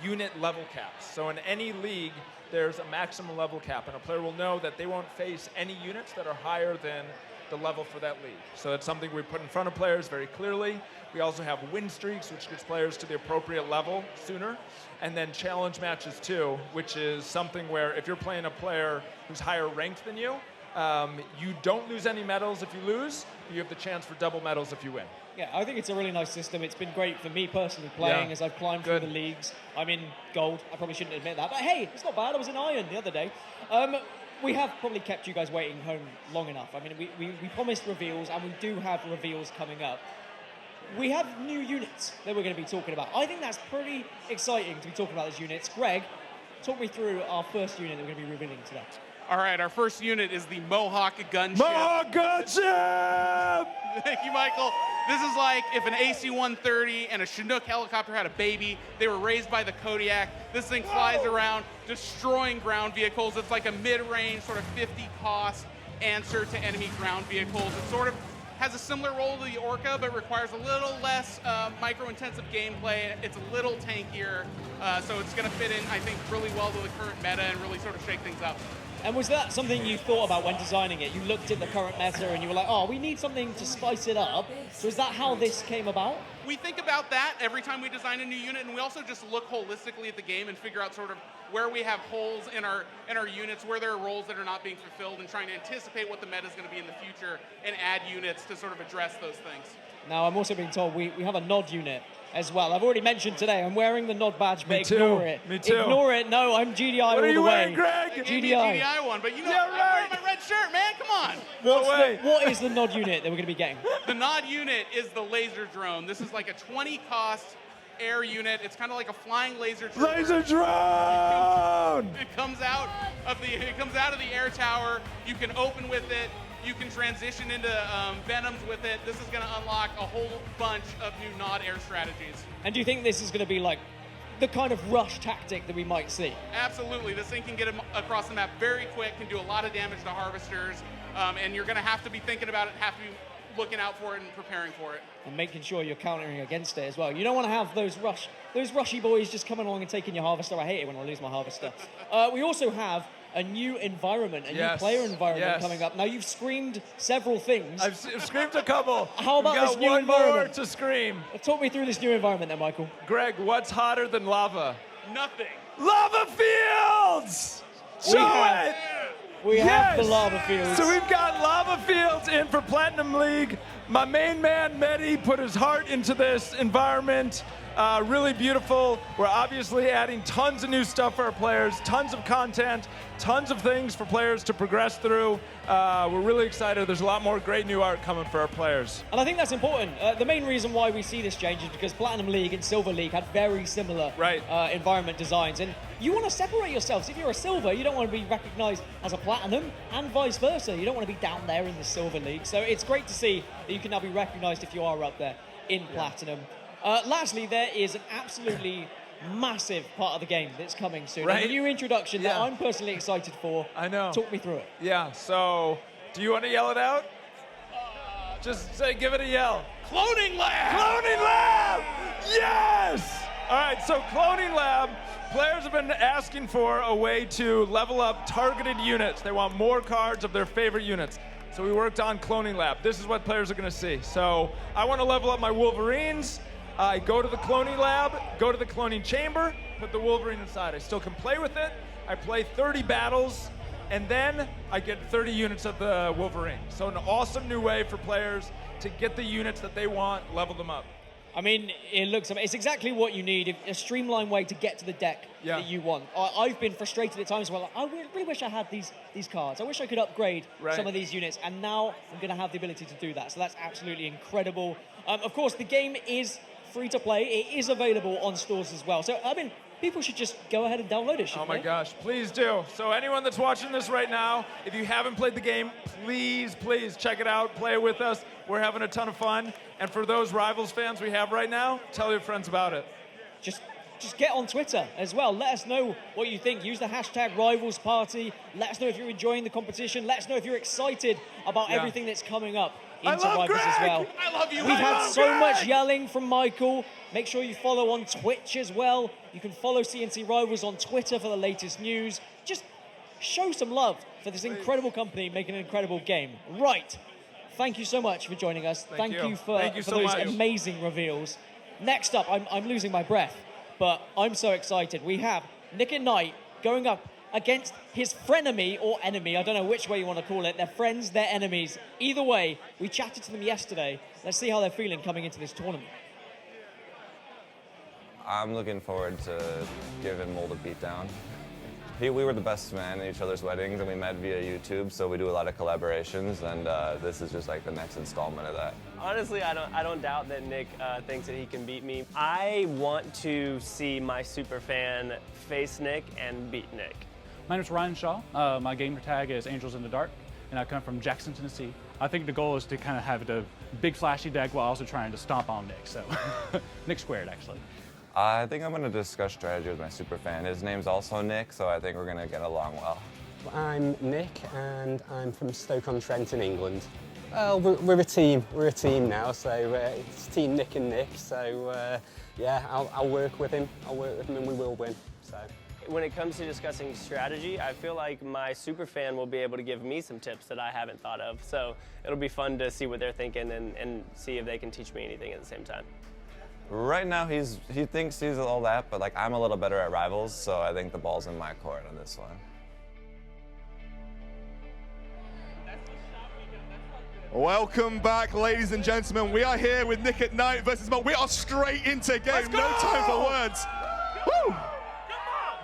Speaker 19: unit level caps. So in any league, there's a maximum level cap, and a player will know that they won't face any units that are higher than the level for that league. So it's something we put in front of players very clearly. We also have win streaks, which gets players to the appropriate level sooner. And then challenge matches too, which is something where if you're playing a player who's higher ranked than you, you don't lose any medals if you lose. You have the chance for double medals if you win.
Speaker 1: Yeah, I think it's a really nice system. It's been great for me personally playing as I've climbed through the leagues. I'm in gold. I probably shouldn't admit that, but hey, it's not bad. I was in iron the other day. We have probably kept you guys waiting home long enough. I mean, we promised reveals, and we do have reveals coming up. We have new units that we're going to be talking about. I think that's pretty exciting to be talking about those units. Greg, talk me through our first unit that we're going to be revealing today.
Speaker 20: All right, our first unit is the Mohawk Gunship.
Speaker 19: Mohawk Gunship!
Speaker 20: Thank you, Michael. This is like if an AC-130 and a Chinook helicopter had a baby. They were raised by the Kodiak. This thing flies around, destroying ground vehicles. It's like a mid-range, sort of 50 cost answer to enemy ground vehicles. It sort of has a similar role to the Orca, but requires a little less micro-intensive gameplay. It's a little tankier, so it's going to fit in, I think, really well to the current meta and really sort of shake things up.
Speaker 1: And was that something you thought about when designing it? You looked at the current meta and you were like, oh, we need something to spice it up. So is that how this came about?
Speaker 20: We think about that every time we design a new unit, and we also just look holistically at the game and figure out sort of where we have holes in our units, where there are roles that are not being fulfilled, and trying to anticipate what the meta is going to be in the future and add units to sort of address those things.
Speaker 1: Now, I'm also being told we have a nod unit as well. I've already mentioned today, I'm wearing the nod badge, but ignore it.
Speaker 19: Me too.
Speaker 1: Ignore it. No, I'm GDI all the way.
Speaker 19: What are you wearing, Greg?
Speaker 1: GDI.
Speaker 20: GDI one, but you know,
Speaker 19: Yeah,
Speaker 20: I'm
Speaker 19: right.
Speaker 20: wearing my red shirt, man. Come on.
Speaker 1: What is the nod unit that we're going to be getting?
Speaker 20: The nod unit is the laser drone. This is like a 20 cost air unit. It's kind of like a flying laser drone.
Speaker 19: Laser drone!
Speaker 20: It comes out of the air tower. You can open with it. You can transition into Venoms with it. This is going to unlock a whole bunch of new nod air strategies.
Speaker 1: And do you think this is going to be like the kind of rush tactic that we might see?
Speaker 20: Absolutely. This thing can get across the map very quick, can do a lot of damage to harvesters, and you're going to have to be thinking about it, have to be looking out for it and preparing for it.
Speaker 1: And making sure you're countering against it as well. You don't want to have those rushy boys just coming along and taking your harvester. I hate it when I lose my harvester. We also have a new environment, a new player environment coming up. Now, you've screamed several things.
Speaker 19: I've screamed a couple.
Speaker 1: How about this new
Speaker 19: one
Speaker 1: environment?
Speaker 19: more to scream.
Speaker 1: Talk me through this new environment then, Michael.
Speaker 19: Greg, what's hotter than lava?
Speaker 20: Nothing.
Speaker 19: Lava fields! Show it!
Speaker 1: We have the lava fields.
Speaker 19: So we've got lava fields in for Platinum League. My main man, Mehdi, put his heart into this environment. Really beautiful. We're obviously adding tons of new stuff for our players, tons of content, tons of things for players to progress through. We're really excited. There's a lot more great new art coming for our players.
Speaker 1: And I think that's important. The main reason why we see this change is because Platinum League and Silver League had very similar environment designs. And you want to separate yourselves. If you're a Silver, you don't want to be recognized as a Platinum, and vice versa. You don't want to be down there in the Silver League. So it's great to see that you can now be recognized if you are up there in Platinum. Lastly, there is an absolutely massive part of the game that's coming soon.
Speaker 19: Right.
Speaker 1: A new introduction that I'm personally excited for.
Speaker 19: I know.
Speaker 1: Talk me through it.
Speaker 19: Yeah, so do you want to yell it out? Just say, give it a yell.
Speaker 20: Cloning Lab!
Speaker 19: Cloning Lab! Yes! All right, so Cloning Lab, players have been asking for a way to level up targeted units. They want more cards of their favorite units. So we worked on Cloning Lab. This is what players are going to see. So I want to level up my Wolverines. I go to the Cloning Lab, go to the Cloning Chamber, put the Wolverine inside. I still can play with it. I play 30 battles, and then I get 30 units of the Wolverine. So an awesome new way for players to get the units that they want, level them up.
Speaker 1: I mean, it's exactly what you need, a streamlined way to get to the deck that you want. I've been frustrated at times where I really wish I had these cards. I wish I could upgrade some of these units, and now I'm going to have the ability to do that. So that's absolutely incredible. Of course, the game is free to play. It is available on stores as well. So, I mean, people should just go ahead and download it, shouldn't
Speaker 19: they? Gosh, please do. So anyone that's watching this right now, if you haven't played the game, please check it out, play it with us. We're having a ton of fun. And for those Rivals fans we have right now, tell your friends about it.
Speaker 1: Just get on Twitter as well. Let us know what you think. Use the hashtag RivalsParty. Let us know if you're enjoying the competition. Let us know if you're excited about everything that's coming up into Rivals as well.
Speaker 20: I love you.
Speaker 1: We've had so much yelling from Michael. Make sure you follow on Twitch as well. You can follow CNC Rivals on Twitter for the latest news. Just show some love for this incredible company making an incredible game. Right. Thank you so much for joining us. Thank you for those amazing reveals. Next up, I'm losing my breath, but I'm so excited. We have Nick and Knight going up against his frenemy or enemy. I don't know which way you want to call it. They're friends, they're enemies. Either way, we chatted to them yesterday. Let's see how they're feeling coming into this tournament.
Speaker 21: I'm looking forward to giving Mold a beatdown. We were the best man at each other's weddings, and we met via YouTube, so we do a lot of collaborations, and this is just like the next installment of that.
Speaker 22: Honestly, I don't doubt that Nick thinks that he can beat me. I want to see my super fan face Nick and beat Nick.
Speaker 23: My name is Ryan Shaw. My gamer tag is Angels in the Dark, and I come from Jackson, Tennessee. I think the goal is to kind of have the big flashy deck while also trying to stomp on Nick, so Nick squared, actually.
Speaker 21: I think I'm going to discuss strategy with my super fan. His name's also Nick, so I think we're going to get along well.
Speaker 24: I'm Nick, and I'm from Stoke-on-Trent in England. Well, we're a team. We're a team now, so it's Team Nick and Nick. So yeah, I'll work with him. I'll work with him, and we will win. So
Speaker 22: when it comes to discussing strategy, I feel like my superfan will be able to give me some tips that I haven't thought of. So it'll be fun to see what they're thinking and see if they can teach me anything at the same time.
Speaker 21: Right now, he thinks he's all that, but like I'm a little better at Rivals, so I think the ball's in my court on this one.
Speaker 2: Welcome back, ladies and gentlemen. We are here with Nick at Night versus Molt. We are straight into game. No time for words. Woo!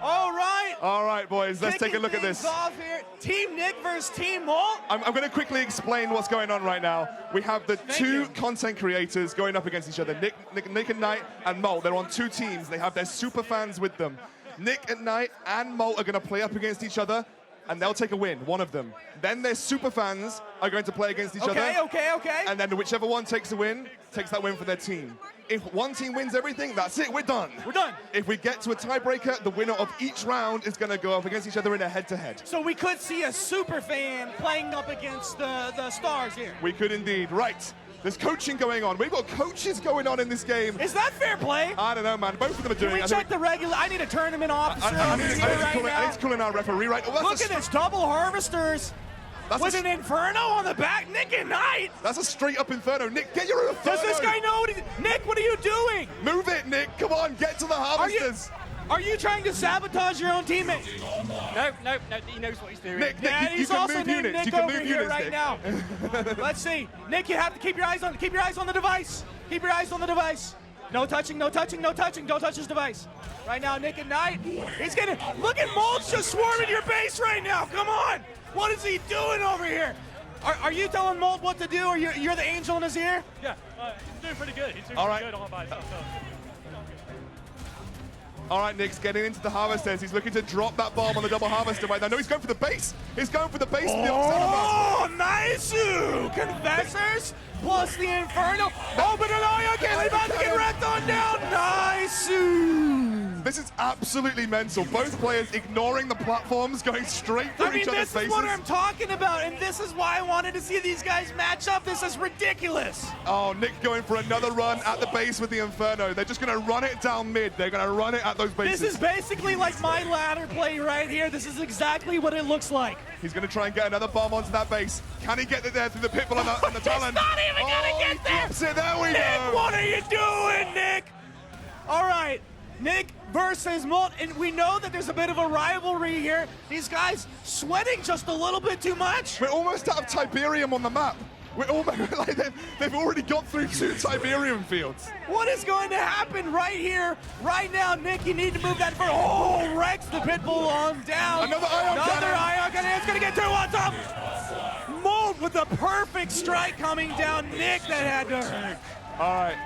Speaker 3: All right.
Speaker 2: All right, boys. Let's take a look at this.
Speaker 3: Off here. Team Nick versus Team Molt.
Speaker 2: I'm going to quickly explain what's going on right now. We have the two content creators going up against each other, Nick at Night and Molt. They're on two teams. They have their super fans with them. Nick at Night and Molt are going to play up against each other, and they'll take a win, one of them. Then their super fans are going to play against each other.
Speaker 3: Okay.
Speaker 2: And then whichever one takes a win, takes that win for their team. If one team wins everything, that's it, we're done.
Speaker 3: We're done.
Speaker 2: If we get to a tiebreaker, the winner of each round is going to go up against each other in a head-to-head.
Speaker 3: So we could see a super fan playing up against the stars here.
Speaker 2: We could indeed. Right. There's coaching going on. We've got coaches going on in this game.
Speaker 3: Is that fair play?
Speaker 2: I don't know, man. Both of them are doing it.
Speaker 3: Can we check the regular? I need a tournament officer.
Speaker 2: I need to call in our referee, right? Oh,
Speaker 3: Look at this, double harvesters. With an Inferno on the back, Nick at Night.
Speaker 2: That's a straight up Inferno. Nick, get your Inferno.
Speaker 3: Does this guy know what Nick, what are you doing?
Speaker 2: Move it, Nick. Come on, get to the harvesters.
Speaker 3: Are you trying to sabotage your own teammate?
Speaker 4: No, he knows what he's doing.
Speaker 2: Nick,
Speaker 3: he's
Speaker 2: you can
Speaker 3: also
Speaker 2: move
Speaker 3: named
Speaker 2: units.
Speaker 3: Nick
Speaker 2: You can
Speaker 3: over
Speaker 2: move
Speaker 3: here
Speaker 2: units,
Speaker 3: right
Speaker 2: Nick.
Speaker 3: now. Let's see. Nick, you have to keep your eyes on the device. Keep your eyes on the device. No touching. Don't touch his device. Right now, Nick at Night. He's getting. Look at Molt's just swarming your base right now. Come on. What is he doing over here? Are you telling Molt what to do, or you're the angel in his ear?
Speaker 23: Yeah, he's doing pretty good. He's doing
Speaker 2: All
Speaker 23: pretty
Speaker 2: right.
Speaker 23: good all by himself.
Speaker 2: All right, Nick's getting into the harvesters. He's looking to drop that bomb on the double harvester right now. No, he's going for the base. He's going for the base.
Speaker 3: Oh, nice! Confessors plus the Inferno. Oh, but Anaya again, about to get wrecked on down. Nice!
Speaker 2: This is absolutely mental. Both players ignoring the platforms, going straight through each other's
Speaker 3: this
Speaker 2: faces.
Speaker 3: is what I'm talking about, and this is why I wanted to see these guys match up. This is ridiculous.
Speaker 2: Oh, Nick going for another run at the base with the Inferno. They're just going to run it down mid. They're going to run it at those bases.
Speaker 3: This is basically like my ladder play right here. This is exactly what it looks like.
Speaker 2: He's going to try and get another bomb onto that base. Can he get it there through the Pitbull and the Talon?
Speaker 3: He's not even going to get there.
Speaker 2: Drops it. There we
Speaker 3: Nick,
Speaker 2: go.
Speaker 3: what are you doing, Nick? All right, Nick versus Molt, and we know that there's a bit of a rivalry here. These guys sweating just a little bit too much.
Speaker 2: We're almost out of Tiberium on the map. We're almost like they've already got through 2 Tiberium fields.
Speaker 3: What is going to happen right here, right now, Nick? You need to move that for. Oh, Rex the Pitbull on down.
Speaker 2: Another ion cannon.
Speaker 3: It's going to get 2 on top. Molt with the perfect strike coming down. Nick, that had to hurt.
Speaker 2: All right,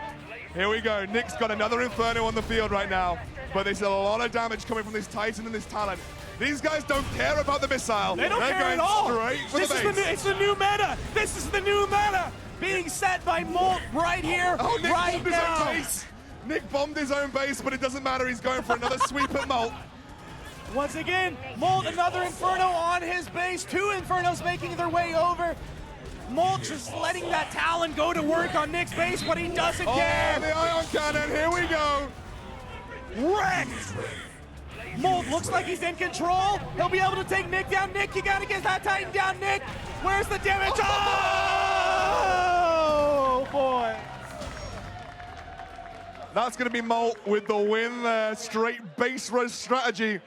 Speaker 2: here we go. Nick's got another Inferno on the field right now, but there's a lot of damage coming from this Titan and this Talon. These guys don't care about the missile.
Speaker 3: They don't
Speaker 2: They're
Speaker 3: care
Speaker 2: going
Speaker 3: at all.
Speaker 2: straight for the base.
Speaker 3: It's the new meta. This is the new meta being set by Molt right here,
Speaker 2: Oh, Nick
Speaker 3: right
Speaker 2: bombed his
Speaker 3: now.
Speaker 2: own base. Nick bombed his own base, but it doesn't matter. He's going for another sweep at Molt.
Speaker 3: Once again, Molt, another Inferno on his base. 2 Infernos making their way over. Molt just letting that Talon go to work on Nick's base, but he doesn't care.
Speaker 2: Oh, the ion cannon. Here we go.
Speaker 3: Wrecked. Molt looks like he's in control. He'll be able to take Nick down. Nick, you gotta get that Titan down, Nick. Where's the damage? Oh, boy.
Speaker 2: That's going to be Molt with the win there. Straight base rush strategy.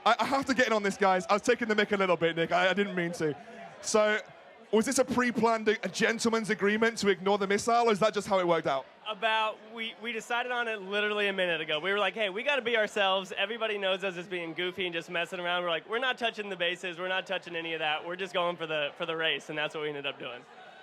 Speaker 2: I have to get in on this, guys. I was taking the mick a little bit, Nick. I didn't mean to. So, was this a pre-planned, a gentleman's agreement to ignore the missile, or is that just how it worked out?
Speaker 22: We decided on it literally a minute ago. We were like, hey, we got to be ourselves. Everybody knows us as being goofy and just messing around. We're like, we're not touching the bases. We're not touching any of that. We're just going for the race, and that's what we ended up doing.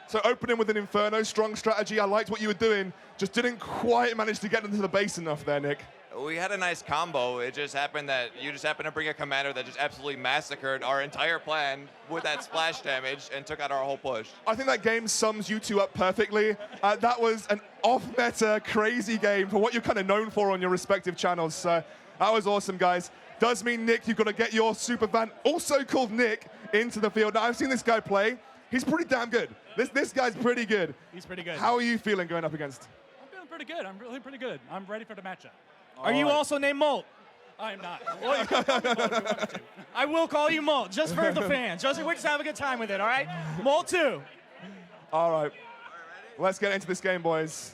Speaker 2: So opening with an Inferno, strong strategy. I liked what you were doing. Just didn't quite manage to get into the base enough there, Nick.
Speaker 5: We had a nice combo. It just happened that you just happened to bring a commander that just absolutely massacred our entire plan with that splash damage and took out our whole push.
Speaker 2: I think that game sums you two up perfectly. That was an off-meta, crazy game for what you're kind of known for on your respective channels. So that was awesome, guys. Does mean, Nick, you've got to get your super fan, also called Nick, into the field. Now, I've seen this guy play. He's pretty damn good. This guy's pretty good.
Speaker 23: He's pretty good.
Speaker 2: How are you feeling going up against?
Speaker 23: I'm feeling pretty good. I'm really pretty good. I'm ready for the matchup.
Speaker 3: Are you also named Molt?
Speaker 23: I am not. Well, you can call me Molt if you want me to.
Speaker 3: I will call you Molt, just for the fans. We're just having a good time with it, all right? Molt 2.
Speaker 2: All right. Let's get into this game, boys.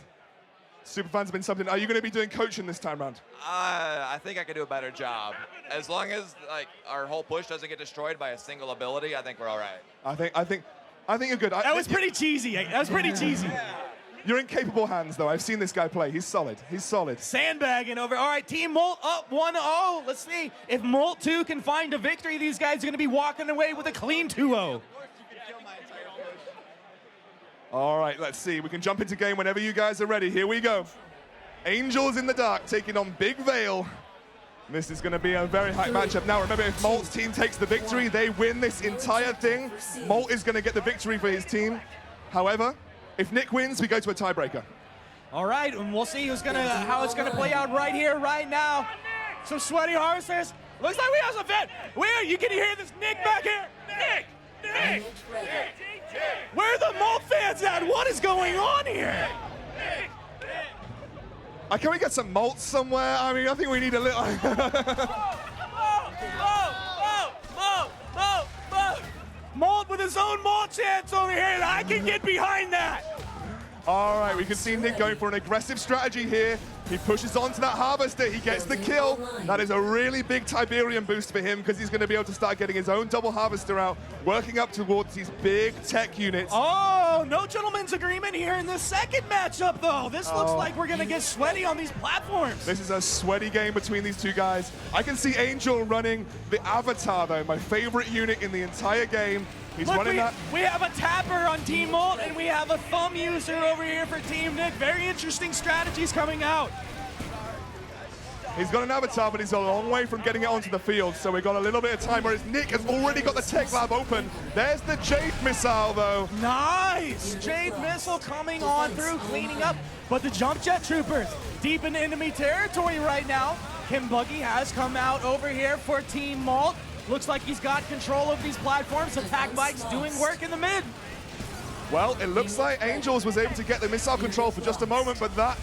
Speaker 2: Superfans have been something. Are you going to be doing coaching this time round?
Speaker 5: I think I could do a better job. As long as like our whole push doesn't get destroyed by a single ability, I think we're all right.
Speaker 2: I think you're good.
Speaker 3: That was pretty cheesy. That was pretty cheesy.
Speaker 2: You're in capable hands, though. I've seen this guy play. He's solid. He's solid.
Speaker 3: Sandbagging over. All right, Team Molt up 1-0. Let's see if Molt 2 can find a victory. These guys are going to be walking away with a clean 2-0.
Speaker 2: All right, let's see. We can jump into game whenever you guys are ready. Here we go. Angels in the Dark taking on Big Vale. This is going to be a very high matchup. Now, remember, if Molt's team takes the victory, they win this entire thing. Molt is going to get the victory for his team. However, if Nick wins, we go to a tiebreaker.
Speaker 3: All right, and we'll see how it's gonna play out right here, right now. So Sweaty Harvesters, looks like we have some fan. You can hear this Nick back here. Nick! Where are the Molt fans at? What is going on here?
Speaker 2: Can we get some Molt somewhere? I mean, I think we need a little...
Speaker 3: Molt with his own Molt chance over here, and I can get behind that.
Speaker 2: All right, we can see Nick going for an aggressive strategy here. He pushes onto that Harvester. He gets the kill. That is a really big Tiberium boost for him because he's going to be able to start getting his own double Harvester out, working up towards these big tech units.
Speaker 3: Oh, no gentleman's agreement here in this second matchup, though. This looks like we're going to get sweaty on these platforms.
Speaker 2: This is a sweaty game between these two guys. I can see Angel running the Avatar, though, my favorite unit in the entire game. He's running that.
Speaker 3: We have a tapper on Team Molt, and we have a thumb user over here for Team Nick. Very interesting strategies coming out.
Speaker 2: He's got an Avatar, but he's a long way from getting it onto the field, so we've got a little bit of time, whereas Nick has already got the Tech Lab open. There's the Jade Missile, though.
Speaker 3: Nice! Jade Missile coming on through, cleaning up, but the Jump Jet Troopers deep in enemy territory right now. Kim Buggy has come out over here for Team Molt. Looks like he's got control of these platforms. Attack Bike's doing work in the mid.
Speaker 2: Well, it looks like Angels was able to get the missile control for just a moment, but that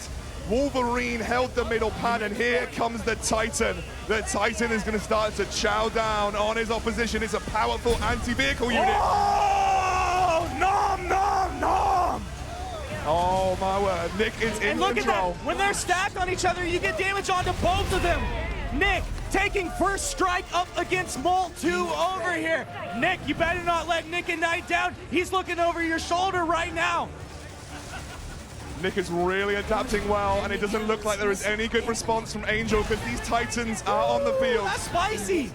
Speaker 2: Wolverine held the middle pad, and here comes the Titan. The Titan is going to start to chow down on his opposition. It's a powerful anti-vehicle unit.
Speaker 3: Oh, nom, nom, nom!
Speaker 2: Oh, my word. Nick is in
Speaker 3: look
Speaker 2: control.
Speaker 3: At that. When they're stacked on each other, you get damage onto both of them. Nick taking first strike up against Molt 2 over here. Nick, you better not let Nick and Knight down. He's looking over your shoulder right now.
Speaker 2: Nick is really adapting well, and it doesn't look like there is any good response from Angel because these Titans are on the field.
Speaker 3: That's spicy.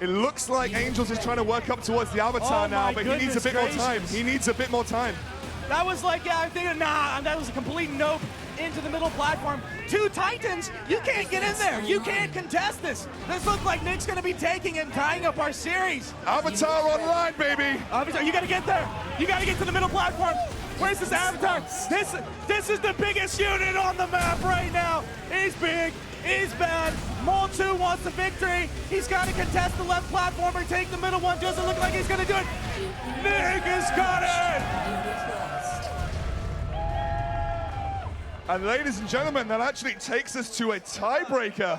Speaker 2: It looks like Angels is trying to work up towards the Avatar now, but he needs a bit more time. He needs a bit more time.
Speaker 3: That was like, yeah, I'm thinking, nah, that was a complete nope into the middle platform. Two Titans, you can't get in there. You can't contest this. This looks like Nick's going to be taking and tying up our series.
Speaker 2: Avatar online, baby.
Speaker 3: Avatar, you got to get there. You got to get to the middle platform. Where's this Avatar? This is the biggest unit on the map right now. He's big. He's bad. Molt 2 wants the victory. He's got to contest the left platform or take the middle one. Doesn't look like he's going to do it. Nick has got it.
Speaker 2: And ladies and gentlemen, that actually takes us to a tiebreaker.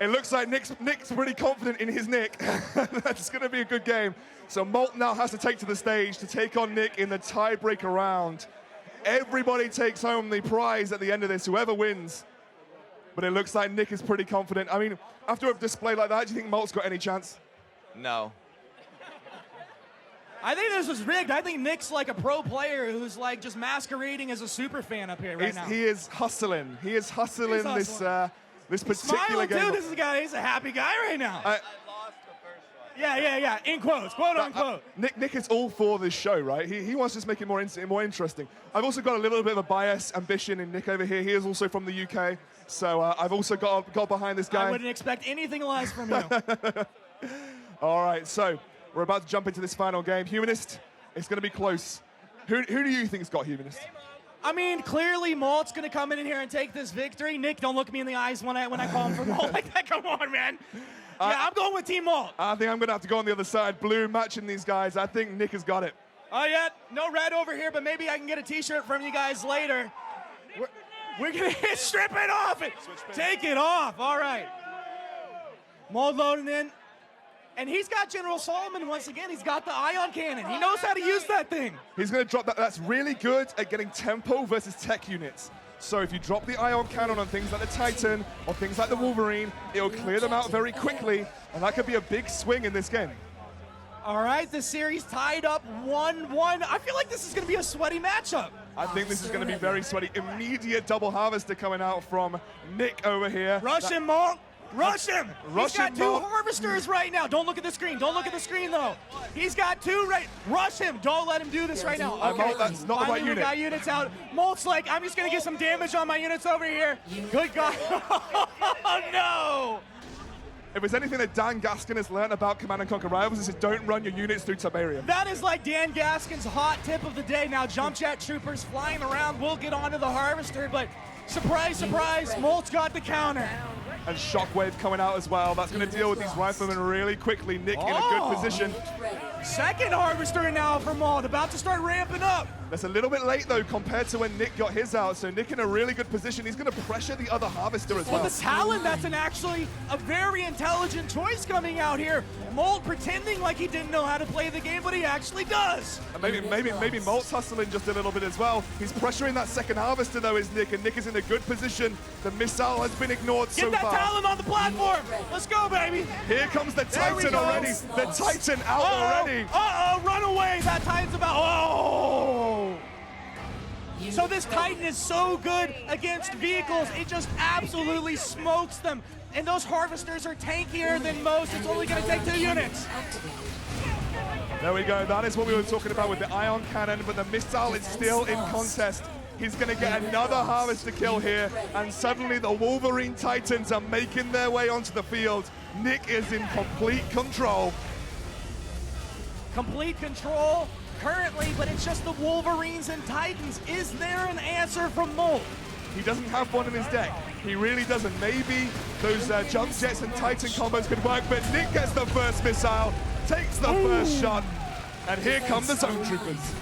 Speaker 2: It looks like Nick's pretty confident in his Nick. That's going to be a good game. So Molt now has to take to the stage to take on Nick in the tiebreaker round. Everybody takes home the prize at the end of this, whoever wins. But it looks like Nick is pretty confident. I mean, after a display like that, do you think Molt's got any chance?
Speaker 5: No.
Speaker 3: I think this was rigged. I think Nick's like a pro player who's like just masquerading as a super fan up here right now.
Speaker 2: He is hustling. He is hustling this particular
Speaker 3: Smiling
Speaker 2: game.
Speaker 3: too. This is a guy. He's a happy guy right now. Yeah. In quotes, quote unquote.
Speaker 2: Nick is all for this show, right? He wants to just make it more interesting. I've also got a little bit of a bias ambition in Nick over here. He is also from the UK, so I've also got behind this guy.
Speaker 3: I wouldn't expect anything less from you.
Speaker 2: All right, so we're about to jump into this final game. Humanist, it's going to be close. Who do you think's got Humanist?
Speaker 3: I mean, clearly Molt's going to come in here and take this victory. Nick, don't look me in the eyes when I call him for Molt like that. Come on, man. Yeah, I'm going with Team Molt.
Speaker 2: I think I'm going to have to go on the other side. Blue matching these guys. I think Nick has got it.
Speaker 3: Oh, yeah. No red over here, but maybe I can get a T-shirt from you guys later. We're going to strip it off. Take it off. All right. Mold loading in. And he's got General Solomon once again. He's got the ion cannon. He knows how to use that thing.
Speaker 2: He's going to drop that. That's really good at getting tempo versus tech units. So if you drop the ion cannon on things like the Titan or things like the Wolverine, it'll clear them out very quickly, and that could be a big swing in this game.
Speaker 3: All right, the series tied up 1-1. I feel like this is going to be a sweaty matchup.
Speaker 2: I think this is going to be very sweaty. Immediate double harvester coming out from Nick over here.
Speaker 3: Rush him, Monk. Rush him!
Speaker 2: Rush
Speaker 3: He's got
Speaker 2: him,
Speaker 3: two
Speaker 2: Monk.
Speaker 3: harvesters right now. Don't look at the screen. Don't look at the screen, though. He's got two right. Rush him. Don't let him do this right now. Okay.
Speaker 2: That's not the right
Speaker 3: Finally, we
Speaker 2: unit.
Speaker 3: got units out. Molt's like, I'm just going to get some damage on my units over here. Good God. Oh, no!
Speaker 2: If there's anything that Dan Gaskin has learned about Command & Conquer Rivals, is don't run your units through Tiberium.
Speaker 3: That is like Dan Gaskin's hot tip of the day. Now, jump jet troopers flying around. We'll get onto the harvester, but surprise, surprise, Molt's got the counter.
Speaker 2: And Shockwave coming out as well. That's going to deal with these riflemen really quickly. Nick in a good position.
Speaker 3: Second harvester now for Molt, about to start ramping up.
Speaker 2: That's a little bit late, though, compared to when Nick got his out. So Nick in a really good position. He's going to pressure the other harvester as well.
Speaker 3: Well, the Talon, that's actually a very intelligent choice coming out here. Molt pretending like he didn't know how to play the game, but he actually does.
Speaker 2: And maybe Molt's hustling just a little bit as well. He's pressuring that second harvester, though, is Nick, and Nick is in a good position. The missile has been ignored so far.
Speaker 3: Get that Talon on the platform. Let's go, baby.
Speaker 2: Here comes the Titan already. The Titan out already.
Speaker 3: Uh-oh, run away. That Titan's about, oh. So this Titan is so good against vehicles, it just absolutely smokes them. And those harvesters are tankier than most. It's only going to take 2 units.
Speaker 2: There we go. That is what we were talking about with the ion cannon, but the missile is still in contest. He's going to get another harvester kill here, and suddenly the Wolverine Titans are making their way onto the field. Nick is in complete control.
Speaker 3: Complete control currently, but it's just the Wolverines and Titans. Is there an answer from Molt?
Speaker 2: He doesn't have one in his deck. He really doesn't. Maybe those jump jets and Titan combos could work, but Nick gets the first missile, takes the first shot, and here come the Zone Troopers.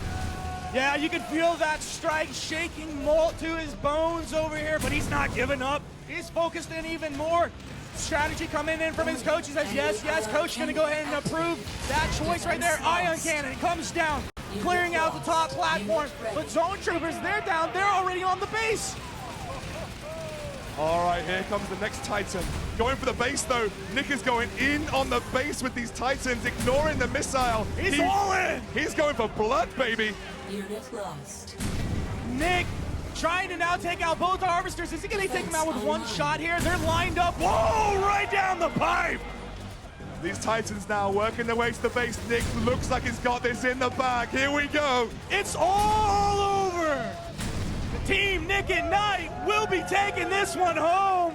Speaker 3: Yeah, you can feel that strike shaking Molt to his bones over here, but he's not giving up. He's focused in even more. Strategy coming in from his coach. He says, yes, yes, coach, going to go ahead and approve that choice right there. Ion Cannon comes down, clearing out the top platform. But Zone Troopers, they're down. They're already on the base.
Speaker 2: All right, here comes the next Titan. Going for the base, though. Nick is going in on the base with these Titans, ignoring the missile.
Speaker 3: He's all in.
Speaker 2: He's going for blood, baby.
Speaker 7: Unit lost.
Speaker 3: Nick trying to now take out both harvesters. Is he going to take them out with one shot here? They're lined up. Whoa, right down the pipe.
Speaker 2: These Titans now working their way to the base. Nick looks like he's got this in the bag. Here we go.
Speaker 3: It's all over. Team Nick at Night will be taking this one home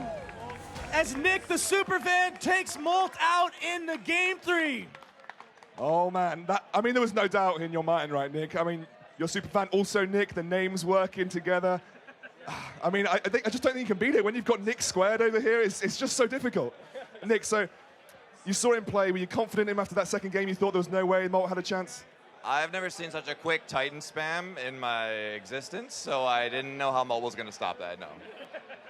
Speaker 3: as Nick the Superfan takes Molt out in the game 3.
Speaker 2: Oh man, there was no doubt in your mind, right, Nick? I mean, you're Superfan, also Nick, the names working together. I mean, I just don't think you can beat it. When you've got Nick squared over here, it's just so difficult. Nick, so you saw him play. Were you confident in him after that second game? You thought there was no way Molt had a chance?
Speaker 5: I've never seen such a quick Titan spam in my existence, so I didn't know how Molt was going to stop that, no.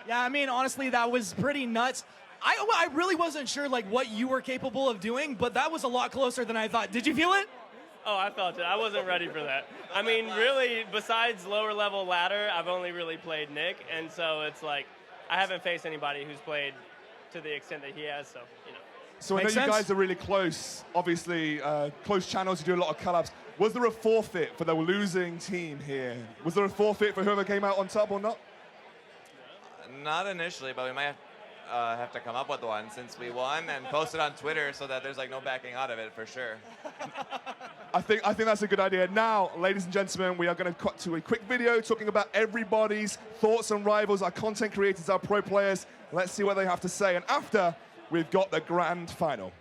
Speaker 3: Yeah, I mean, honestly, that was pretty nuts. I really wasn't sure like what you were capable of doing, but that was a lot closer than I thought. Did you feel it?
Speaker 22: Oh, I felt it. I wasn't ready for that. I mean, really, besides lower level ladder, I've only really played Nick, and so it's like I haven't faced anybody who's played to the extent that he has, so, you know.
Speaker 2: So I know you guys are really close, obviously, close channels, you do a lot of collabs. Was there a forfeit for the losing team here? Was there a forfeit for whoever came out on top or not?
Speaker 5: Not initially, but we might have to come up with one since we won and post it on Twitter so that there's like no backing out of it for sure.
Speaker 2: I think that's a good idea. Now, ladies and gentlemen, we are going to cut to a quick video talking about everybody's thoughts on Rivals, our content creators, our pro players. Let's see what they have to say. And after, we've got the grand final.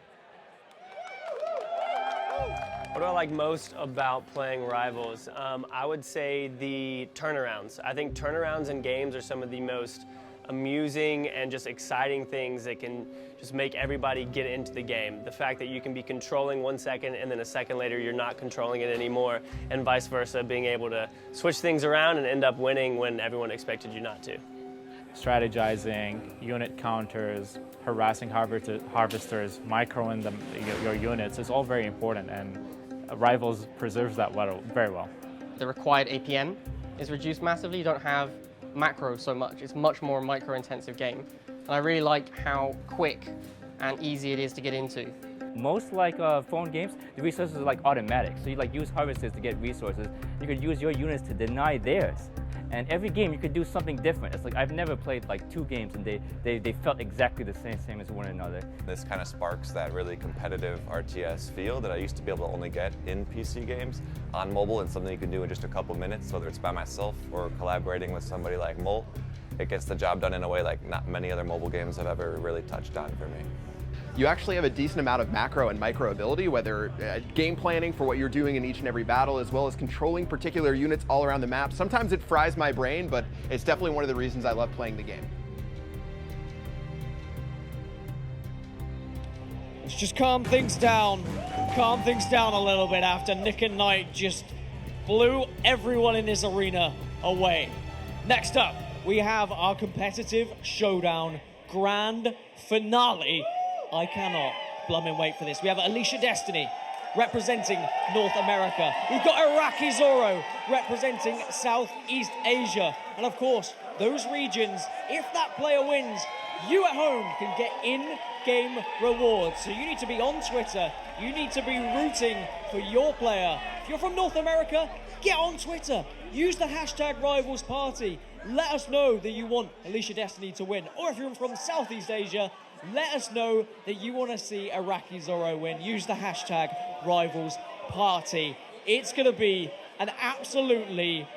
Speaker 22: What do I like most about playing Rivals? I would say the turnarounds. I think turnarounds in games are some of the most amusing and just exciting things that can just make everybody get into the game. The fact that you can be controlling 1 second and then a second later you're not controlling it anymore, and vice versa, being able to switch things around and end up winning when everyone expected you not to.
Speaker 14: strategizing, unit counters, harassing harvesters, microing your units is all very important, and Rivals preserves that very well.
Speaker 16: The required APM is reduced massively. You don't have macro so much. It's much more a micro-intensive game. And I really like how quick and easy it is to get into.
Speaker 17: Most phone games, the resources are automatic. So you use harvesters to get resources. You could use your units to deny theirs. And every game you could do something different. It's I've never played 2 games and they felt exactly the same as one another.
Speaker 21: This kind of sparks that really competitive RTS feel that I used to be able to only get in PC games. On mobile, and something you can do in just a couple minutes, whether it's by myself or collaborating with somebody like Mole. It gets the job done in a way like not many other mobile games have ever really touched on for me.
Speaker 7: You actually have a decent amount of macro and micro ability, whether game planning for what you're doing in each and every battle, as well as controlling particular units all around the map. Sometimes it fries my brain, but it's definitely one of the reasons I love playing the game.
Speaker 1: Let's just calm things down a little bit after Nick and Knight just blew everyone in this arena away. Next up, we have our competitive showdown grand finale. I cannot blooming wait for this. We have Alicia Destiny representing North America. We've got Iraqi Zoro representing Southeast Asia. And of course, those regions, if that player wins, you at home can get in-game rewards. So you need to be on Twitter. You need to be rooting for your player. If you're from North America, get on Twitter. Use the hashtag RivalsParty. Let us know that you want Alicia Destiny to win. Or if you're from Southeast Asia, let us know that you want to see Iraqi Zoro win. Use the hashtag RivalsParty. It's going to be an absolutely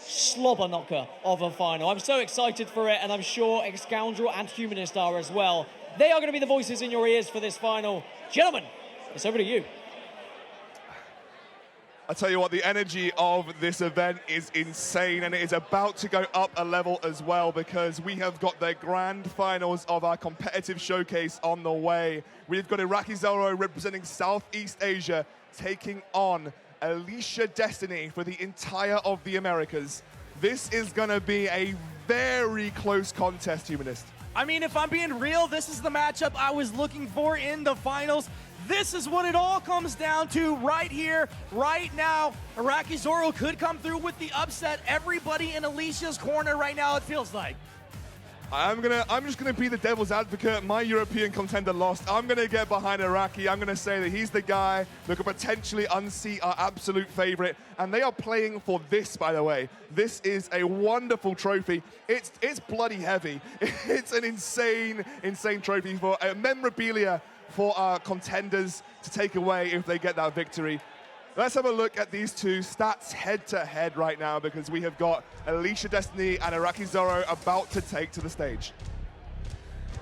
Speaker 1: slobber knocker of a final. I'm so excited for it, and I'm sure Excoundrel and Humanist are as well. They are going to be the voices in your ears for this final. Gentlemen, it's over to you.
Speaker 2: I tell you what, the energy of this event is insane, and it is about to go up a level as well, because we have got the grand finals of our competitive showcase on the way. We've got Iraqi Zoro representing Southeast Asia taking on Alicia Destiny for the entire of the Americas. This is going to be a very close contest, Humanist.
Speaker 3: I mean, if I'm being real, this is the matchup I was looking for in the finals. This is what it all comes down to right here, right now. Iraqi Zoro could come through with the upset. Everybody in Alicia's corner right now, it feels like.
Speaker 2: I'm just gonna be the devil's advocate. My European contender lost. I'm gonna get behind Iraqi. I'm gonna say that he's the guy that could potentially unseat our absolute favorite. And they are playing for this, by the way. This is a wonderful trophy. It's bloody heavy. It's an insane trophy for memorabilia for our contenders to take away if they get that victory. Let's have a look at these two stats head-to-head right now, because we have got Alicia Destiny and Iraqi Zoro about to take to the stage.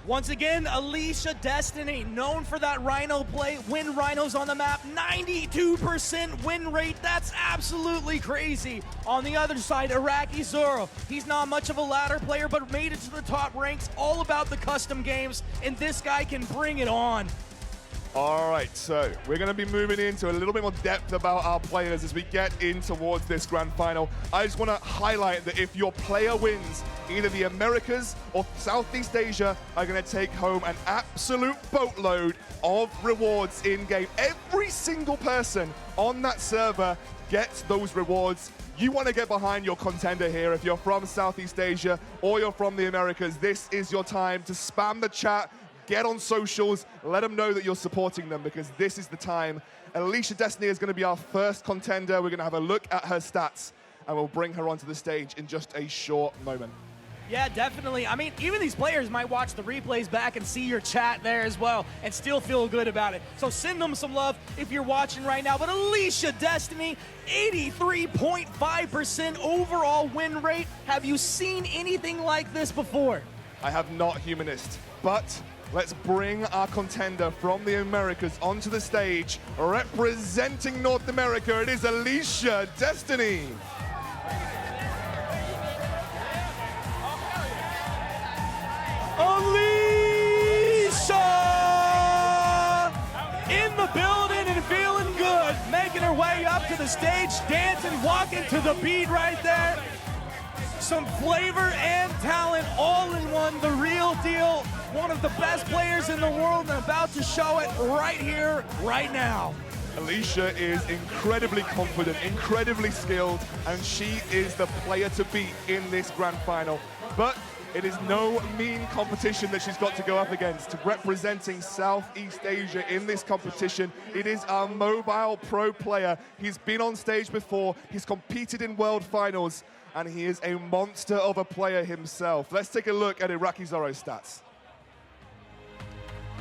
Speaker 3: Once again, Alicia Destiny, known for that Rhino play, win Rhinos on the map, 92% win rate. That's absolutely crazy. On the other side, Iraqi Zoro, he's not much of a ladder player, but made it to the top ranks, all about the custom games, and this guy can bring it on.
Speaker 2: All right, so we're going to be moving into a little bit more depth about our players as we get in towards this grand final. I just want to highlight that if your player wins, either the Americas or Southeast Asia are going to take home an absolute boatload of rewards in-game. Every single person on that server gets those rewards. You want to get behind your contender here. If you're from Southeast Asia or you're from the Americas, this is your time to spam the chat. Get on socials, let them know that you're supporting them, because this is the time. Alicia Destiny is going to be our first contender. We're going to have a look at her stats, and we'll bring her onto the stage in just a short moment.
Speaker 3: Yeah, definitely. I mean, even these players might watch the replays back and see your chat there as well and still feel good about it. So send them some love if you're watching right now. But Alicia Destiny, 83.5% overall win rate. Have you seen anything like this before?
Speaker 2: I have not, Humanist, but let's bring our contender from the Americas onto the stage. Representing North America, it is Alicia Destiny.
Speaker 3: Alicia in the building and feeling good, making her way up to the stage, dancing, walking to the beat right there. Some flavor and talent all in one, the real deal. One of the best players in the world and about to show it right here, right now.
Speaker 2: Alicia is incredibly confident, incredibly skilled, and she is the player to beat in this grand final. But it is no mean competition that she's got to go up against. Representing Southeast Asia in this competition, it is a mobile pro player. He's been on stage before, he's competed in world finals, and he is a monster of a player himself. Let's take a look at Iraqi Zoro's stats.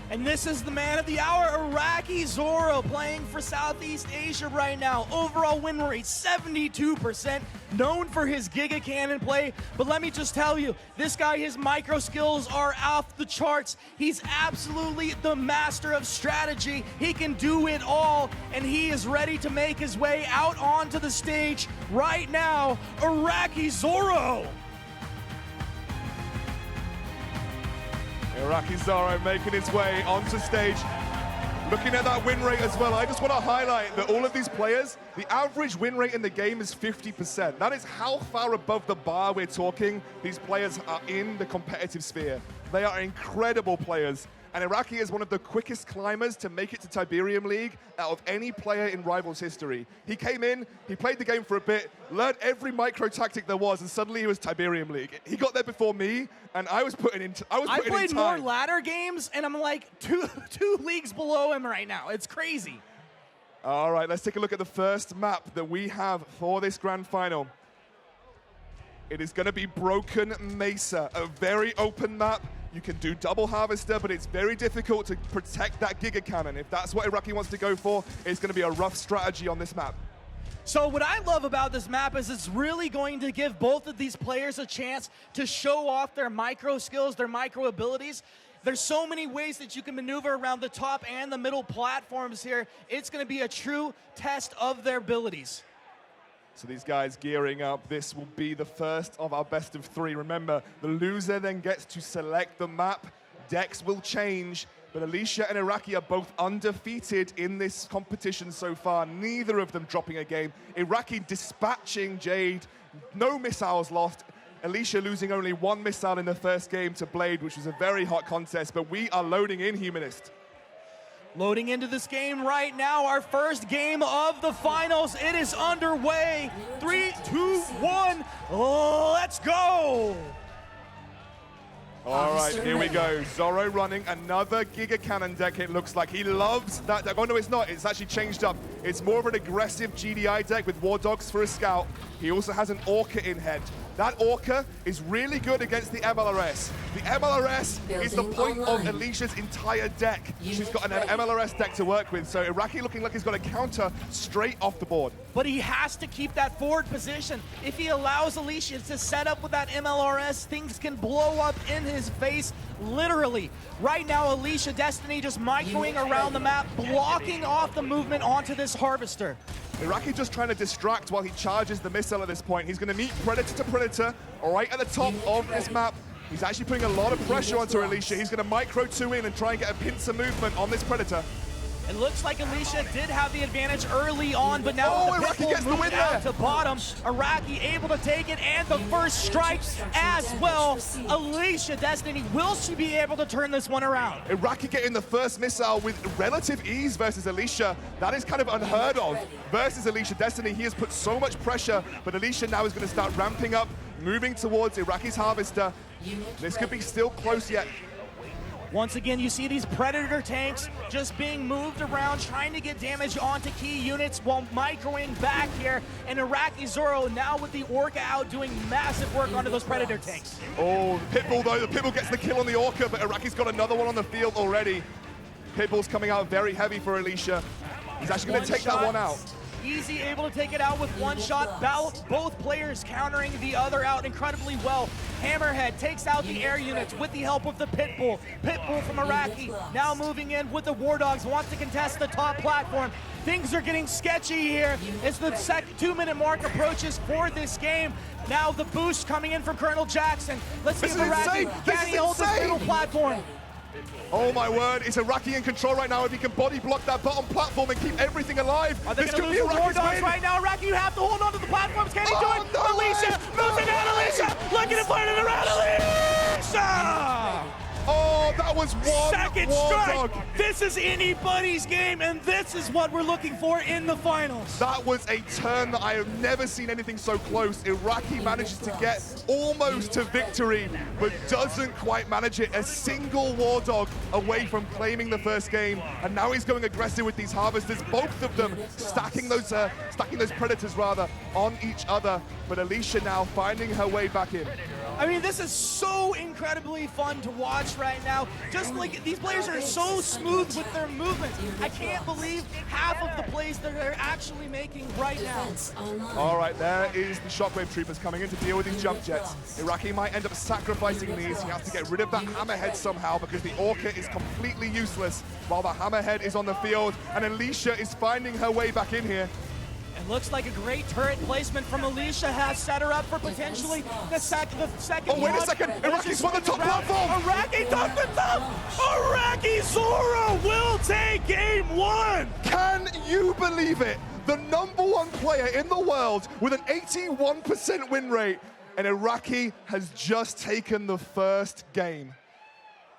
Speaker 3: And this is the man of the hour, Iraqi Zoro, playing for Southeast Asia right now. Overall win rate, 72%, known for his Giga Cannon play. But let me just tell you, this guy, his micro skills are off the charts. He's absolutely the master of strategy. He can do it all, and he is ready to make his way out onto the stage right now. Iraqi Zoro.
Speaker 2: Iraqi Zoro making his way onto stage. Looking at that win rate as well, I just want to highlight that all of these players, the average win rate in the game is 50%. That is how far above the bar we're talking. These players are in the competitive sphere. They are incredible players. And Iraqi is one of the quickest climbers to make it to Tiberium League out of any player in Rivals history. He came in, he played the game for a bit, learned every micro tactic there was, and suddenly he was Tiberium League. He got there before me, and I was putting in time.
Speaker 3: I played more ladder games, and I'm like two leagues below him right now. It's crazy.
Speaker 2: All right, let's take a look at the first map that we have for this grand final. It is going to be Broken Mesa, a very open map. You can do double harvester, but it's very difficult to protect that Giga Cannon. If that's what Iraqi wants to go for, it's going to be a rough strategy on this map.
Speaker 3: So what I love about this map is it's really going to give both of these players a chance to show off their micro skills, their micro abilities. There's so many ways that you can maneuver around the top and the middle platforms here. It's going to be a true test of their abilities.
Speaker 2: So these guys gearing up. This will be the first of our best of three. Remember, the loser then gets to select the map. Decks will change, but Alicia and Iraqi are both undefeated in this competition so far. Neither of them dropping a game. Iraqi dispatching Jade, no missiles lost. Alicia losing only one missile in the first game to Blade, which was a very hot contest, but we are loading in Humanist.
Speaker 3: Loading into this game right now, our first game of the finals. It is underway. 3, 2, 1, let's go!
Speaker 2: All right, here we go. Zoro running another Giga Cannon deck, it looks like. He loves that deck. Oh, no, it's not. It's actually changed up. It's more of an aggressive GDI deck with War Dogs for a scout. He also has an Orca in hand. That Orca is really good against the MLRS. The MLRS is the point of Alicia's entire deck. She's got an MLRS deck to work with, so Iraqi looking like he's got a counter straight off the board.
Speaker 3: But he has to keep that forward position. If he allows Alicia to set up with that MLRS, things can blow up in his face, literally. Right now, Alicia Destiny just microing around the map, blocking off the movement onto this Harvester.
Speaker 2: Iraqi just trying to distract while he charges the missile at this point. He's going to meet Predator to Predator right at the top of this map. He's actually putting a lot of pressure onto Alicia. He's going to micro 2 in and try and get a pincer movement on this Predator.
Speaker 3: It looks like Alicia did have the advantage early on, but now with the
Speaker 2: Iraqi gets the win
Speaker 3: out
Speaker 2: there.
Speaker 3: to bottom, Iraqi able to take it, and the first strike as well. Alicia Destiny, will she be able to turn this one around?
Speaker 2: Iraqi getting the first missile with relative ease versus Alicia. That is kind of unheard of versus Alicia Destiny. He has put so much pressure, but Alicia now is going to start ramping up, moving towards Iraqi's Harvester. This could be still close yet.
Speaker 3: Once again, you see these Predator tanks just being moved around, trying to get damage onto key units while microing back here. And Iraqi Zoro now with the Orca out doing massive work onto those Predator tanks.
Speaker 2: Oh, Pitbull though, the Pitbull gets the kill on the Orca, but Iraqi's got another one on the field already. Pitbull's coming out very heavy for Alicia. He's actually going to take that one out.
Speaker 3: Easy able to take it out with one shot. Both players countering the other out incredibly well. Hammerhead takes out the air units with the help of the Pitbull. Pitbull from Iraqi now moving in with the War Dogs, wants to contest the top platform. Things are getting sketchy here as the 2-minute mark approaches for this game. Now the boost coming in from Colonel Jackson. Let's see if Iraqi can hold this middle platform.
Speaker 2: Oh my word, is Iraqi in control right now if he can body block that bottom platform and keep everything alive?
Speaker 3: Are they going to lose the War Dogs right now? Iraqi, you have to hold on to the platforms. Can he do it?
Speaker 2: No
Speaker 3: Alicia, losing out, Alicia. Looking to find it around Alicia.
Speaker 2: Oh, that was one
Speaker 3: second
Speaker 2: War
Speaker 3: strike.
Speaker 2: Dog.
Speaker 3: This is anybody's game, and this is what we're looking for in the finals.
Speaker 2: That was a turn that I have never seen anything so close. Iraqi manages to get almost to victory, but doesn't quite manage it. A single War Dog away from claiming the first game, and now he's going aggressive with these Harvesters, both of them stacking those Predators rather on each other. But Alicia now finding her way back in.
Speaker 3: I mean, this is so incredibly fun to watch right now. Just like these players are so smooth with their movements. I can't believe half of the plays that they're actually making right now.
Speaker 2: All right, there is the Shockwave Troopers coming in to deal with these jump jets. Iraqi might end up sacrificing these. He has to get rid of that Hammerhead somehow because the Orca is completely useless while the Hammerhead is on the field, and Alicia is finding her way back in here.
Speaker 3: It looks like a great turret placement from Alicia has set her up for potentially the second.
Speaker 2: Oh, wait a second. Iraqi's on the top platform.
Speaker 3: Iraqi took the top. Iraqi Zoro will take game one.
Speaker 2: Can you believe it? The #1 player in the world with an 81% win rate, and Iraqi has just taken the first game.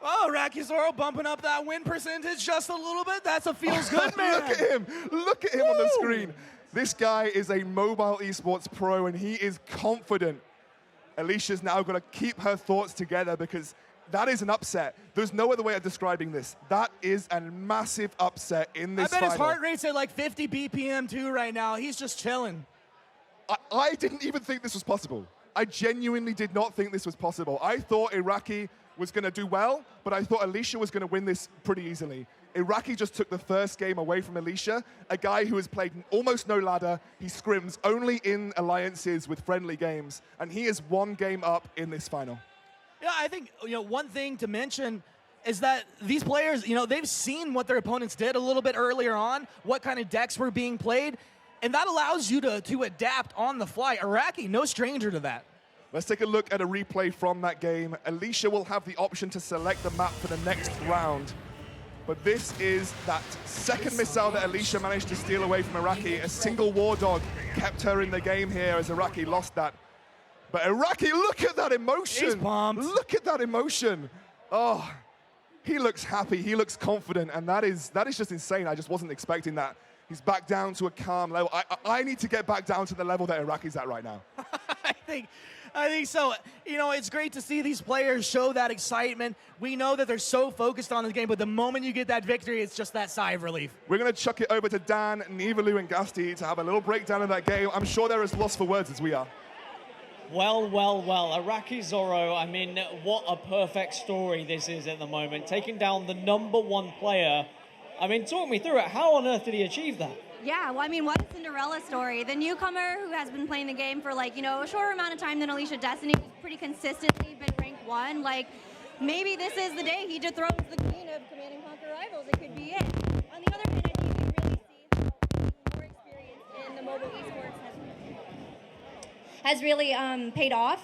Speaker 3: Oh, Iraqi Zoro bumping up that win percentage just a little bit. That's a feels good, man.
Speaker 2: Look at him. Look at him on the screen. This guy is a mobile esports pro, and he is confident. Alicia's now got to keep her thoughts together because that is an upset. There's no other way of describing this. That is a massive upset in this
Speaker 3: I bet
Speaker 2: final.
Speaker 3: his heart rate's at like 50 BPM too right now. He's just chilling.
Speaker 2: I didn't even think this was possible. I genuinely did not think this was possible. I thought Iraqi was going to do well, but I thought Alicia was going to win this pretty easily. Iraqi just took the first game away from Alicia, a guy who has played almost no ladder. He scrims only in alliances with friendly games, and he is one game up in this final.
Speaker 3: Yeah, I think one thing to mention is that these players, they've seen what their opponents did a little bit earlier on, what kind of decks were being played, and that allows you to adapt on the fly. Iraqi, no stranger to that.
Speaker 2: Let's take a look at a replay from that game. Alicia will have the option to select the map for the next round. But this is that second missile that Alicia managed to steal away from Iraqi. A single War Dog kept her in the game here as Iraqi lost that. But Iraqi, look at that emotion.
Speaker 3: He's pumped.
Speaker 2: Look at that emotion. Oh, he looks happy, he looks confident, and that is just insane. I just wasn't expecting that. He's back down to a calm level. I need to get back down to the level that Iraqi's at right now.
Speaker 3: I think so. It's great to see these players show that excitement. We know that they're so focused on the game, but the moment you get that victory, it's just that sigh of relief.
Speaker 2: We're going to chuck it over to Dan, Nivalu, and Gasti to have a little breakdown of that game. I'm sure they're as lost for words as we are.
Speaker 1: Well, well, well. Iraqi Zoro, I mean, what a perfect story this is at the moment. Taking down the #1 player. I mean, talk me through it. How on earth did he achieve that?
Speaker 13: Yeah, well, I mean, what a Cinderella story. The newcomer who has been playing the game for a shorter amount of time than Alicia Destiny, who's pretty consistently been ranked 1. Maybe this is the day he dethrones the queen of Command and Conquer Rivals. It could be it. On the other hand, I think we really see how more experience in the mobile esports has really paid off.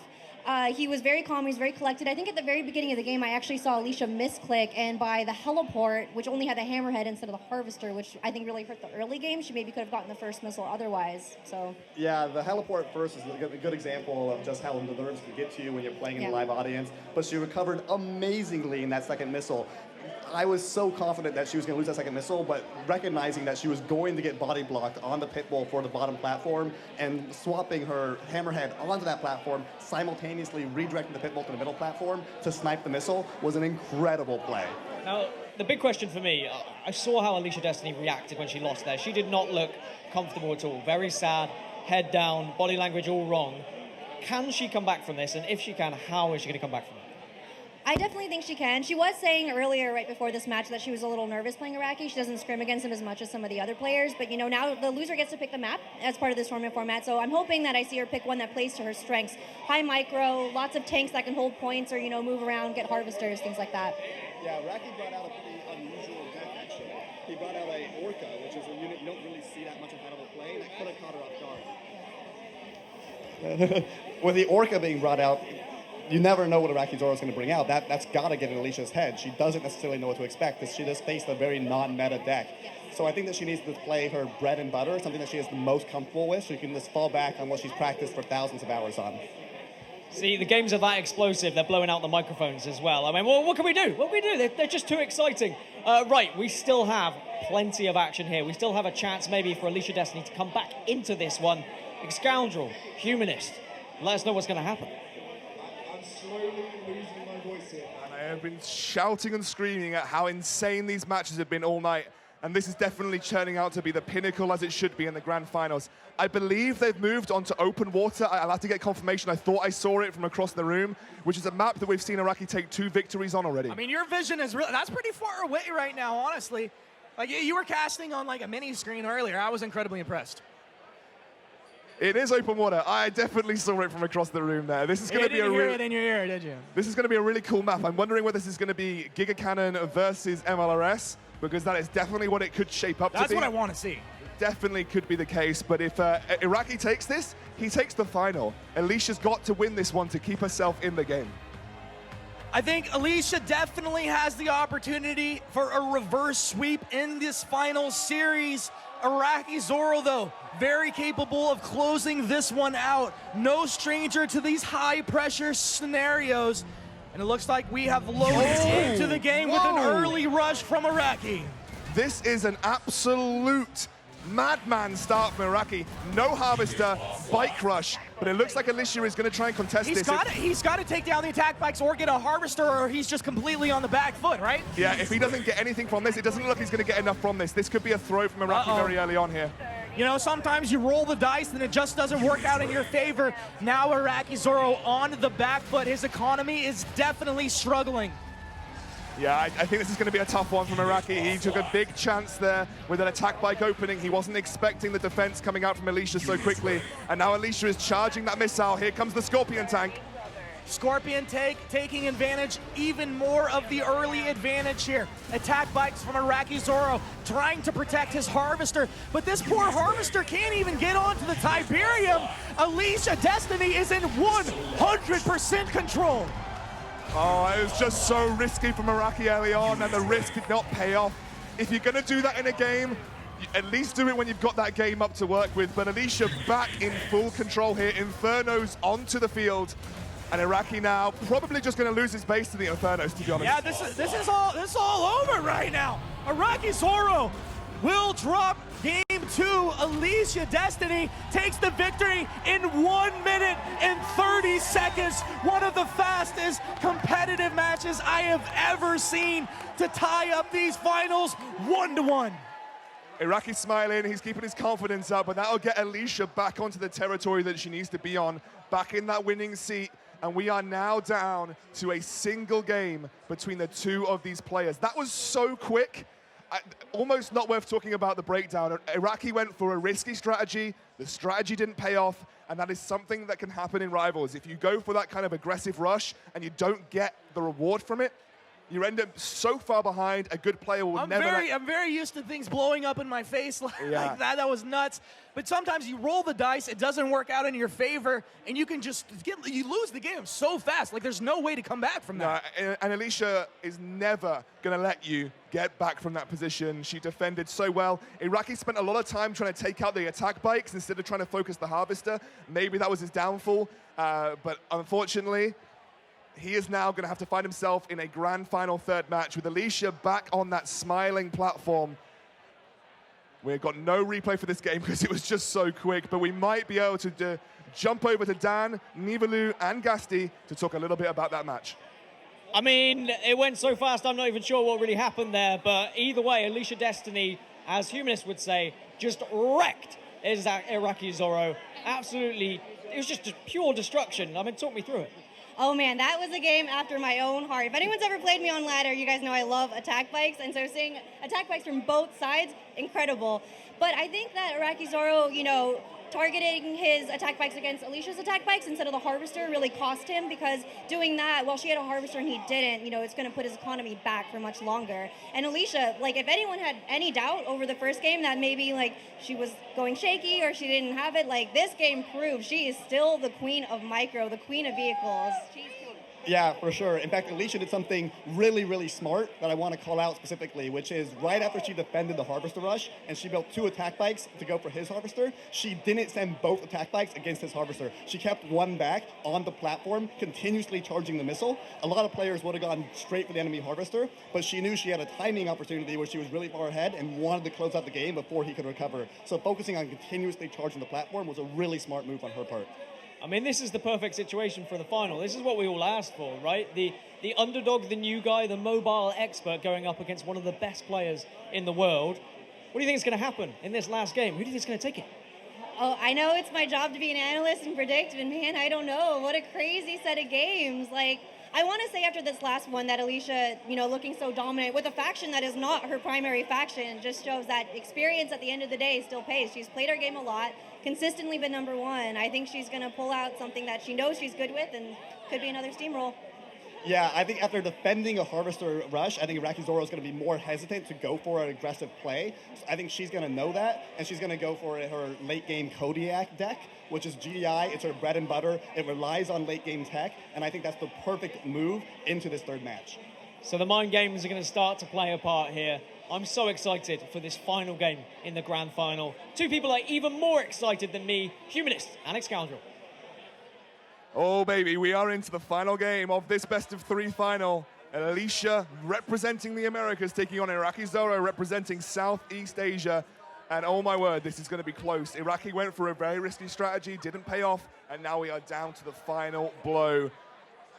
Speaker 13: He was very calm, he was very collected. I think at the very beginning of the game, I actually saw Alicia misclick, and by the heliport, which only had the hammerhead instead of the harvester, which I think really hurt the early game, she maybe could have gotten the first missile otherwise. So
Speaker 18: yeah, the heliport first is a good example of just how the nerves can get to you when you're playing in a live audience, but she recovered amazingly in that second missile. I was so confident that she was going to lose that second missile, but recognizing that she was going to get body blocked on the pit bull for the bottom platform and swapping her hammerhead onto that platform, simultaneously redirecting the pit bull to the middle platform to snipe the missile was an incredible play.
Speaker 1: Now, the big question for me, I saw how Alicia Destiny reacted when she lost there. She did not look comfortable at all. Very sad, head down, body language all wrong. Can she come back from this? And if she can, how is she going to come back from it?
Speaker 13: I definitely think she can. She was saying earlier, right before this match, that she was a little nervous playing Iraqi. She doesn't scrim against him as much as some of the other players. But, now the loser gets to pick the map as part of this tournament format. So I'm hoping that I see her pick one that plays to her strengths. High micro, lots of tanks that can hold points or, move around, get harvesters, things like that.
Speaker 18: Yeah, Iraqi brought out a pretty unusual deck, actually. He brought out a Orca, which is a unit you don't really see that much of out of a play. That could have caught her off guard. With the Orca being brought out, you never know what Iraqi Zoro is going to bring out. That's got to get in Alicia's head. She doesn't necessarily know what to expect because she just faced a very non-meta deck. So I think that she needs to play her bread and butter, something that she is the most comfortable with, so she can just fall back on what she's practiced for thousands of hours on.
Speaker 1: See, the games are that explosive, they're blowing out the microphones as well. I mean, what can we do? What can we do? They're just too exciting. Right, we still have plenty of action here. We still have a chance maybe for Alicia Destiny to come back into this one. Scoundrel, Humanist, let us know what's going to happen.
Speaker 2: I'm slowly losing my voice here. And I have been shouting and screaming at how insane these matches have been all night. And this is definitely churning out to be the pinnacle as it should be in the grand finals. I believe they've moved on to open water. I'll have to get confirmation. I thought I saw it from across the room, which is a map that we've seen Iraqi take 2 victories on already.
Speaker 3: I mean, your vision is really, that's pretty far away right now, honestly. Like, you were casting on like a mini screen earlier. I was incredibly impressed.
Speaker 2: It is open water. I definitely saw it from across the room there. This is going to be a
Speaker 3: hear it in your ear, did you?
Speaker 2: This is going to be a really cool map. I'm wondering whether this is going to be Giga Cannon versus MLRS, because that is definitely what it could shape up to be.
Speaker 3: That's what I want to see.
Speaker 2: Definitely could be the case, but if Iraqi takes this, he takes the final. Alicia's got to win this one to keep herself in the game.
Speaker 3: I think Alicia definitely has the opportunity for a reverse sweep in this final series. Iraqi Zoro, though, very capable of closing this one out. No stranger to these high-pressure scenarios. And it looks like we have loaded into the game with an early rush from Iraqi.
Speaker 2: This is an absolute madman start from Iraqi. No Harvester, Bike Rush, but it looks like Alicia is going to try and contest this.
Speaker 3: He's got to take down the attack bikes or get a Harvester, or he's just completely on the back foot, right?
Speaker 2: Yeah, if he doesn't get anything from this, it doesn't look like he's going to get enough from this. This could be a throw from Iraqi very early on here.
Speaker 3: You know, sometimes you roll the dice and it just doesn't work out in your favor. Now Iraqi Zoro on the back foot. His economy is definitely struggling.
Speaker 2: Yeah, I think this is going to be a tough one from Iraqi. He took a big chance there with an attack bike opening. He wasn't expecting the defense coming out from Alicia so quickly. And now Alicia is charging that missile. Here comes the Scorpion tank.
Speaker 3: Scorpion taking advantage, even more of the early advantage here. Attack bikes from Iraqi Zoro, trying to protect his Harvester, but this poor Harvester can't even get onto the Tiberium. Alicia Destiny is in 100% control.
Speaker 2: Oh, it was just so risky from Iraqi early on, and the risk did not pay off. If you're going to do that in a game, at least do it when you've got that game up to work with. But Alicia back in full control here. Infernos onto the field. And Iraqi now probably just going to lose his base to the Infernos, to be honest.
Speaker 3: Yeah, this is all over right now. Iraqi Zoro will drop game 2. Alicia Destiny takes the victory in 1 minute and 30 seconds. One of the fastest competitive matches I have ever seen to tie up these finals 1-1.
Speaker 2: Iraqi smiling, he's keeping his confidence up, but that'll get Alicia back onto the territory that she needs to be on, back in that winning seat. And we are now down to a single game between the two of these players. That was so quick. Almost not worth talking about the breakdown. Iraqi went for a risky strategy. The strategy didn't pay off, and that is something that can happen in Rivals. If you go for that kind of aggressive rush and you don't get the reward from it, you end up so far behind. A good player will never.
Speaker 3: I'm very used to things blowing up in my face like that. That was nuts. But sometimes you roll the dice, it doesn't work out in your favor, and you can just you lose the game so fast. Like there's no way to come back from that.
Speaker 2: And Alicia is never going to let you get back from that position. She defended so well. Iraqi spent a lot of time trying to take out the attack bikes instead of trying to focus the Harvester. Maybe that was his downfall, but unfortunately, he is now going to have to find himself in a grand final third match with Alicia back on that smiling platform. We've got no replay for this game because it was just so quick, but we might be able to jump over to Dan, Nivalu, and Gasti to talk a little bit about that match.
Speaker 1: I mean, it went so fast, I'm not even sure what really happened there, but either way, Alicia Destiny, as Humanist would say, just wrecked Iraqi Zoro. Absolutely, it was just pure destruction. I mean, talk me through it.
Speaker 13: Oh man, that was a game after my own heart. If anyone's ever played me on ladder, you guys know I love attack bikes, and so seeing attack bikes from both sides, incredible. But I think that Iraqi Zoro, you know, targeting his attack bikes against Alicia's attack bikes instead of the Harvester really cost him, because doing that, well, she had a Harvester and he didn't, you know, it's going to put his economy back for much longer. And Alicia, like, if anyone had any doubt over the first game that maybe, like, she was going shaky or she didn't have it, like, this game proved she is still the queen of micro, the queen of vehicles.
Speaker 18: Yeah, for sure. In fact, Alicia did something really, really smart that I want to call out specifically, which is right after she defended the Harvester Rush and she built 2 attack bikes to go for his Harvester, she didn't send both attack bikes against his Harvester. She kept one back on the platform, continuously charging the missile. A lot of players would have gone straight for the enemy Harvester, but she knew she had a timing opportunity where she was really far ahead and wanted to close out the game before he could recover. So focusing on continuously charging the platform was a really smart move on her part.
Speaker 1: I mean, this is the perfect situation for the final. This is what we all asked for, right? The underdog, the new guy, the mobile expert going up against one of the best players in the world. What do you think is going to happen in this last game? Who do you think is going to take it?
Speaker 8: Oh, I know it's my job to be an analyst and predict, but man, I don't know. What a crazy set of games. Like, I want to say after this last one that Alicia, looking so dominant with a faction that is not her primary faction, just shows that experience at the end of the day still pays. She's played her game a lot, consistently been number 1. I think she's going to pull out something that she knows she's good with and could be another steamroll.
Speaker 18: Yeah, I think after defending a Harvester Rush, I think Iraqi Zoro is going to be more hesitant to go for an aggressive play. So I think she's going to know that, and she's going to go for her late game Kodiak deck, which is GDI. It's her bread and butter. It relies on late game tech, and I think that's the perfect move into this third match.
Speaker 1: So the mind games are going to start to play a part here. I'm so excited for this final game in the grand final. 2 people are even more excited than me, Humanist and Excoundrel.
Speaker 2: Oh, baby, we are into the final game of this best-of-3 final. Alicia representing the Americas, taking on Iraqi Zoro representing Southeast Asia. And oh my word, this is going to be close. Iraqi went for a very risky strategy, didn't pay off, and now we are down to the final blow.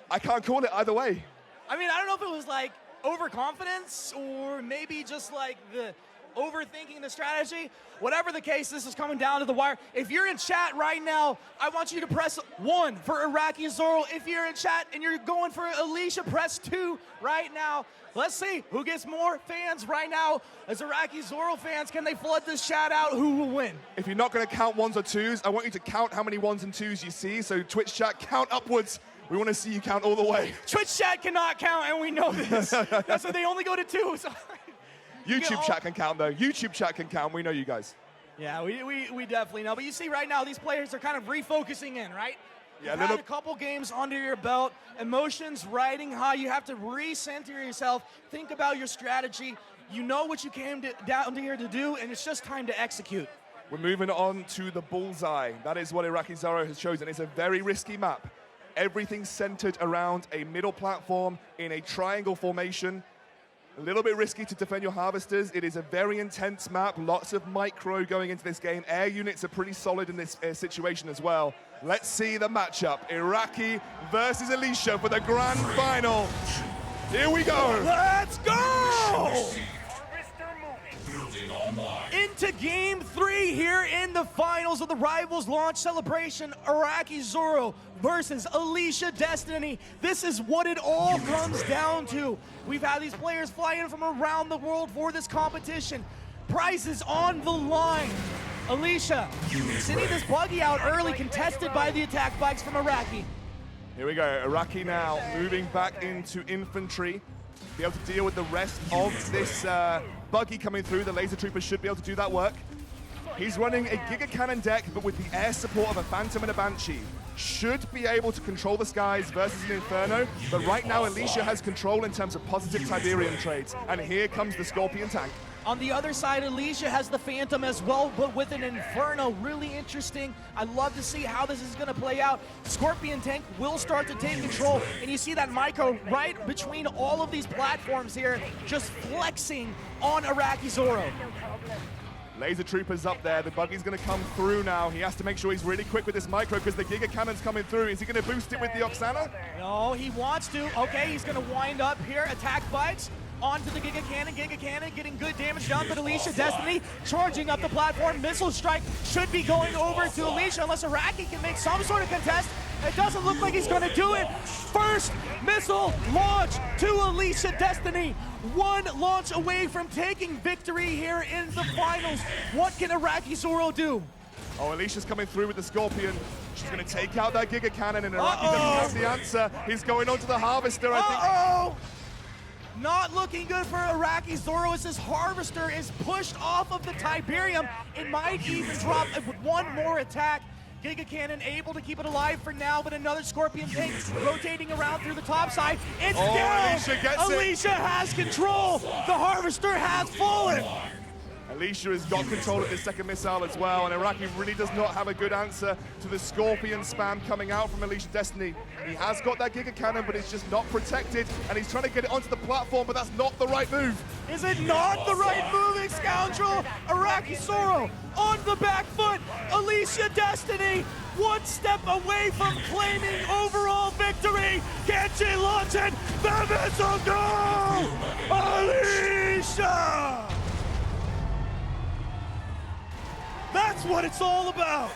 Speaker 2: I can't call it either way.
Speaker 3: I mean, I don't know if it was like overconfidence or maybe just like the overthinking the strategy. Whatever the case, this is coming down to the wire. If you're in chat right now, I want you to press 1 for Iraqi Zoro. If you're in chat and you're going for Alicia, press 2 right now. Let's see who gets more fans right now. As Iraqi Zoro fans, can they flood this chat out? Who will win?
Speaker 2: If you're not going to count 1s or 2s, I want you to count how many 1s and 2s you see. So Twitch chat, count upwards. We want to see you count all the way.
Speaker 3: Twitch chat cannot count, and we know this. So they only go to 2. So
Speaker 2: YouTube chat can count, though. YouTube chat can count. We know you guys.
Speaker 3: Yeah, we definitely know. But you see right now, these players are kind of refocusing in, right?
Speaker 2: Yeah,
Speaker 3: You've had a couple games under your belt, emotions riding high. You have to recenter yourself, think about your strategy. You know what you came down here to do, and it's just time to execute.
Speaker 2: We're moving on to the bullseye. That is what Iraqi Zoro has chosen. It's a very risky map. Everything's centered around a middle platform in a triangle formation. A little bit risky to defend your harvesters. It is a very intense map, lots of micro going into this game. Air units are pretty solid in this situation as well. Let's see the matchup. Iraqi versus Alicia for the grand final. Here we go.
Speaker 3: Let's go! Into game 3 here in the finals of the Rivals launch celebration. Iraqi Zoro versus Alicia Destiny. This is what it all comes down to. We've had these players fly in from around the world for this competition. Prizes on the line. Alicia sending this buggy out early, contested by the attack bikes from Iraqi.
Speaker 2: Here we go. Iraqi now moving back into infantry. Be able to deal with the rest of this buggy coming through. The laser troopers should be able to do that work. He's running a Giga Cannon deck, but with the air support of a Phantom and a Banshee. Should be able to control the skies versus an Inferno, but right now Alicia has control in terms of positive Tiberium trades. And here comes the Scorpion tank.
Speaker 3: On the other side, Alicia has the Phantom as well, but with an Inferno. Really interesting. I'd love to see how this is going to play out. Scorpion tank will start to take control, and you see that Micro right between all of these platforms here, just flexing on Iraqi Zoro.
Speaker 2: Laser troopers up there. The buggy's going to come through now. He has to make sure he's really quick with this micro because the Giga Cannon's coming through. Is he going to boost it with the Oksana?
Speaker 3: No, he wants to. Okay, he's going to wind up here. Attack bikes onto the Giga Cannon. Giga Cannon getting good damage done, but Alicia Destiny charging up the platform. Missile strike should be going over to Alicia unless Iraqi can make some sort of contest. It doesn't look like he's going to do it. First missile launch to Alicia Destiny. One launch away from taking victory here in the finals. What can Iraqi Zoro do?
Speaker 2: Oh, Alicia's coming through with the Scorpion. She's going to take out that Giga Cannon, and Iraqi doesn't have the answer. He's going on to the Harvester, I think.
Speaker 3: Not looking good for Iraqi Zoro as his Harvester is pushed off of the Tiberium. It might even drop with one more attack. Giga Cannon able to keep it alive for now, but another Scorpion tank rotating around through the top side. It's down!
Speaker 2: Alicia gets it.
Speaker 3: Alicia has control! The Harvester has fallen!
Speaker 2: Alicia has got control of this second missile as well, and Iraqi really does not have a good answer to the Scorpion spam coming out from Alicia Destiny. He has got that Giga Cannon, but it's just not protected, and he's trying to get it onto the platform, but that's not the right move.
Speaker 3: Is it not the right moving scoundrel? Iraqi Zoro on the back foot. Alicia Destiny one step away from claiming overall victory. Can she launch it? The missile go! Alicia! That's what it's all about.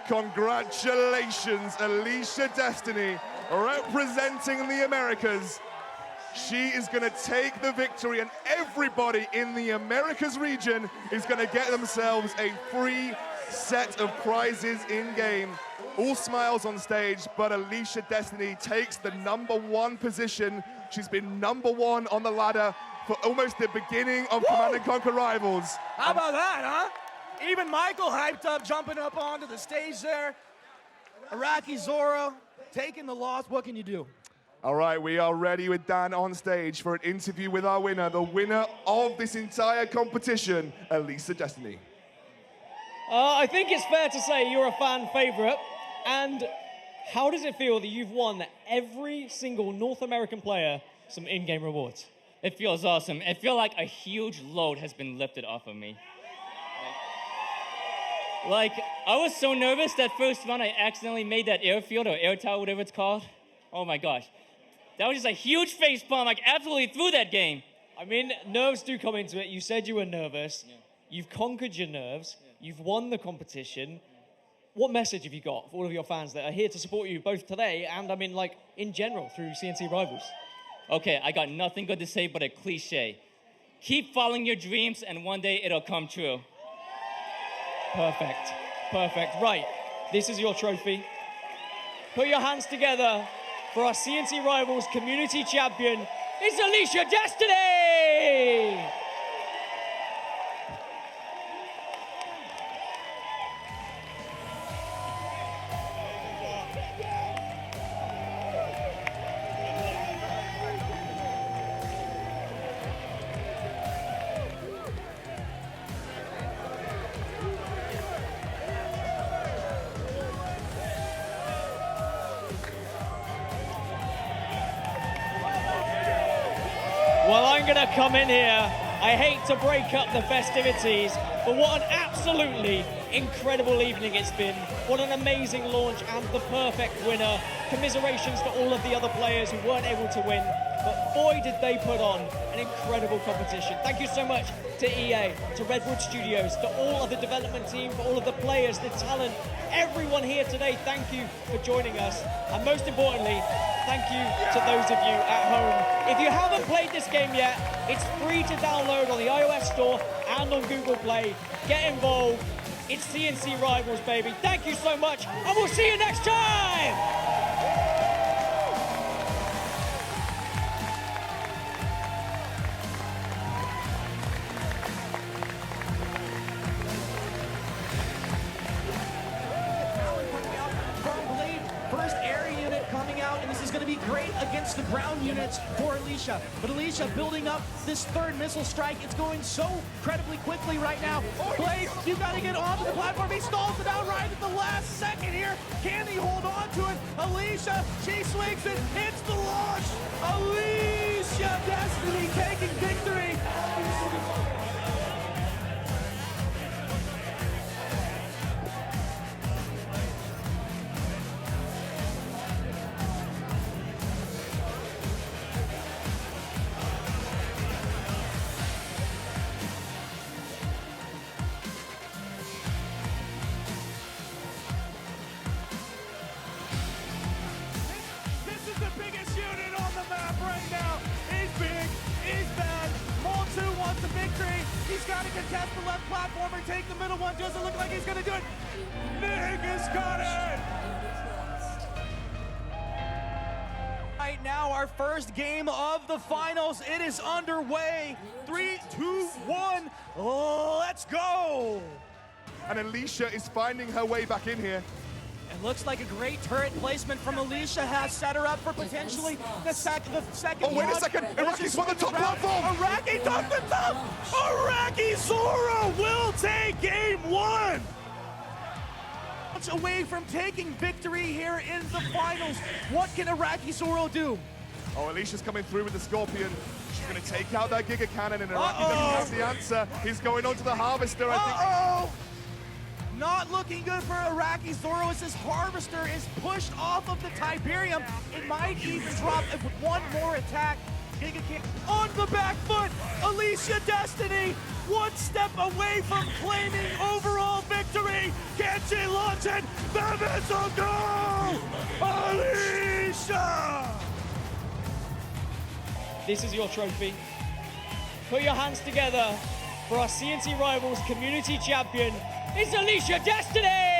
Speaker 2: Congratulations, Alicia Destiny, representing the Americas. She is going to take the victory, and everybody in the Americas region is going to get themselves a free set of prizes in-game. All smiles on stage, but Alicia Destiny takes the #1 position. She's been #1 on the ladder for almost the beginning of Command & Conquer Rivals.
Speaker 3: How about that, huh? Even Michael hyped up, jumping up onto the stage there. Iraqi Zoro taking the loss. What can you do?
Speaker 2: All right, we are ready with Dan on stage for an interview with our winner, the winner of this entire competition, Alicia Destiny.
Speaker 1: I think it's fair to say you're a fan favorite. And how does it feel that you've won every single North American player some in-game rewards?
Speaker 9: It feels awesome. I feel like a huge load has been lifted off of me. Like, I was so nervous that first run I accidentally made that airfield or air tower, whatever it's called. Oh my gosh. That was just a huge facepalm. Like, absolutely threw that game.
Speaker 1: I mean, nerves do come into it. You said you were nervous. Yeah. You've conquered your nerves. Yeah. You've won the competition. What message have you got for all of your fans that are here to support you both today and, I mean, like, in general through CNC Rivals?
Speaker 9: Okay, I got nothing good to say but a cliche. Keep following your dreams and one day it'll come true.
Speaker 1: Perfect. Perfect. Right. This is your trophy. Put your hands together for our CNC Rivals community champion. It's Alicia Destiny! Well, I'm going to come in here. I hate to break up the festivities, but what an absolutely incredible evening it's been. What an amazing launch and the perfect winner. Commiserations to all of the other players who weren't able to win, but boy did they put on an incredible competition. Thank you so much to EA, to Redwood Studios, to all of the development team, for all of the players, the talent, everyone here today. Thank you for joining us. And most importantly, thank you to those of you at home. If you haven't played this game yet, it's free to download on the iOS Store and on Google Play. Get involved. It's CNC Rivals, baby. Thank you so much, and we'll see you next time!
Speaker 3: First air unit coming out, and this is going to be great against the ground units for Alicia. But Alicia building up this third missile strike. It's going so incredibly quickly right now. Blade, you got to get onto the platform. He stalls it out right at the last second here. Can he hold on to it? Alicia, she swings it. It's the launch. Alicia Destiny taking victory. He's got to contest the left platform or take the middle one. Doesn't look like he's going to do it. Nick has got it! Right now, our first game of the finals. It is underway. 3, 2, 1, let's go!
Speaker 2: and Alicia is finding her way back in here.
Speaker 3: It looks like a great turret placement from Alicia has set her up for potentially the second.
Speaker 2: Oh, wait a
Speaker 3: block.
Speaker 2: second. Iraqi's on the top platform.
Speaker 3: Iraqi took the top. Iraqi Zoro will take game one. Away from taking victory here in the finals. What can Iraqi Zoro do?
Speaker 2: Oh, Alicia's coming through with the Scorpion. She's going to take out that Giga Cannon, and Iraqi doesn't have the answer. He's going on to the Harvester, I think.
Speaker 3: Not looking good for Iraqi Zoro as his Harvester is pushed off of the Tiberium. It might even drop with one more attack. Giga Cannon on the back foot. Alicia Destiny one step away from claiming overall victory. Can she launch it? The missile go! Alicia!
Speaker 1: This is your trophy. Put your hands together for our CNC Rivals Community Champion. It's Alicia Destiny!